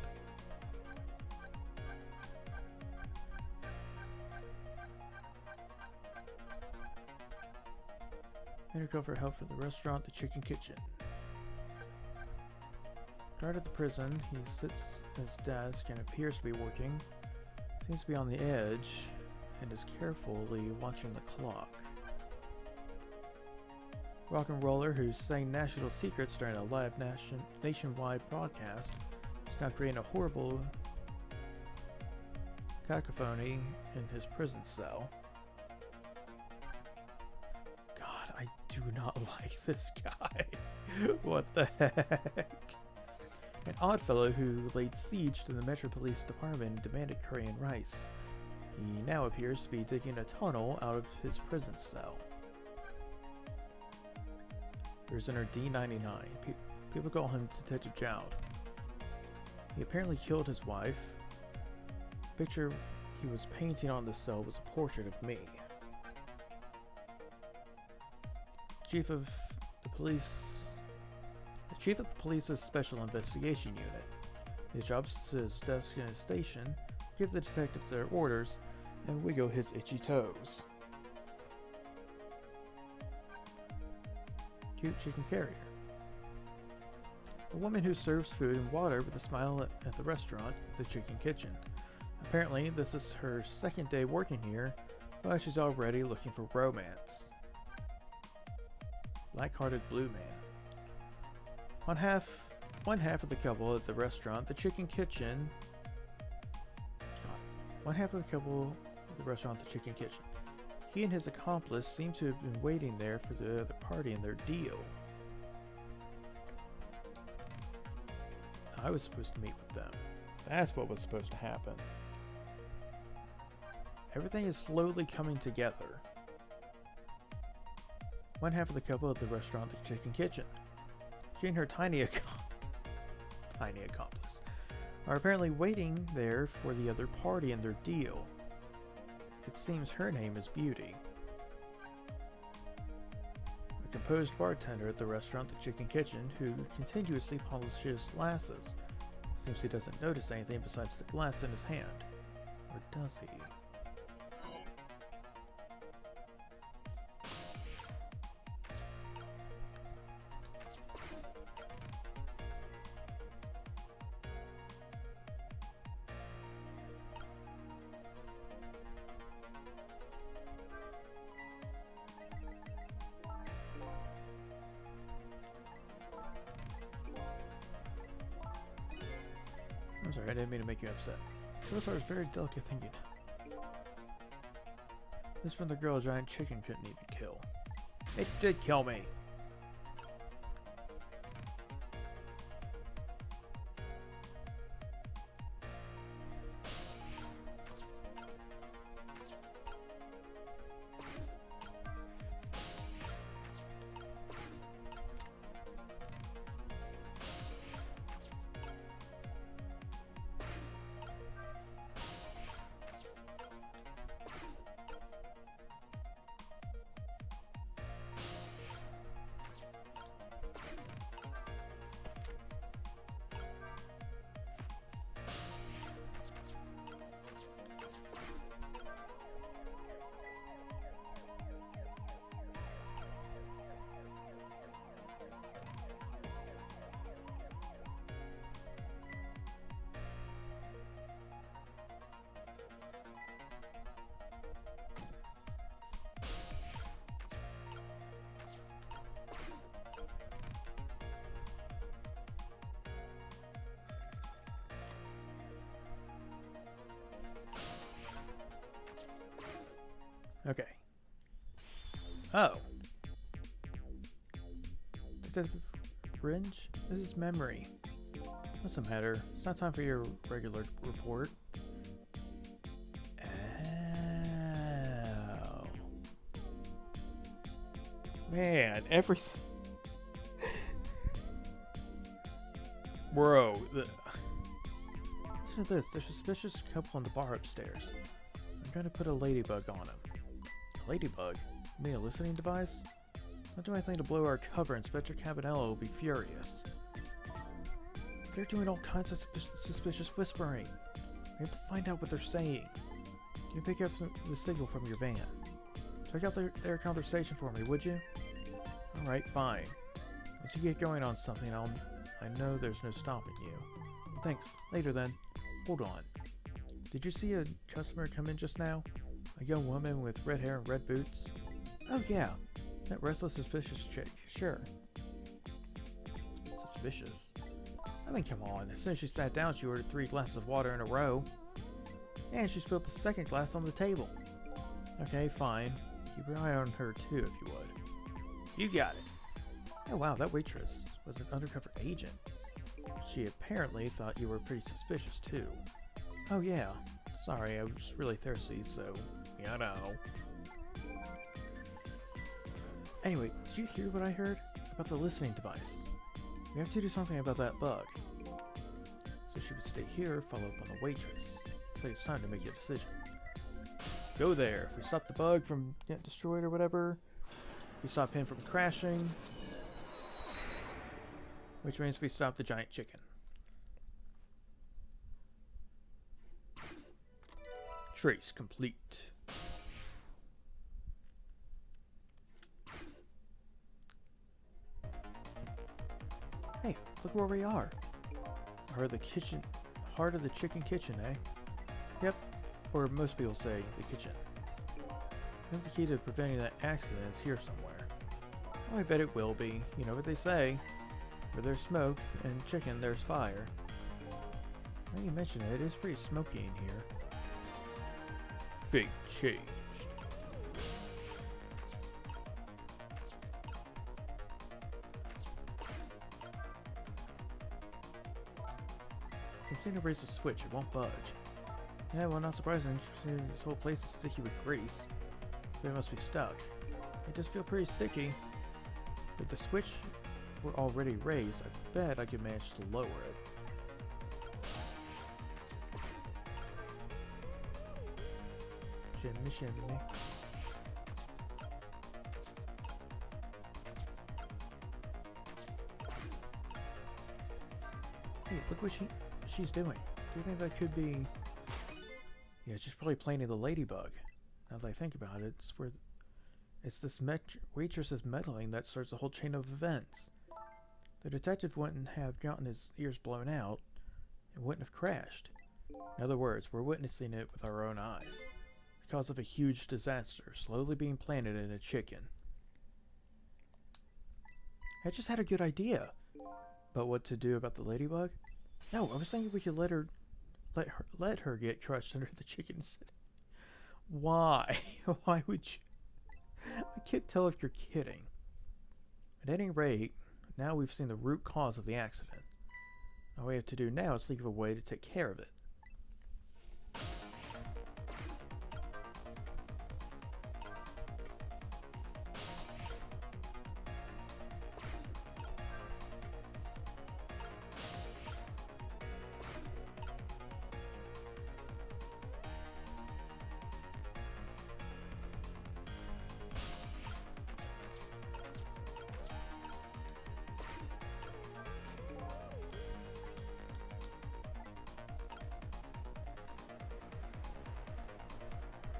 Undercover help for the restaurant, the chicken kitchen. Guard at the prison, he sits at his desk and appears to be working. Seems to be on the edge and is carefully watching the clock. Rock and roller who sang national secrets during a live nationwide broadcast is now creating a horrible cacophony in his prison cell. God, I do not like this guy. What the heck? An odd fellow who laid siege to the Metro Police Department and demanded curry and rice. He now appears to be digging a tunnel out of his prison cell. Prisoner D99. People call him Detective Jowd. He apparently killed his wife. The picture he was painting on the cell was a portrait of me. The chief of the police's special investigation unit. His job sits at his desk in his station, gives the detectives their orders, and wiggle his itchy toes. Cute chicken carrier. A woman who serves food and water with a smile at the restaurant, the chicken kitchen. Apparently, this is her second day working here, but she's already looking for romance. Black-hearted blue man. One half of the couple at the restaurant, the chicken kitchen. One half of the couple at the restaurant, the chicken kitchen. He and his accomplice seem to have been waiting there for the other party in their deal. I was supposed to meet with them. That's what was supposed to happen. Everything is slowly coming together. One half of the couple at the restaurant, the chicken kitchen. She and her tiny accomplice are apparently waiting there for the other party in their deal. It seems her name is Beauty. A composed bartender at the restaurant, the chicken kitchen, who continuously polishes glasses. Seems he doesn't notice anything besides the glass in his hand. Or does he? I'm sorry, I didn't mean to make you upset. Those are very delicate thinking. This from the girl a giant chicken couldn't even kill. It did kill me! Oh. Does that fringe? This is memory. Doesn't matter. It's not time for your regular report. Oh. Man, everything. Bro, listen to this. There's a suspicious couple in the bar upstairs. I'm trying to put a ladybug on him. A ladybug? You mean a listening device? Don't do anything to blow our cover. Inspector Cabanello will be furious. They're doing all kinds of suspicious whispering. We have to find out what they're saying. Can you pick up the signal from your van? Check out their conversation for me, would you? Alright, fine. Once you get going on something, I know there's no stopping you. Thanks. Later then. Hold on. Did you see a customer come in just now? A young woman with red hair and red boots? Oh yeah. That restless, suspicious chick. Sure. Suspicious? I mean, come on. As soon as she sat down, she ordered 3 glasses of water in a row. And she spilled the second glass on the table. Okay, fine. Keep your eye on her too, if you would. You got it. Oh wow, that waitress was an undercover agent. She apparently thought you were pretty suspicious too. Oh yeah. Sorry, I was really thirsty, so you know. Anyway, did you hear what I heard about the listening device? We have to do something about that bug. So she would stay here, follow up on the waitress. So it's time to make a decision. Go there. If we stop the bug from getting destroyed or whatever, we stop him from crashing, which means we stop the giant chicken. Trace complete. Hey, look where we are. Heart of the kitchen. Heart of the chicken kitchen, eh? Yep. Or most people say the kitchen. I think the key to preventing that accident is here somewhere. Oh, I bet it will be. You know what they say. Where there's smoke and chicken, there's fire. Now you mention it, it is pretty smoky in here. Fate changed. Continue to raise the switch, it won't budge. Yeah, well, not surprising. This whole place is sticky with grease. It must be stuck. It does feel pretty sticky. If the switch were already raised, I bet I could manage to lower it. Shimmy, shimmy. Hey, look what she's doing. Do you think that could be... Yeah, she's probably playing the ladybug. Now that I think about it, it's this waitress's meddling that starts a whole chain of events. The detective wouldn't have gotten his ears blown out and wouldn't have crashed. In other words, we're witnessing it with our own eyes. The cause of a huge disaster slowly being planted in a chicken. I just had a good idea. But what to do about the ladybug? No, I was thinking we could let her get crushed under the chicken. Why? Why would you? I can't tell if you're kidding. At any rate, now we've seen the root cause of the accident. All we have to do now is think of a way to take care of it.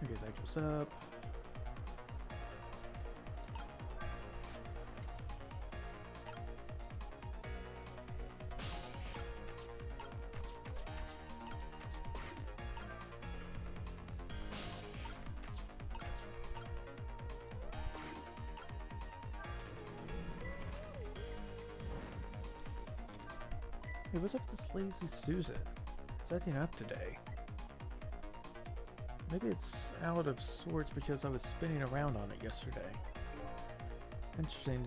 Okay, that goes up. Hey, what's up with this lazy Susan? It's acting up today. Maybe it's out of sorts because I was spinning around on it yesterday. Interesting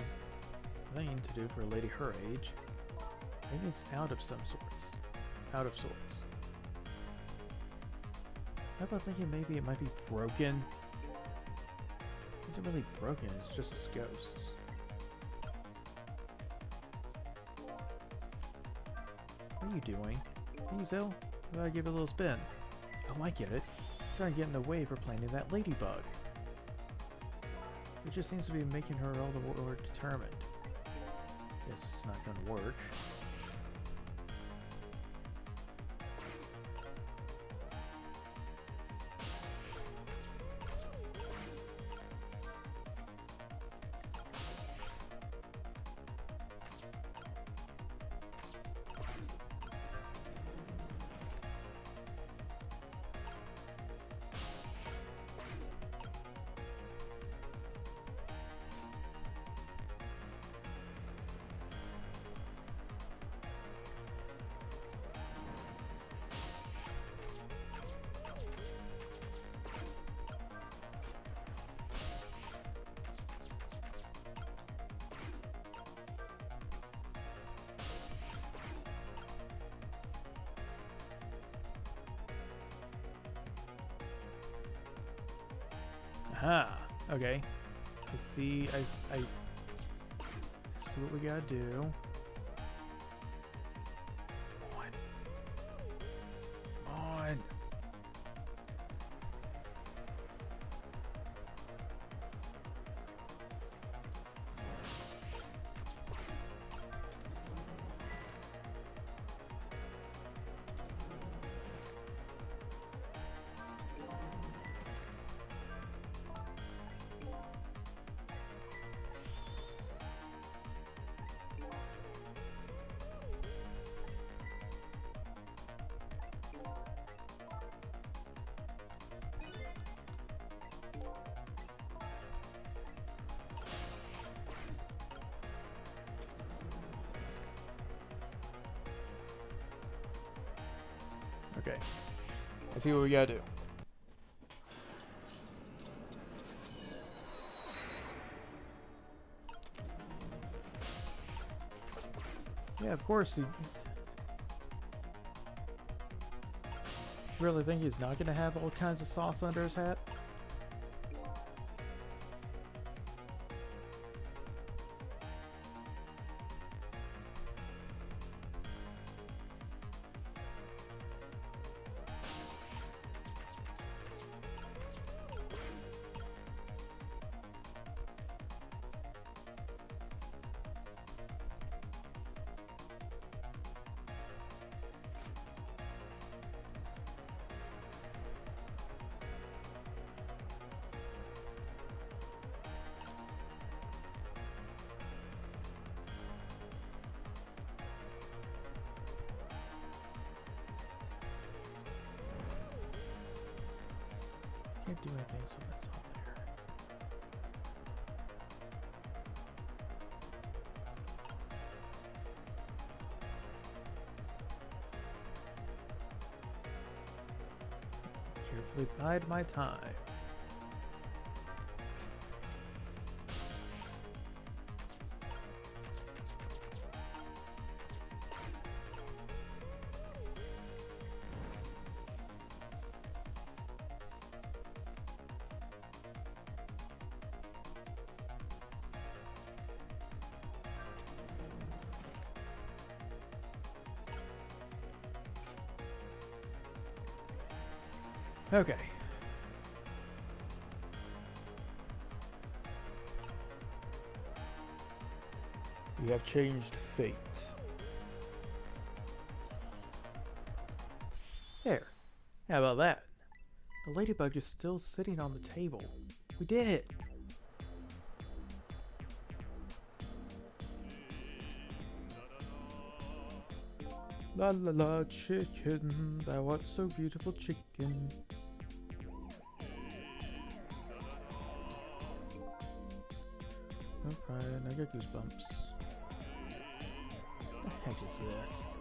thing to do for a lady her age. Maybe it's out of some sorts. Out of sorts. How about thinking maybe it might be broken? Is it really broken? It's just its ghost. What are you doing? Are you ill? I thought I'd give it a little spin. Oh, I get it. Trying to get in the way for planting that ladybug. It just seems to be making her all the more determined. Guess it's not gonna work. Aha! Okay. I see what we gotta do. Come on. Come on. Okay. Let's see what we gotta do. Yeah, of course he... Really think he's not gonna have all kinds of sauce under his hat? Can't do anything, so that's all there. Carefully bide my time. Okay. We have changed fate. There. How about that? The ladybug is still sitting on the table. We did it! La la la, chicken, thou art so beautiful, chicken. Alright, I got goosebumps. What the heck is this?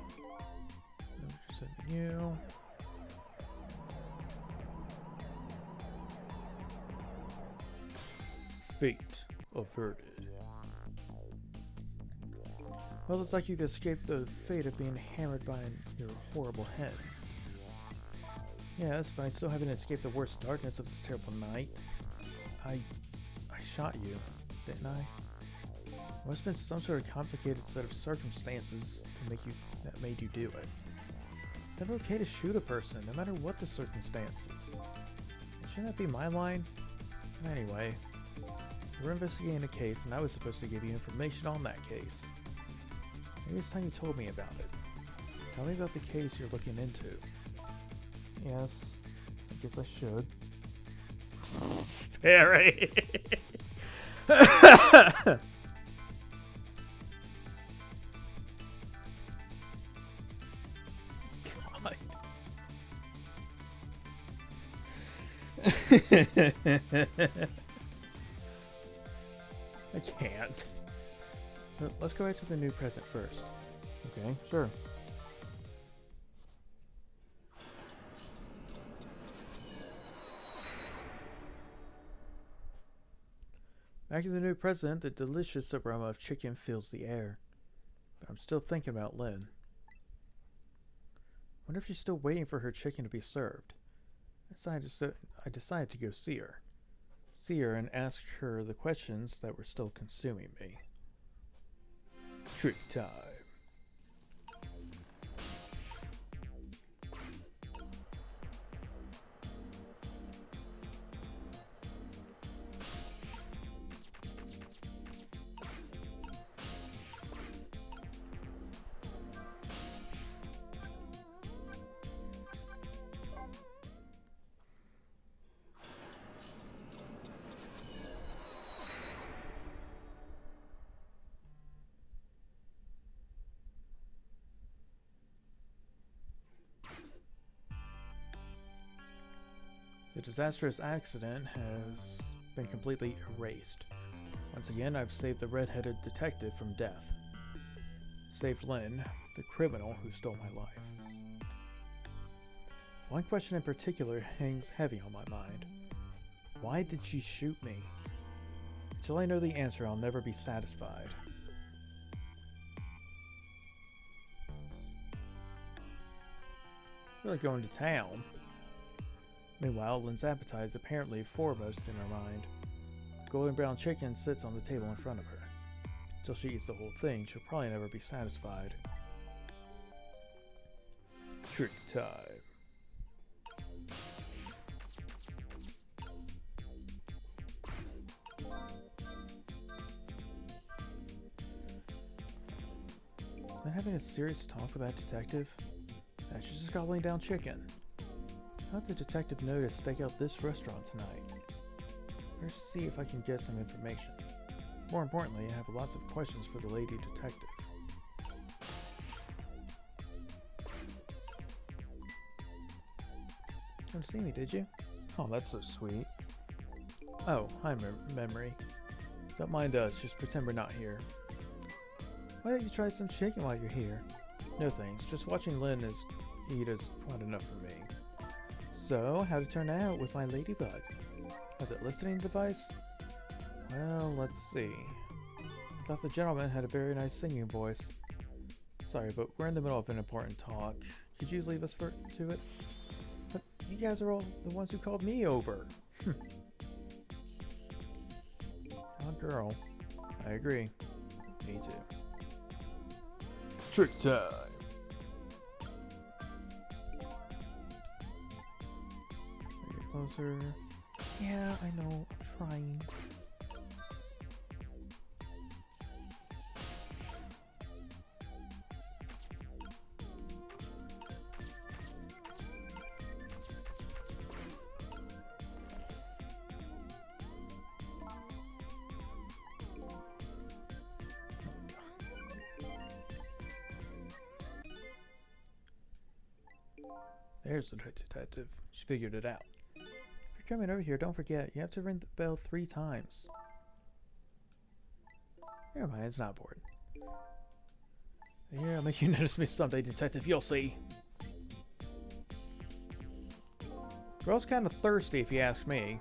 Menu. Fate averted. Well, it's like you've escaped the fate of being hammered by your horrible head. Yes, but I still haven't escaped the worst darkness of this terrible night. I shot you, didn't I? There must have been some sort of complicated set of circumstances that made you do it. It's never okay to shoot a person, no matter what the circumstances. Shouldn't that be my line? Anyway, we're investigating a case, and I was supposed to give you information on that case. Maybe it's time you told me about it. Tell me about the case you're looking into. Yes, I guess I should. Perry! God. I can't. Let's go back to the new present first. Okay, sure. Back to the new present, the delicious aroma of chicken fills the air. But I'm still thinking about Lynne. Wonder if she's still waiting for her chicken to be served. I decided to go see her. See her and ask her the questions that were still consuming me. Trick time. The disastrous accident has been completely erased. Once again, I've saved the red-headed detective from death. Saved Lynne, the criminal who stole my life. One question in particular hangs heavy on my mind. Why did she shoot me? Until I know the answer, I'll never be satisfied. Really going to town. Meanwhile, Lynne's appetite is apparently foremost in her mind. The golden brown chicken sits on the table in front of her. Until she eats the whole thing, she'll probably never be satisfied. Trick time. Is I having a serious talk with that detective? She's just gobbling down chicken. How'd the detective know to stake out this restaurant tonight? Let's see if I can get some information. More importantly, I have lots of questions for the lady detective. Come see me, did you? Oh, that's so sweet. Oh, hi, Memory. Don't mind us, just pretend we're not here. Why don't you try some chicken while you're here? No thanks, just watching Lynne eat is quite enough for me. So, how'd it turn out with my ladybug? With a listening device? Well, let's see. I thought the gentleman had a very nice singing voice. Sorry, but we're in the middle of an important talk. Could you leave us to it? But you guys are all the ones who called me over. Oh, girl. I agree. Me too. Trick time. Get closer. Yeah, I know. I'm trying. There's the detective. She figured it out. If you're coming over here, don't forget, you have to ring the bell 3 times. Never mind, it's not important. Yeah, I'll make you notice me someday, detective. You'll see. Girl's kind of thirsty, if you ask me.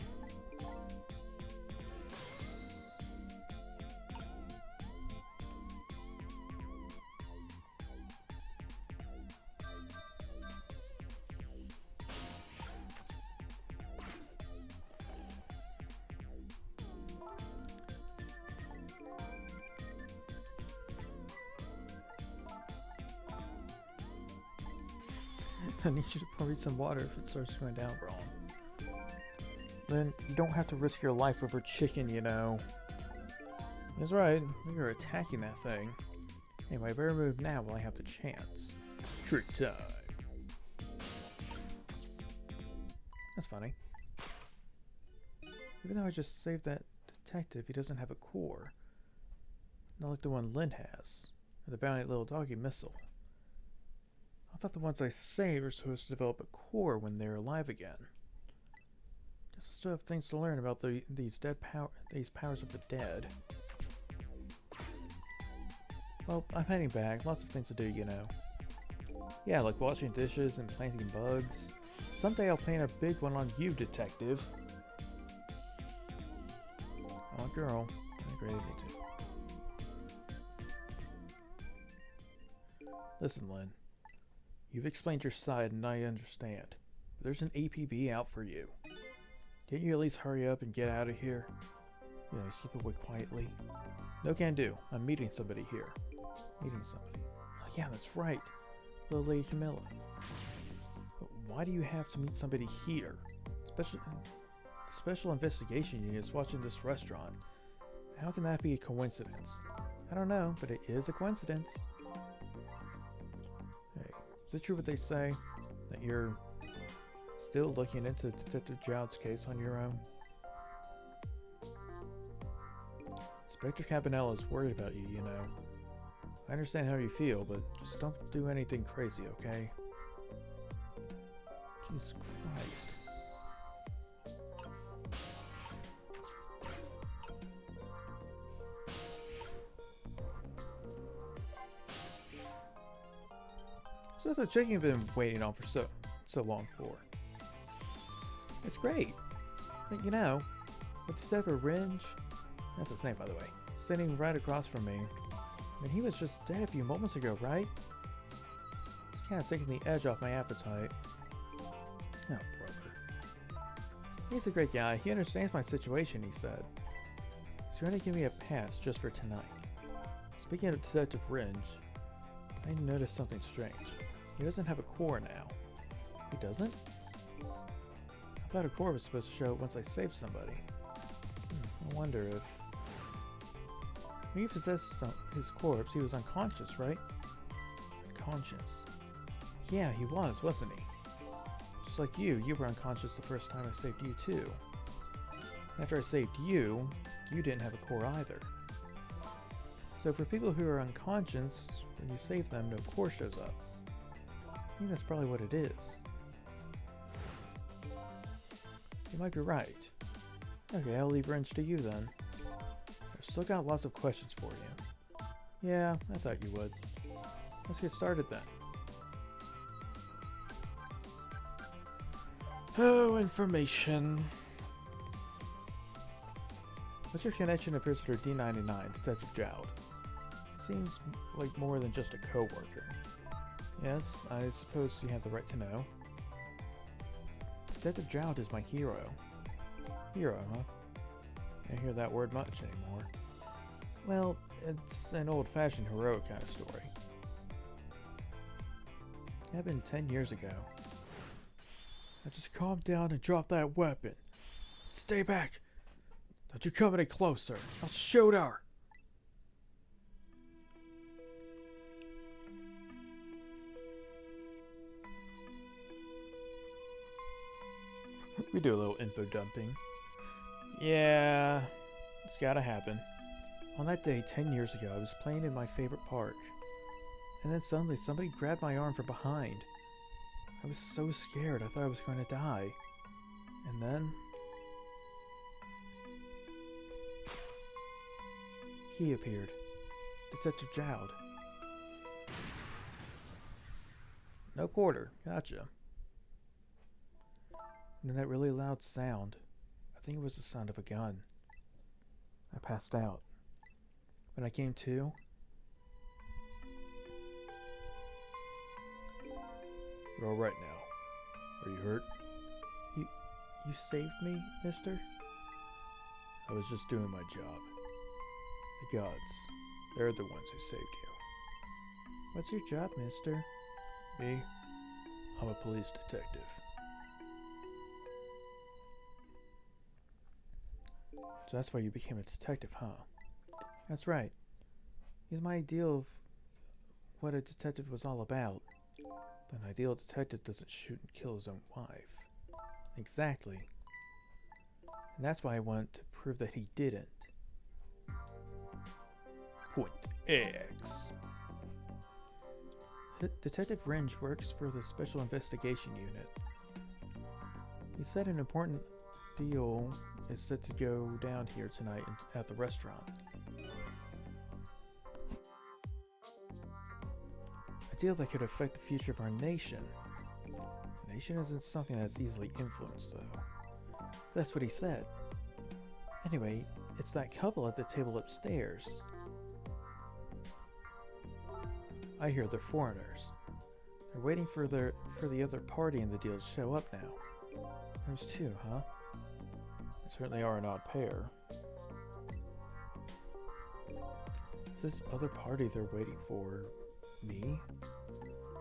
I need you to pour me some water if it starts going down wrong. Then you don't have to risk your life over chicken, you know. That's right. You're attacking that thing. Anyway, I better move now while I have the chance. Trick time. That's funny. Even though I just saved that detective, he doesn't have a core. Not like the one Lynne has. Or the valiant little doggy missile. I thought the ones I saved were supposed to develop a core when they're alive again. Guess I still have things to learn about these powers of the dead. Well, I'm heading back. Lots of things to do, you know. Yeah, like washing dishes and planting bugs. Someday I'll plant a big one on you, detective. Oh, girl. I agree with me too. Listen, Lynne. You've explained your side and I understand. But there's an APB out for you. Can't you at least hurry up and get out of here? You know, slip away quietly. No can do. I'm meeting somebody here. Meeting somebody. Oh, yeah, that's right. Little Lady Camilla. But why do you have to meet somebody here? Special investigation units watching this restaurant. How can that be a coincidence? I don't know, but it is a coincidence. Hey, is it true what they say? That you're still looking into Detective Jowd's case on your own? Inspector Campanella is worried about you, you know. I understand how you feel, but just don't do anything crazy, okay? Jesus Christ. So that's the chicken you've been waiting on for so long for. It's great. But you know, what's Detective Ringe? That's his name, by the way. Sitting right across from me. I mean, he was just dead a few moments ago, right? It's kind of taking the edge off my appetite. Oh, brother. He's a great guy. He understands my situation, he said. He's going to give me a pass just for tonight. Speaking of Detective Ringe, I noticed something strange. He doesn't have a core now. He doesn't? I thought a core was supposed to show once I saved somebody. I wonder if... When he possessed his corpse, he was unconscious, right? Unconscious. Yeah, he was, wasn't he? Just like you were unconscious the first time I saved you too. After I saved you, you didn't have a core either. So for people who are unconscious, when you save them, no core shows up. I think that's probably what it is. You might be right. Okay, I'll leave Wrench to you then. I've still got lots of questions for you. Yeah, I thought you would. Let's get started then. Oh, information. What's your connection to Prisoner D99, Detective Jowd? Seems like more than just a co-worker. Yes, I suppose you have the right to know. Detective Jowd is my hero. Hero, huh? I don't hear that word much anymore. Well, it's an old-fashioned heroic kind of story. It happened 10 years ago. Now just calm down and drop that weapon. Stay back! Don't you come any closer. I'll shoot her! We do a little info dumping. Yeah, it's gotta happen. On that day 10 years ago, I was playing in my favorite park. And then suddenly somebody grabbed my arm from behind. I was so scared, I thought I was going to die. And then... he appeared. Detective Jowd. No quarter. Gotcha. And then that really loud sound. I think it was the sound of a gun. I passed out. When I came to... You're alright now. Are you hurt? You saved me, mister? I was just doing my job. The gods, they're the ones who saved you. What's your job, mister? Me? I'm a police detective. So that's why you became a detective, huh? That's right. He's my ideal of what a detective was all about. But an ideal detective doesn't shoot and kill his own wife. Exactly. And that's why I want to prove that he didn't. Point X. Detective Ringe works for the Special Investigation Unit. He said an important deal is set to go down here tonight at the restaurant. A deal that could affect the future of our nation. The nation isn't something that's easily influenced, though. That's what he said. Anyway, it's that couple at the table upstairs. I hear they're foreigners. They're waiting for the other party in the deal to show up now. There's two, huh? They certainly are an odd pair. Is this other party they're waiting for me?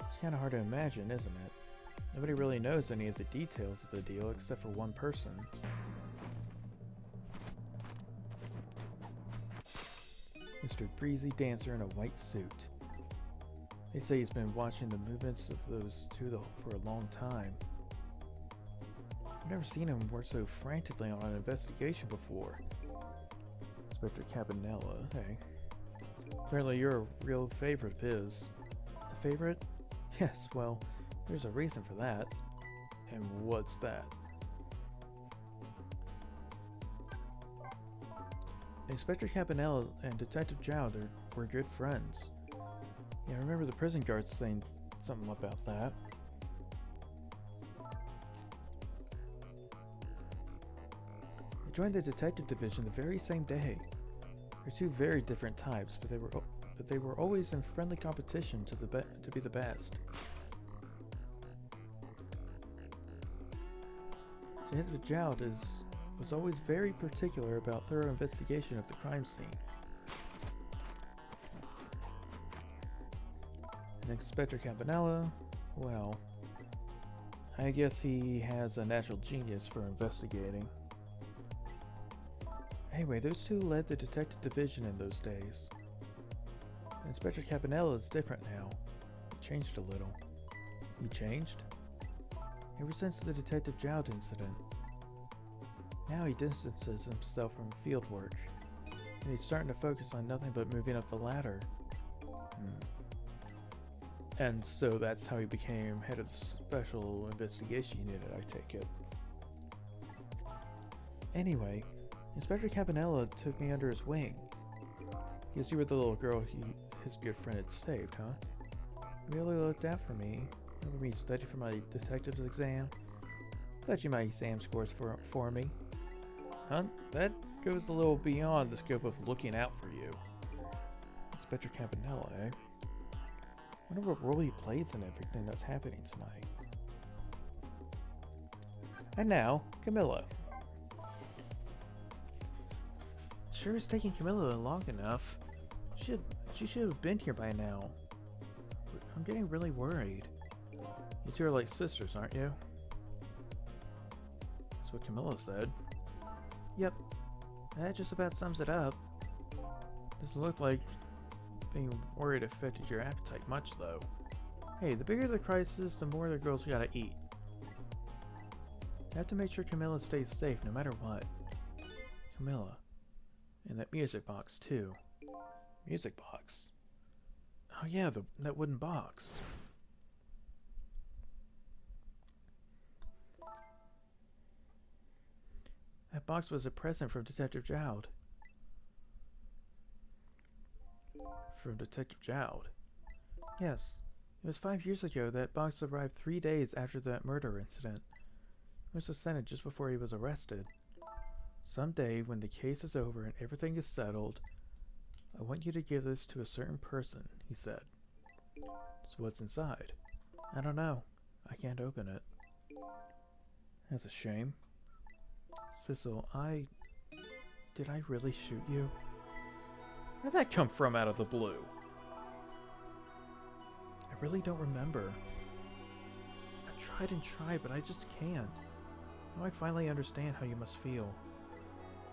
It's kind of hard to imagine, isn't it? Nobody really knows any of the details of the deal except for one person. Mr. Breezy Dancer in a white suit. They say he's been watching the movements of those two for a long time. I've never seen him work so frantically on an investigation before. Inspector Campanella, hey. Apparently you're a real favorite of his. A favorite? Yes, well, there's a reason for that. And what's that? Inspector Campanella and Detective Jowder were good friends. Yeah, I remember the prison guards saying something about that. They joined the detective division the very same day. They're two very different types, but they were always in friendly competition to be the best. Detective Jowd was always very particular about thorough investigation of the crime scene. And Inspector Campanella, well, I guess he has a natural genius for investigating. Anyway, those two led the detective division in those days. Inspector Campanella is different now. He changed a little. He changed? Ever since the Detective Jowd incident. Now he distances himself from field work, and he's starting to focus on nothing but moving up the ladder. And so that's how he became head of the Special Investigation Unit, I take it. Anyway, Inspector Campanella took me under his wing. Because you were the little girl his good friend had saved, huh? He really looked out for me, helping me study for my detective's exam, fetching my exam scores for me. Huh? That goes a little beyond the scope of looking out for you. Inspector Campanella, eh? I wonder what role he plays in everything that's happening tonight. And now, Camilla. Sure is taking Camilla long enough. She should have been here by now. I'm getting really worried. You two are like sisters, aren't you? That's what Camilla said. Yep, that just about sums it up. Doesn't look like being worried affected your appetite much, though. Hey, the bigger the crisis, the more the girls gotta eat. I have to make sure Camilla stays safe no matter what. Camilla. And that music box, too. Music box? Oh yeah, that wooden box. That box was a present from Detective Jowd. From Detective Jowd? Yes. It was 5 years ago that box arrived 3 days after that murder incident. It was sent just before he was arrested. Someday, when the case is over and everything is settled, I want you to give this to a certain person, he said. So what's inside? I don't know. I can't open it. That's a shame. Sissel, did I really shoot you? Where'd that come from out of the blue? I really don't remember. I tried and tried, but I just can't. Now I finally understand how you must feel.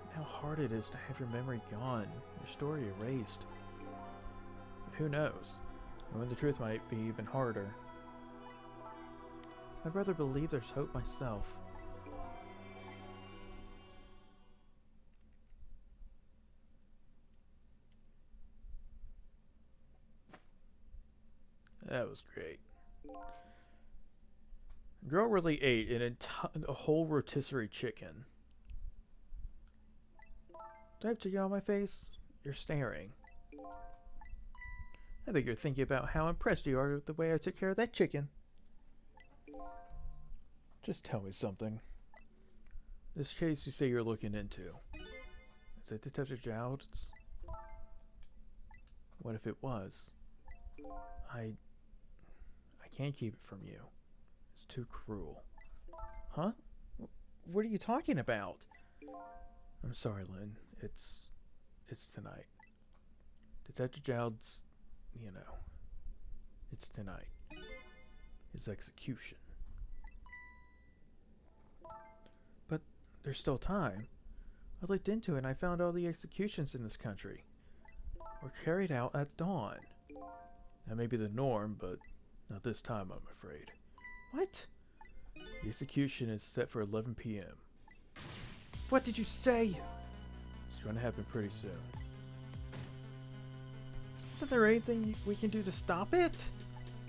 And how hard it is to have your memory gone, your story erased. But who knows? Knowing the truth might be even harder. I'd rather believe there's hope myself. That was great. Girl really ate a whole rotisserie chicken. Do I have chicken on my face? You're staring. I think you're thinking about how impressed you are with the way I took care of that chicken. Just tell me something. This case you say you're looking into. Is it Detective Jowd's? What if it was? I can't keep it from you. It's too cruel. Huh? What are you talking about? I'm sorry, Lynne. It's tonight. Detective Jowd's, you know, it's tonight. His execution. But there's still time. I looked into it and I found all the executions in this country were carried out at dawn. That may be the norm, but not this time, I'm afraid. What? The execution is set for 11 p.m. What did you say? It's going to happen pretty soon. Isn't there anything we can do to stop it?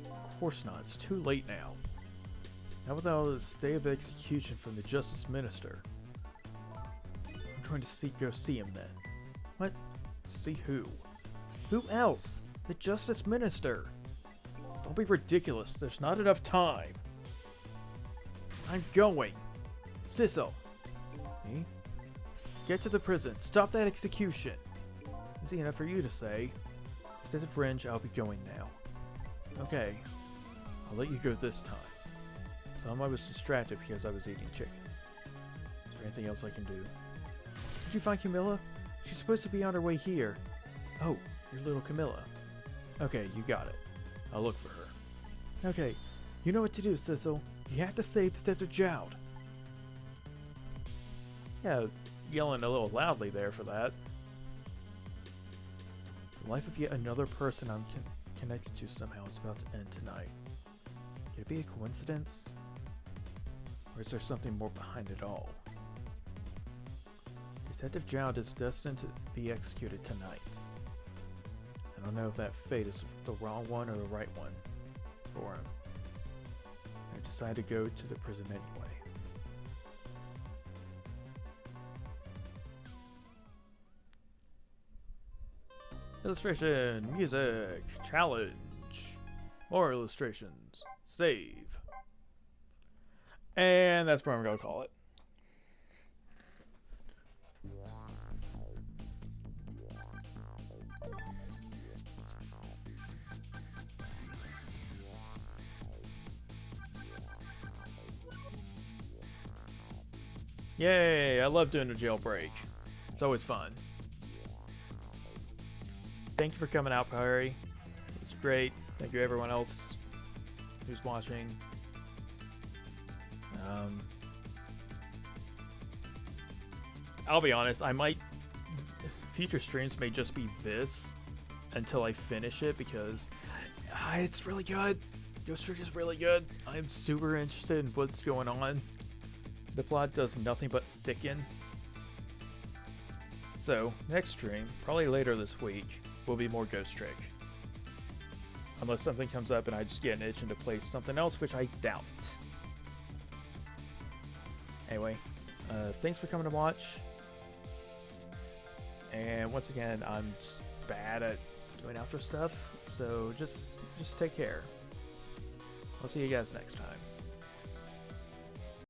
Of course not. It's too late now. Not without a stay of execution from the Justice Minister. I'm going to go see him then. What? See who? Who else? The Justice Minister. Don't be ridiculous. There's not enough time. I'm going. Sissel. Me? Get to the prison. Stop that execution. Easy enough for you to say. Instead of Fringe, I'll be going now. Okay. I'll let you go this time. Tell him I was distracted because I was eating chicken. Is there anything else I can do? Did you find Camilla? She's supposed to be on her way here. Oh, your little Camilla. Okay, you got it. I'll look for her. Okay, you know what to do, Sissel. You have to save Detective Jowd. Yeah, yelling a little loudly there for that. The life of yet another person I'm connected to somehow is about to end tonight. Could it be a coincidence? Or is there something more behind it all? Detective Jowd is destined to be executed tonight. I don't know if that fate is the wrong one or the right one for him. I decided to go to the prison anyway. Illustration, music, challenge, more illustrations, save. And that's what I'm going to call it. Yay, I love doing a jailbreak. It's always fun. Thank you for coming out, Perry. It's great. Thank you everyone else who's watching. I'll be honest, future streams may just be this until I finish it because it's really good. Ghost Trick is really good. I'm super interested in what's going on. The plot does nothing but thicken. So, next stream, probably later this week, will be more Ghost Trick. Unless something comes up and I just get an itch to play something else, which I doubt. Anyway, thanks for coming to watch. And once again, I'm just bad at doing outro stuff, so just take care. I'll see you guys next time.